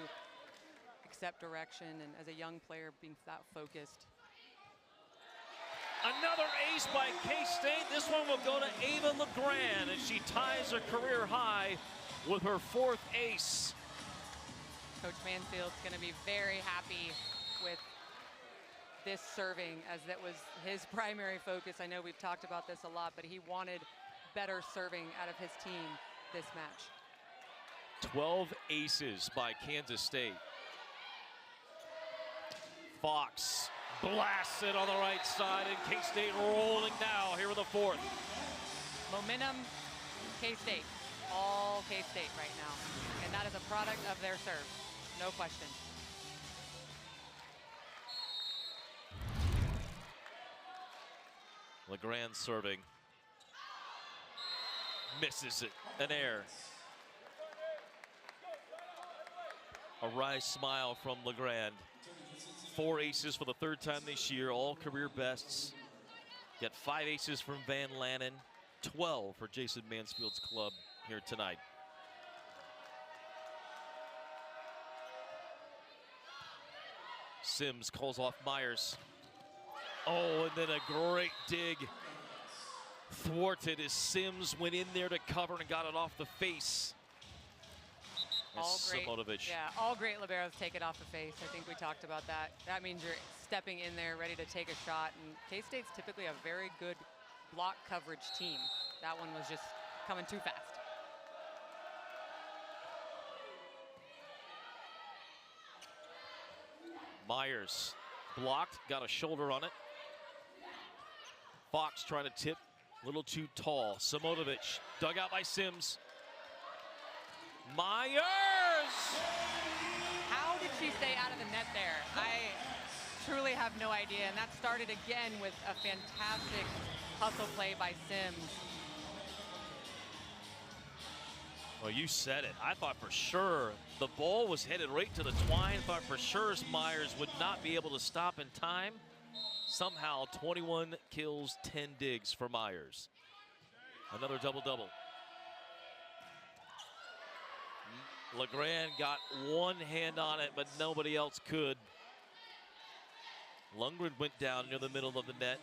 accept direction, and as a young player being that focused. Another ace by K-State. This one will go to Ava LeGrand as she ties her career high with her 4th ace. Coach Mansfield's going to be very happy with this serving, as that was his primary focus. I know we've talked about this a lot, but he wanted better serving out of his team this match. 12 aces by Kansas State. Fox blasts it on the right side, and K-State rolling now here with the 4th. Momentum, K-State. All K-State right now. And that is a product of their serve. No question. LeGrand serving. Misses it. An error. A wry smile from LeGrand. 4 aces for the 3rd time this year, all career bests. Got 5 aces from Van Lannen, 12 for Jason Mansfield's club here tonight. Sims calls off Myers. Oh, and then a great dig. Thwarted as Sims went in there to cover and got it off the face. All great, Simonovic. yeah, all great liberos take it off the face. I think we talked about that. That means you're stepping in there ready to take a shot. And K-State's typically a very good block coverage team. That one was just coming too fast. Myers blocked, got a shoulder on it. Fox trying to tip, a little too tall. Simonovic dug out by Sims. Myers! How did she stay out of the net there? I truly have no idea. And that started again with a fantastic hustle play by Sims. Well, you said it. I thought for sure the ball was headed right to the twine. Thought for sure Myers would not be able to stop in time. Somehow 21 kills, 10 digs for Myers. Another double-double. LeGrand got one hand on it, but nobody else could. Lundgren went down near the middle of the net.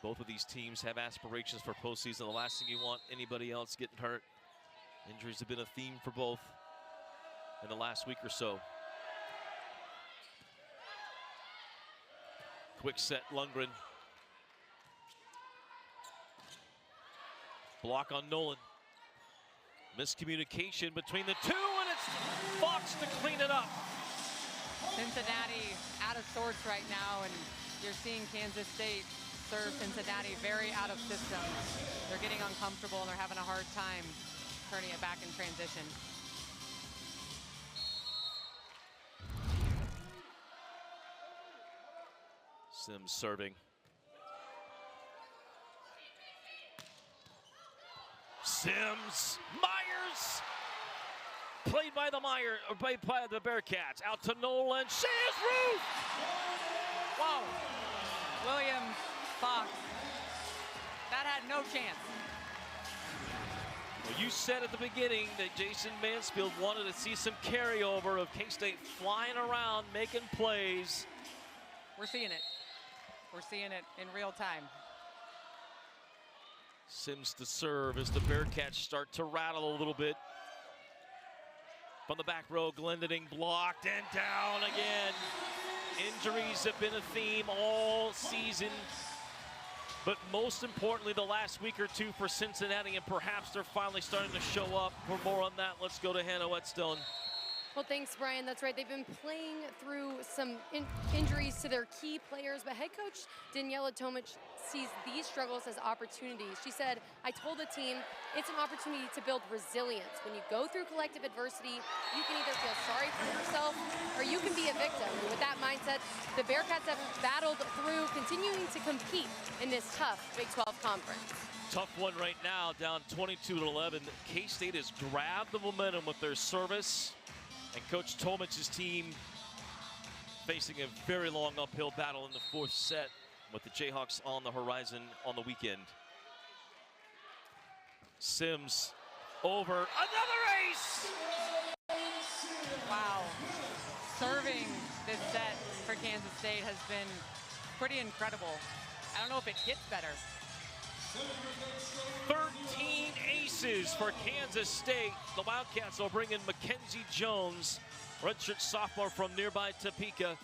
Both of these teams have aspirations for postseason. The last thing you want, anybody else getting hurt. Injuries have been a theme for both in the last week or so. Quick set, Lundgren. Block on Nolan. Miscommunication between the two, and it's Fox to clean it up. Cincinnati out of sorts right now, and you're seeing Kansas State serve Cincinnati very out of system. They're getting uncomfortable, and they're having a hard time turning it back in transition. Sims serving. Sims, Myers, played by the Bearcats. Out to Nolan. She is roof. Whoa, Williams, Fox. That had no chance. Well, you said at the beginning that Jason Mansfield wanted to see some carryover of K-State flying around, making plays. We're seeing it. We're seeing it in real time. Sims to serve as the Bearcats start to rattle a little bit. From the back row, Glendening blocked and down again. Injuries have been a theme all season But most importantly, the last week or two for Cincinnati, and perhaps they're finally starting to show up. For more on that, let's go to Hannah Whetstone. Well, thanks, Brian. That's right. They've been playing through some injuries to their key players, but head coach Daniela Tomic sees these struggles as opportunities. She said, I told the team it's an opportunity to build resilience. When you go through collective adversity, you can either feel sorry for yourself or you can be a victim. And with that mindset, the Bearcats have battled through, continuing to compete in this tough Big 12 conference. Tough one right now, down 22-11. K-State has grabbed the momentum with their service. And Coach Tomic's team facing a very long uphill battle in the fourth set with the Jayhawks on the horizon on the weekend. Sims over, another ace! Wow. Serving this set for Kansas State has been pretty incredible. I don't know if it gets better. 13 aces for Kansas State. The Wildcats will bring in Mackenzie Jones, redshirt sophomore from nearby Topeka,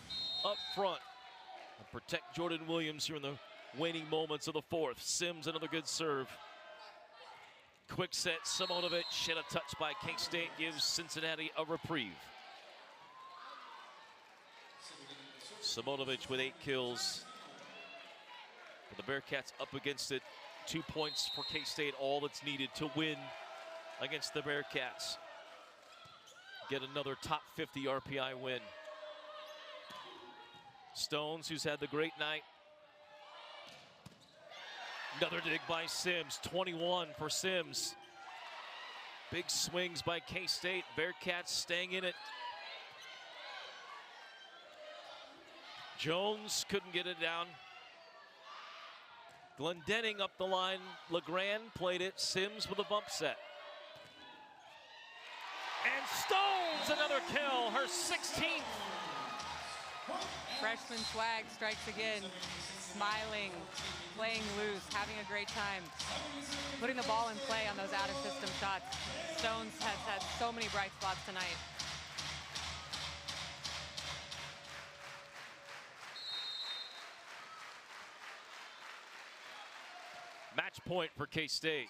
up front. And protect Jordan Williams here in the waning moments of the fourth. Sims, another good serve. Quick set, Simonovic, hit a touch by K-State, gives Cincinnati a reprieve. Simonovic with 8 kills. But the Bearcats up against it. 2 points for K-State, all that's needed to win against the Bearcats. Get another top 50 RPI win. Stones, who's had the great night. Another dig by Sims, 21 for Sims. Big swings by K-State, Bearcats staying in it. Jones couldn't get it down. Glendenning up the line. LeGrand played it. Sims with a bump set. And Stones another kill, her 16th. Freshman swag strikes again. Smiling, playing loose, having a great time. Putting the ball in play on those out-of-system shots. Stones has had so many bright spots tonight. Match point for K-State.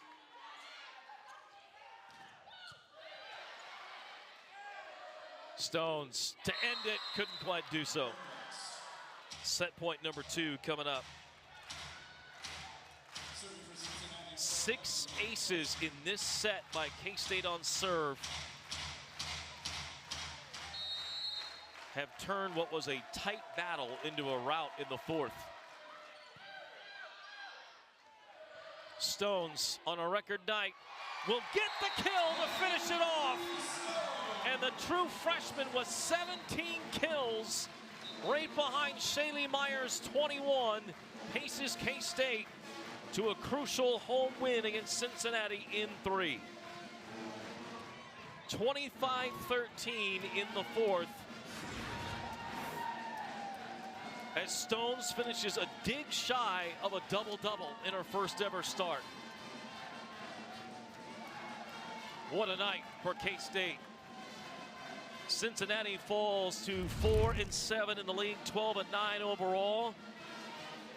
Stones to end it, couldn't quite do so. Set point number 2 coming up. 6 aces in this set by K-State on serve have turned what was a tight battle into a rout in the fourth. Stones on a record night will get the kill to finish it off. And the true freshman with 17 kills, right behind Shaylee Myers' 21, paces K-State to a crucial home win against Cincinnati in 3. 25-13 in the fourth. As Stones finishes a dig shy of a double-double in her first ever start. What a night for K-State. Cincinnati falls to 4-7 in the league, 12-9 overall.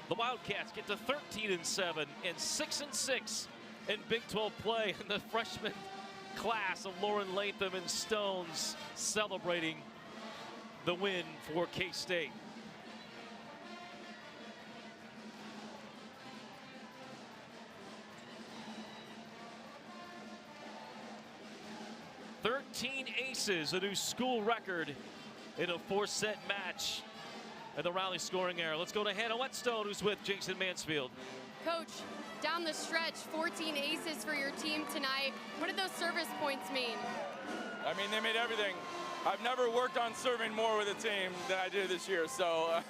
The Wildcats get to 13-7 and 6-6 in Big 12 play. And the freshman class of Lauren Latham and Stones celebrating the win for K-State. Aces, a new school record in a 4-set match at the Rally scoring era. Let's go to Hannah Whetstone, who's with Jason Mansfield. Coach, down the stretch, 14 aces for your team tonight. What did those service points mean? I mean, they made everything. I've never worked on serving more with a team than I did this year. So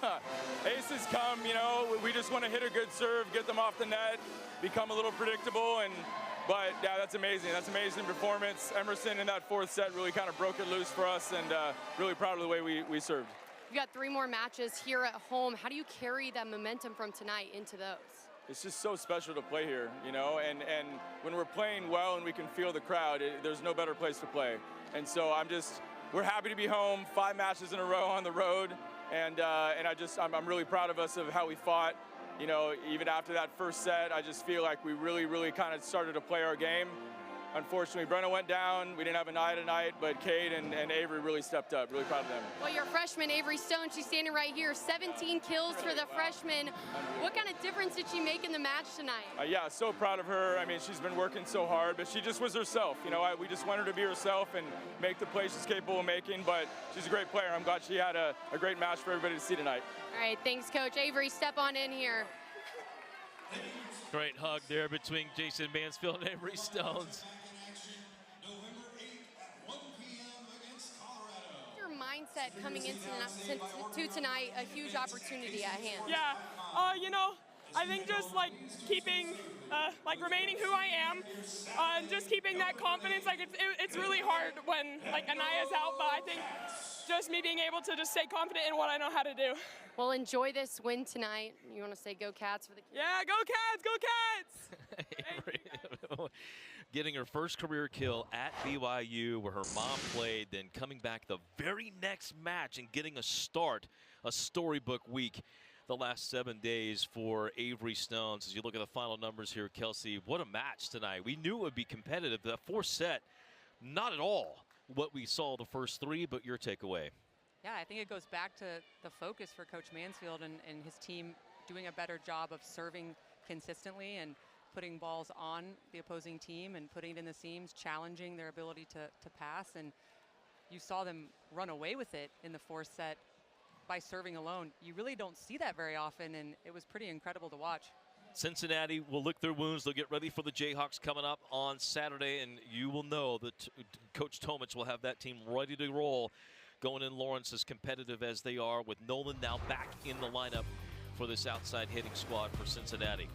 aces come, you know, we just want to hit a good serve, get them off the net, become a little predictable. But yeah, that's amazing. That's amazing performance. Emerson in that fourth set really kind of broke it loose for us, and really proud of the way we served. You got 3 more matches here at home. How do you carry that momentum from tonight into those? It's just so special to play here, you know, and when we're playing well and we can feel the crowd, there's no better place to play. And so we're happy to be home, 5 matches in a row on the road, and I'm really proud of us of how we fought. you know, even after that first set, I just feel like we really kind of started to play our game. Unfortunately, Brenna went down. We didn't have a night tonight, but Cade and Avery really stepped up. Really proud of them. Well, your freshman, Avery Stone, she's standing right here. 17 kills for the freshman. What kind of difference did she make in the match tonight? Yeah, so proud of her. I mean, she's been working so hard, but she just was herself. You know, we just want her to be herself and make the play she's capable of making, but she's a great player. I'm glad she had a great match for everybody to see tonight. All right, thanks, Coach. Avery, step on in here. Great hug there between Jason Mansfield and Avery Stones. Your mindset coming into tonight, a huge opportunity at hand. Yeah, you know, I think just like keeping, like remaining who I am, and just keeping that confidence. Like it's really hard when like Anaya's out, but I think just me being able to just stay confident in what I know how to do. Well, enjoy this win tonight. You want to say go Cats for the kids? Yeah, go Cats, go Cats! Getting her first career kill at BYU where her mom played, then coming back the very next match and getting a start, a storybook week the last 7 days for Avery Stones. As you look at the final numbers here, Kelsey, what a match tonight. We knew it would be competitive. That fourth set, not at all what we saw the first three, but your takeaway. Yeah, I think it goes back to the focus for Coach Mansfield and his team doing a better job of serving consistently and putting balls on the opposing team and putting it in the seams, challenging their ability to pass. And you saw them run away with it in the fourth set by serving alone. You really don't see that very often, and it was pretty incredible to watch. Cincinnati will lick their wounds. They'll get ready for the Jayhawks coming up on Saturday, and you will know that Coach Tomich will have that team ready to roll going in Lawrence, as competitive as they are, with Nolan now back in the lineup for this outside hitting squad for Cincinnati.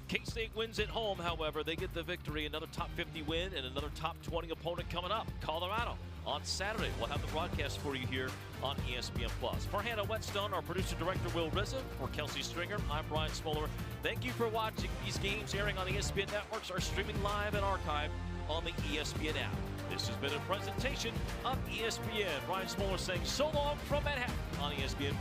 K-State wins at home, however. They get the victory. Another top 50 win and another top 20 opponent coming up. Colorado on Saturday. We'll have the broadcast for you here on ESPN+. For Hannah Whetstone, our producer-director Will Rizza, for Kelsey Stringer, I'm Brian Smoller. Thank you for watching. These games airing on ESPN Networks are streaming live and archived on the ESPN app. This has been a presentation of ESPN. Brian Smoller saying so long from Manhattan on ESPN+.